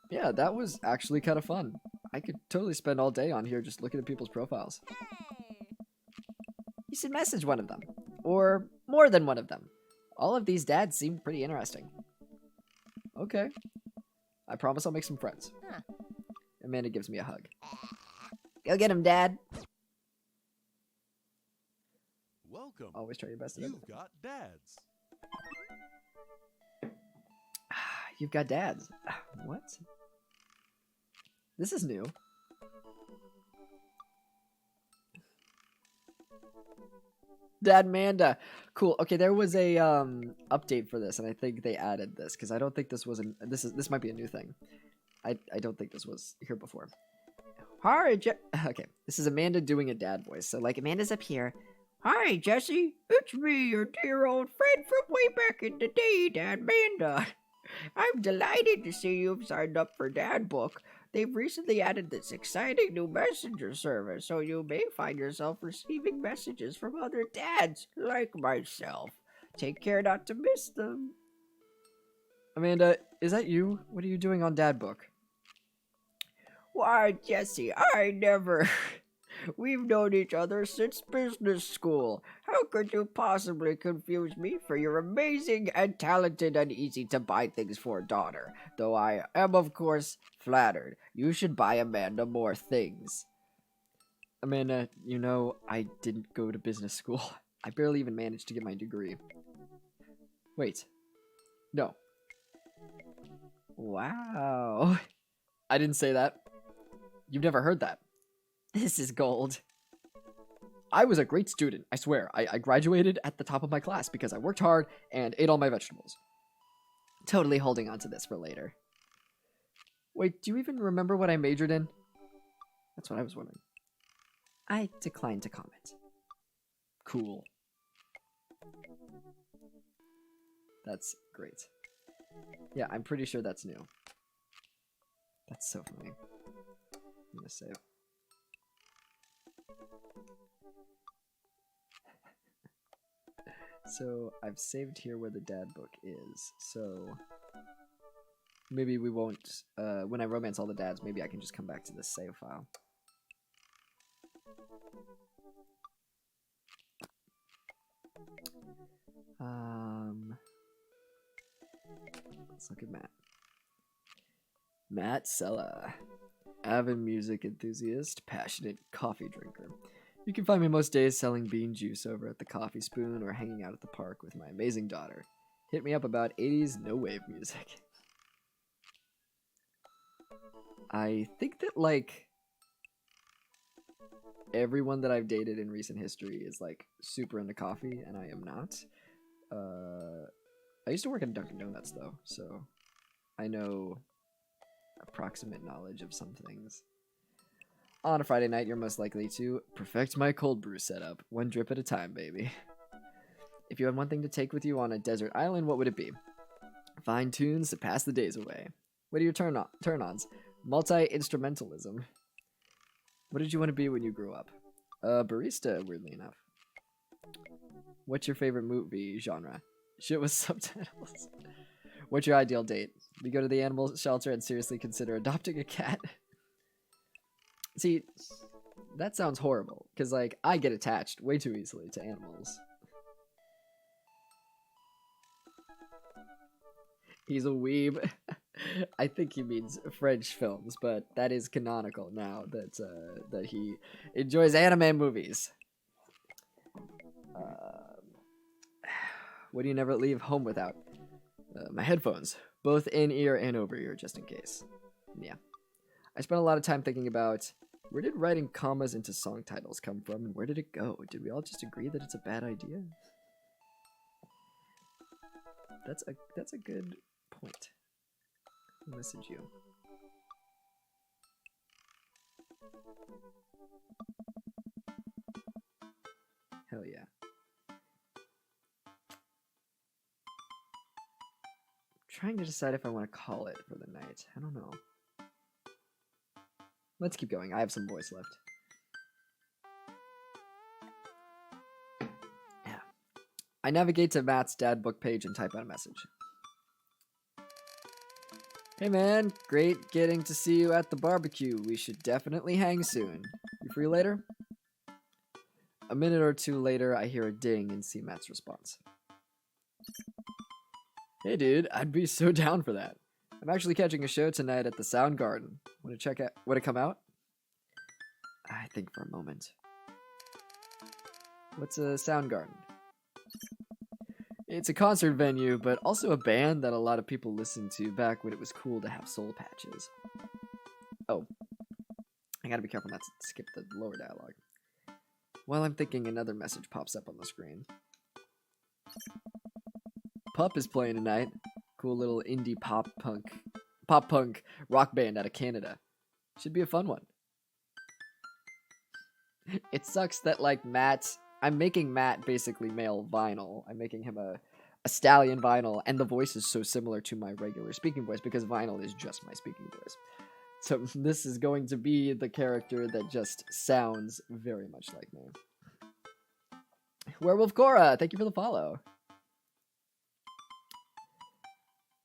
Yeah, that was actually kind of fun. I could totally spend all day on here just looking at people's profiles. You should message one of them. Or more than one of them. All of these dads seem pretty interesting. Okay. I promise I'll make some friends. Huh. Amanda gives me a hug. Go get him, Dad. Welcome. Always try your best at it. You've got dads. You've got dads. What? This is new. Dad Manda. Cool. Okay, there was a update for this, and I think they added this because I don't think this was this might be a new thing. I don't think this was here before. Hi, okay, this is Amanda doing a dad voice. So like Amanda's up here. Hi, Jesse. It's me, your dear old friend from way back in the day, Dad Manda. I'm delighted to see you've signed up for Dad Book. They've recently added this exciting new messenger service, so you may find yourself receiving messages from other dads, like myself. Take care not to miss them. Amanda, is that you? What are you doing on Dad Book? Why, Jesse, I never... We've known each other since business school. How could you possibly confuse me for your amazing and talented and easy to buy things for daughter? Though I am, of course, flattered. You should buy Amanda more things. Amanda, you know, I didn't go to business school. I barely even managed to get my degree. Wait. No. Wow. I didn't say that. You've never heard that. This is gold. I was a great student, I swear. I graduated at the top of my class because I worked hard and ate all my vegetables. Totally holding on to this for later. Wait, do you even remember what I majored in? That's what I was wondering. I decline to comment. Cool. That's great. Yeah, I'm pretty sure that's new. That's so funny. I'm gonna save. So I've saved here where the dad book is. So maybe we won't. When I romance all the dads, maybe I can just come back to this save file. Let's look at Matt. Matt Sella, avid music enthusiast, passionate coffee drinker. You can find me most days selling bean juice over at the Coffee Spoon or hanging out at the park with my amazing daughter. Hit me up about 80s no-wave music. I think that, like, everyone that I've dated in recent history is, like, super into coffee, and I am not. I used to work at Dunkin' Donuts, though, so I know approximate knowledge of some things. On a Friday night, you're most likely to perfect my cold brew setup, one drip at a time, baby. If you had one thing to take with you on a desert island, what would it be? Find tunes to pass the days away. What are your turn-ons? Multi-instrumentalism. What did you want to be when you grew up? A barista, weirdly enough. What's your favorite movie genre? Shit with subtitles. What's your ideal date? We go to the animal shelter and seriously consider adopting a cat. See, that sounds horrible, because, like, I get attached way too easily to animals. He's a weeb. I think he means French films, but that is canonical now that he enjoys anime movies. What do you never leave home without? My headphones, both in-ear and over-ear, just in case. Yeah. I spent a lot of time thinking about where did writing commas into song titles come from, and where did it go? Did we all just agree that it's a bad idea? That's a good point. I'll message you. Hell yeah. Trying to decide if I want to call it for the night. I don't know. Let's keep going. I have some voice left. Yeah. I navigate to Matt's dad book page and type out a message. Hey man, great getting to see you at the barbecue. We should definitely hang soon. You free later? A minute or two later, I hear a ding and see Matt's response. Hey dude, I'd be so down for that. I'm actually catching a show tonight at the Soundgarden. Want to come out? I think for a moment. What's a Soundgarden? It's a concert venue, but also a band that a lot of people listened to back when it was cool to have soul patches. Oh. I gotta be careful not to skip the lower dialogue. While I'm thinking, another message pops up on the screen. Pup is playing tonight. Cool little indie pop punk rock band out of Canada. Should be a fun one. It sucks that, like, I'm making Matt basically male vinyl. I'm making him a stallion vinyl, and the voice is so similar to my regular speaking voice because vinyl is just my speaking voice. So this is going to be the character that just sounds very much like me. Werewolf Cora, thank you for the follow.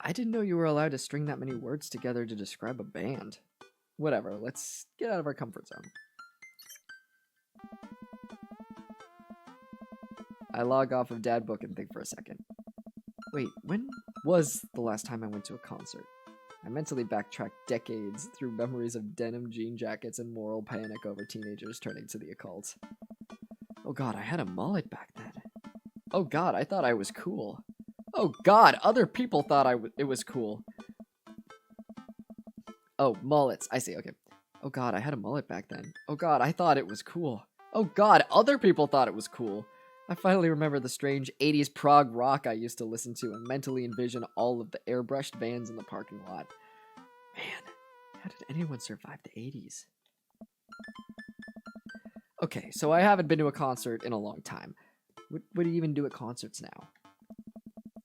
I didn't know you were allowed to string that many words together to describe a band. Whatever, let's get out of our comfort zone. I log off of Dad Book and think for a second. Wait, when was the last time I went to a concert? I mentally backtrack decades through memories of denim jean jackets and moral panic over teenagers turning to the occult. Oh god, I had a mullet back then. Oh god, I thought I was cool. Oh god, other people thought it was cool. Oh, mullets. I see, okay. Oh god, I had a mullet back then. Oh god, I thought it was cool. Oh god, other people thought it was cool. I finally remember the strange 80s prog rock I used to listen to and mentally envision all of the airbrushed vans in the parking lot. Man, how did anyone survive the 80s? Okay, so I haven't been to a concert in a long time. What do you even do at concerts now?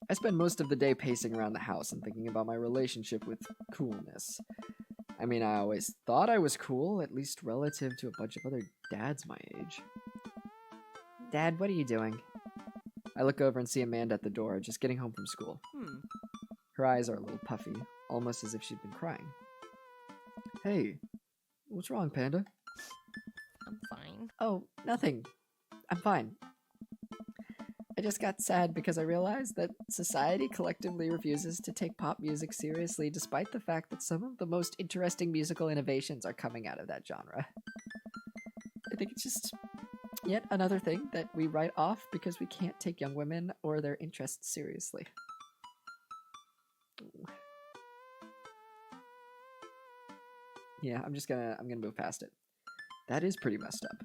I spend most of the day pacing around the house and thinking about my relationship with coolness. I mean, I always thought I was cool, at least relative to a bunch of other dads my age. Dad, what are you doing? I look over and see Amanda at the door, just getting home from school. Her eyes are a little puffy, almost as if she'd been crying. Hey, what's wrong, Panda? I'm fine. Oh, nothing. I'm fine. I just got sad because I realized that society collectively refuses to take pop music seriously despite the fact that some of the most interesting musical innovations are coming out of that genre. I think it's just yet another thing that we write off because we can't take young women or their interests seriously. Yeah, I'm gonna move past it. That is pretty messed up.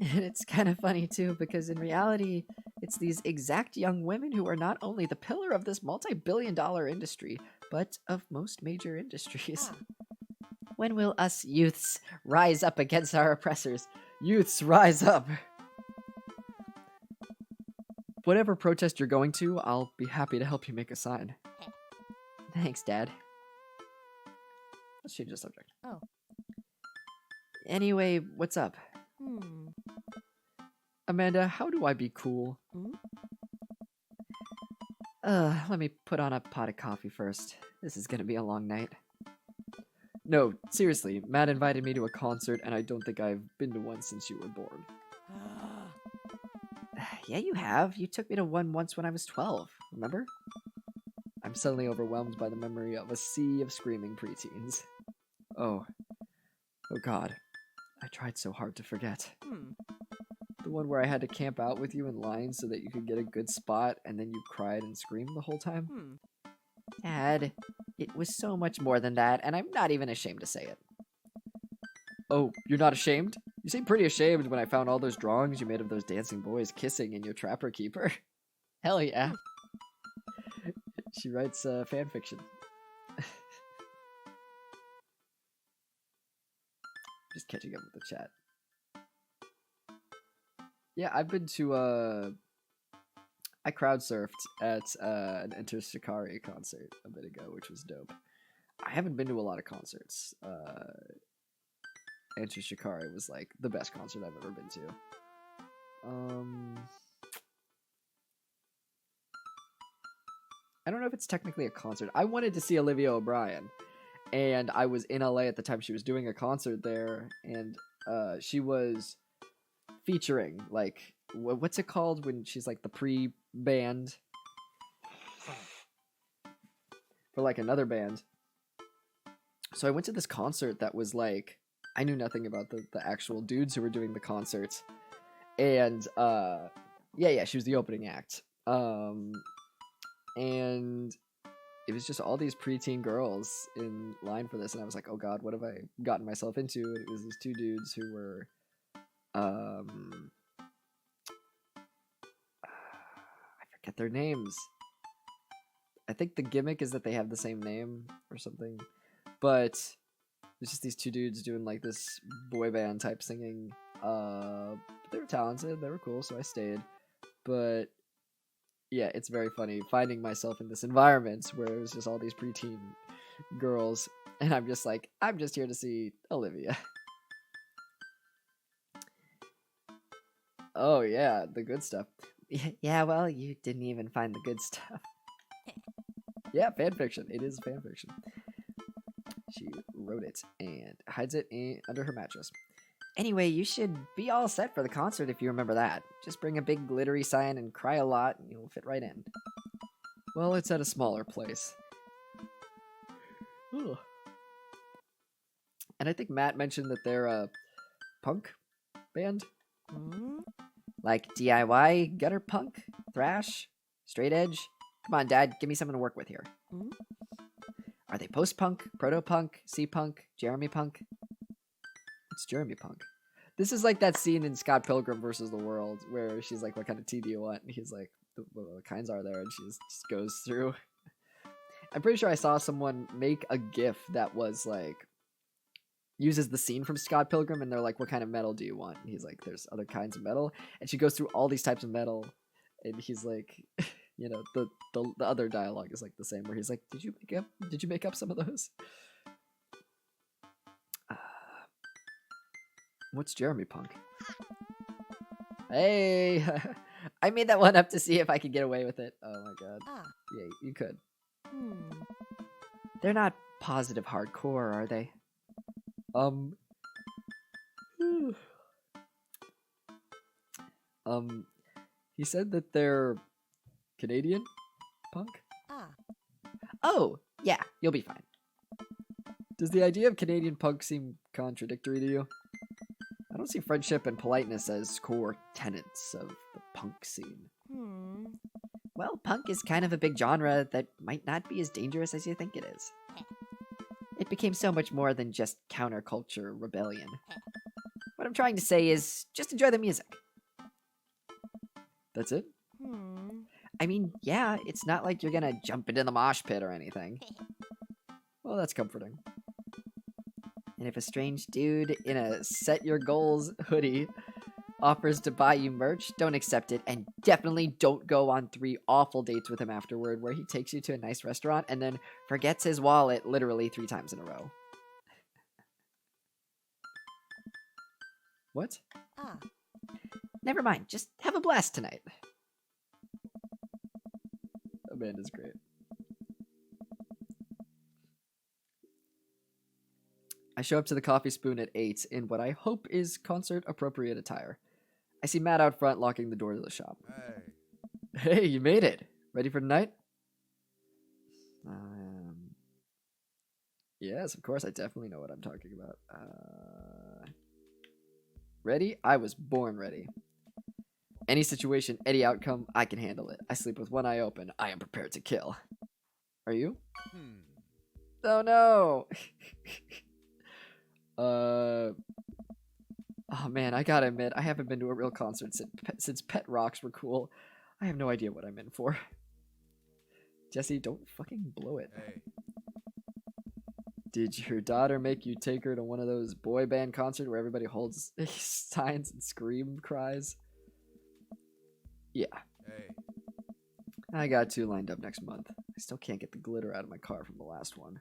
And it's kind of funny too, because in reality, it's these exact young women who are not only the pillar of this multi-billion-dollar industry, but of most major industries. When will us youths rise up against our oppressors? Youths, rise up! Whatever protest you're going to, I'll be happy to help you make a sign. Thanks, Dad. Let's change the subject. Oh. Anyway, what's up? Hmm. Amanda, how do I be cool? Let me put on a pot of coffee first. This is gonna be a long night. No, seriously, Matt invited me to a concert and I don't think I've been to one since you were born. Yeah, you have. You took me to one once when I was 12, remember? I'm suddenly overwhelmed by the memory of a sea of screaming preteens. Oh god. I tried so hard to forget. The one where I had to camp out with you in line so that you could get a good spot and then you cried and screamed the whole time? Dad, it was so much more than that, and I'm not even ashamed to say it. Oh, you're not ashamed? You seemed pretty ashamed when I found all those drawings you made of those dancing boys kissing in your Trapper Keeper. Hell yeah. She writes fan fiction. Just catching up with the chat. Yeah, I've been to I crowd surfed at an Enter Shikari concert a bit ago, which was dope. I haven't been to a lot of concerts. Enter Shikari was like the best concert I've ever been to. I don't know if it's technically a concert. I wanted to see Olivia O'Brien, and I was in LA at the time she was doing a concert there, and she was featuring, like, what's it called when she's like the pre-band for like another band. So I went to this concert that was like, I knew nothing about the actual dudes who were doing the concerts, and yeah, she was the opening act, and it was just all these preteen girls in line for this, and I was like, oh god, what have I gotten myself into? And it was these two dudes who were I forget their names. I think the gimmick is that they have the same name or something, but it's just these two dudes doing like this boy band type singing. But they were talented, they were cool, so I stayed. But yeah, it's very funny finding myself in this environment where it was just all these preteen girls, and I'm just like, I'm just here to see Olivia. Oh yeah, the good stuff. Yeah, well, you didn't even find the good stuff. Yeah, fanfiction. It is fanfiction. She wrote it and hides it under her mattress. Anyway, you should be all set for the concert if you remember that. Just bring a big glittery sign and cry a lot and you'll fit right in. Well, it's at a smaller place. Ugh. And I think Matt mentioned that they're a punk band. Like DIY, gutter punk, thrash, straight edge? Come on, Dad, give me something to work with here. Mm. Are they post-punk, proto-punk, C-punk, Jeremy punk? What's Jeremy punk? This is like that scene in Scott Pilgrim versus the World where she's like, what kind of tea do you want? And he's like, what kinds are there? And she just goes through. I'm pretty sure I saw someone make a GIF that was like, uses the scene from Scott Pilgrim, and they're like, what kind of metal do you want? And he's like, there's other kinds of metal. And she goes through all these types of metal, and he's like, you know, the other dialogue is like the same, where he's like, did you make up some of those? What's Jeremy punk? Hey, I made that one up to see if I could get away with it. Oh my god. Ah. Yeah, you could. Hmm. They're not positive hardcore, are they? He said that they're Canadian punk? Ah. Oh, yeah, you'll be fine. Does the idea of Canadian punk seem contradictory to you? I don't see friendship and politeness as core tenets of the punk scene. Hmm. Well, punk is kind of a big genre that might not be as dangerous as you think it is. It became so much more than just counterculture rebellion. What I'm trying to say is, just enjoy the music. That's it? Hmm. I mean, yeah, it's not like you're gonna jump into the mosh pit or anything. Well, that's comforting. And if a strange dude in a set your goals hoodie offers to buy you merch, don't accept it, and definitely don't go on 3 awful dates with him afterward where he takes you to a nice restaurant and then forgets his wallet literally 3 times in a row. What? Ah. Never mind, just have a blast tonight. Amanda's great. I show up to the Coffee Spoon at 8 in what I hope is concert-appropriate attire. I see Matt out front locking the door to the shop. Hey. Hey, you made it! Ready for tonight? Yes, of course, I definitely know what I'm talking about. Ready? I was born ready. Any situation, any outcome, I can handle it. I sleep with one eye open. I am prepared to kill. Are you? Oh no! Oh man, I gotta admit, I haven't been to a real concert since Pet Rocks were cool. I have no idea what I'm in for. Jesse, don't fucking blow it. Hey. Did your daughter make you take her to one of those boy band concerts where everybody holds signs and scream cries? Yeah. Hey. I got 2 lined up next month. I still can't get the glitter out of my car from the last one.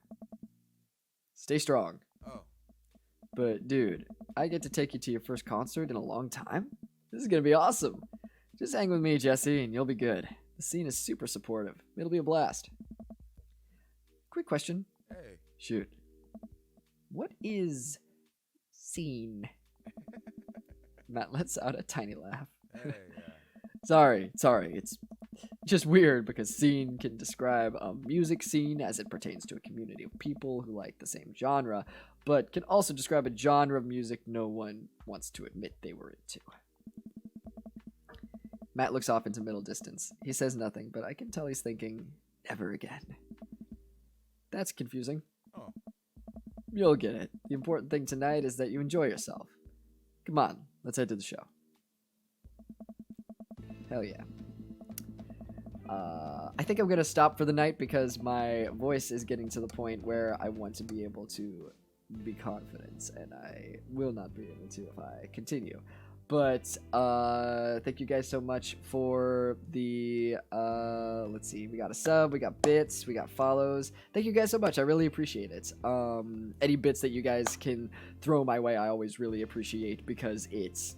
Stay strong. Oh. But dude, I get to take you to your first concert in a long time? This is gonna be awesome. Just hang with me, Jesse, and you'll be good. The scene is super supportive. It'll be a blast. Quick question. Hey. Shoot. What is scene? Matt lets out a tiny laugh. Hey. Sorry. It's just weird because scene can describe a music scene as it pertains to a community of people who like the same genre, but can also describe a genre of music no one wants to admit they were into. Matt looks off into middle distance. He says nothing, but I can tell he's thinking, never again. That's confusing. Oh. You'll get it. The important thing tonight is that you enjoy yourself. Come on, let's head to the show. Hell yeah. I think I'm going to stop for the night because my voice is getting to the point where I want to be able to be confident, and I will not be able to if I continue. But thank you guys so much for the, let's see, we got a sub, we got bits, we got follows. Thank you guys so much. I really appreciate it. Any bits that you guys can throw my way, I always really appreciate because it's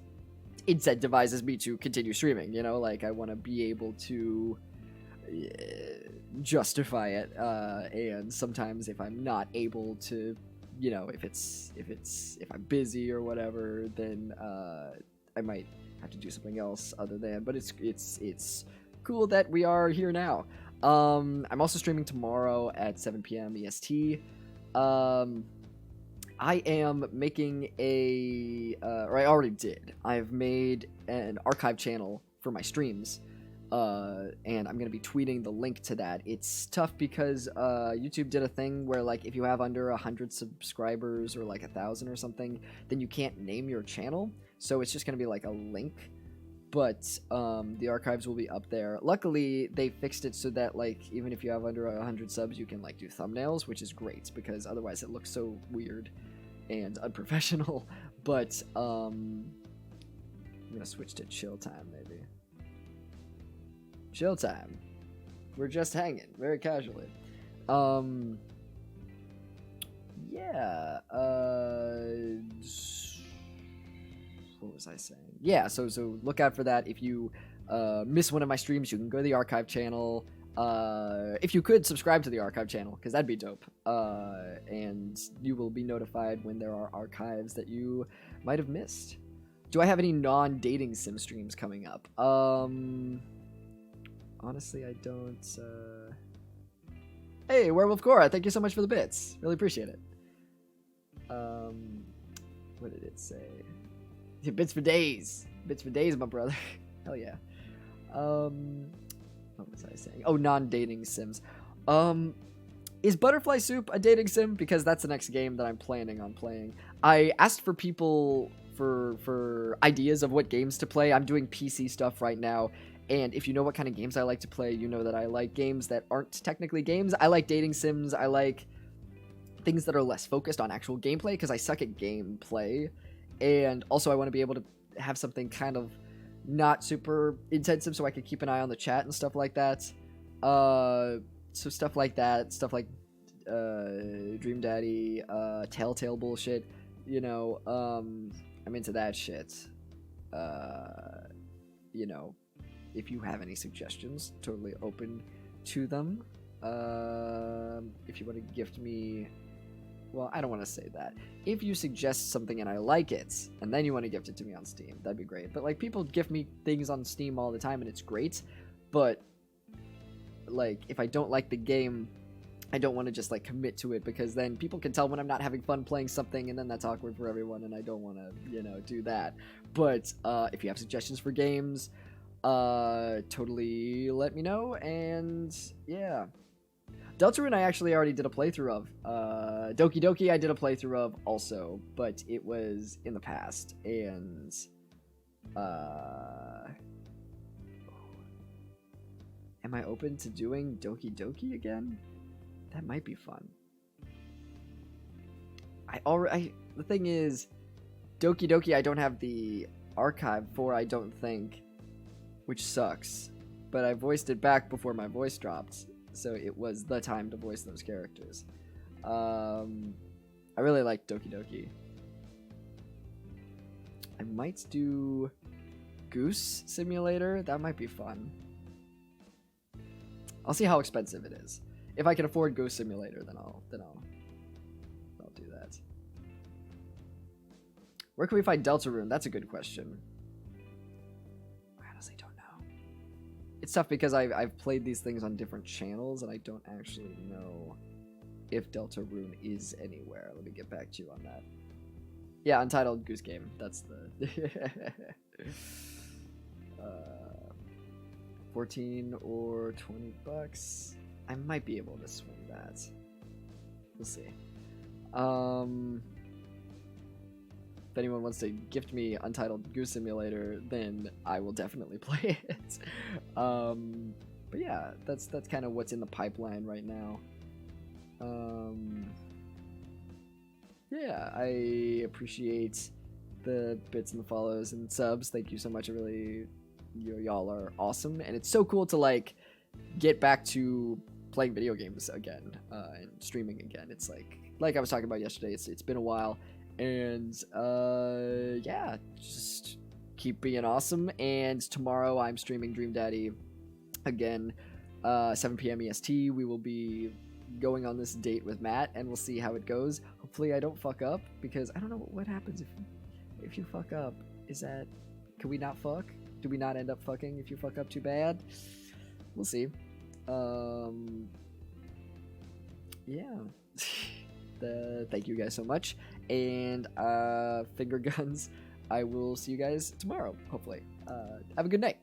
incentivizes me to continue streaming, you know, like I want to be able to justify it, and sometimes if I'm not able to, you know, if I'm busy or whatever, then I might have to do something else other than, but it's cool that we are here now. I'm also streaming tomorrow at 7 p.m. EST. I am making or I already did. I've made an archive channel for my streams, and I'm gonna be tweeting the link to that. It's tough because YouTube did a thing where like if you have under 100 subscribers or like 1,000 or something, then you can't name your channel. So it's just gonna be like a link. But the archives will be up there. Luckily, they fixed it so that like even if you have under 100 subs, you can like do thumbnails, which is great because otherwise it looks so weird and unprofessional. But I'm gonna switch to chill time maybe. Chill time. We're just hanging very casually. Yeah. What was I saying? Yeah, so look out for that. If you miss one of my streams, you can go to the archive channel. If you could subscribe to the archive channel, because that'd be dope. And you will be notified when there are archives that you might have missed. Do I have any non-dating sim streams coming up? Honestly, I don't. Hey, Werewolf Cora, thank you so much for the bits. Really appreciate it. What did it say? Yeah, bits for days. Bits for days, my brother. Hell yeah. What was I saying? Oh, non-dating sims. Is Butterfly Soup a dating sim? Because that's the next game that I'm planning on playing. I asked for people for ideas of what games to play. I'm doing PC stuff right now. And if you know what kind of games I like to play, you know that I like games that aren't technically games. I like dating sims. I like things that are less focused on actual gameplay because I suck at gameplay. And also I want to be able to have something kind of not super intensive so I can keep an eye on the chat and stuff like that. So stuff like that, stuff like Dream Daddy, Telltale bullshit, you know, I'm into that shit. You know, if you have any suggestions, totally open to them. If you want to gift me... Well, I don't want to say that. If you suggest something and I like it, and then you want to gift it to me on Steam, that'd be great. But, like, people gift me things on Steam all the time, and it's great. But, like, if I don't like the game, I don't want to just, like, commit to it, because then people can tell when I'm not having fun playing something, and then that's awkward for everyone, and I don't want to, you know, do that. But, if you have suggestions for games, totally let me know, and, yeah. Deltarune I actually already did a playthrough of. Doki Doki I did a playthrough of also, but it was in the past, and am I open to doing Doki Doki again? That might be fun. The thing is, Doki Doki I don't have the archive for, I don't think, which sucks, but I voiced it back before my voice dropped. So it was the time to voice those characters. I really like Doki Doki. I might do Goose Simulator. That might be fun. I'll see how expensive it is. If I can afford Goose Simulator, then I'll do that. Where can we find Deltarune? That's a good question. I honestly don't know. It's tough because I've played these things on different channels and I don't actually know if Deltarune is anywhere. Let me get back to you on that. Yeah, Untitled Goose Game. That's the 14 or $20. I might be able to swing that. We'll see. If anyone wants to gift me Untitled Goose Simulator, then I will definitely play it. But yeah, that's kind of what's in the pipeline right now. Yeah, I appreciate the bits and the follows and subs. Thank you so much. Y'all are awesome, and it's so cool to like get back to playing video games again and streaming again. It's like I was talking about yesterday. It's been a while, and yeah, just keep being awesome. And tomorrow I'm streaming Dream Daddy again, 7 p.m. EST. We will be going on this date with Matt, and we'll see how it goes. Hopefully I don't fuck up, because I don't know what happens if you fuck up. Can we not fuck? Do we not end up fucking if you fuck up too bad? We'll see. Yeah. Thank you guys so much, and finger guns. I will see you guys tomorrow, hopefully. Have a good night.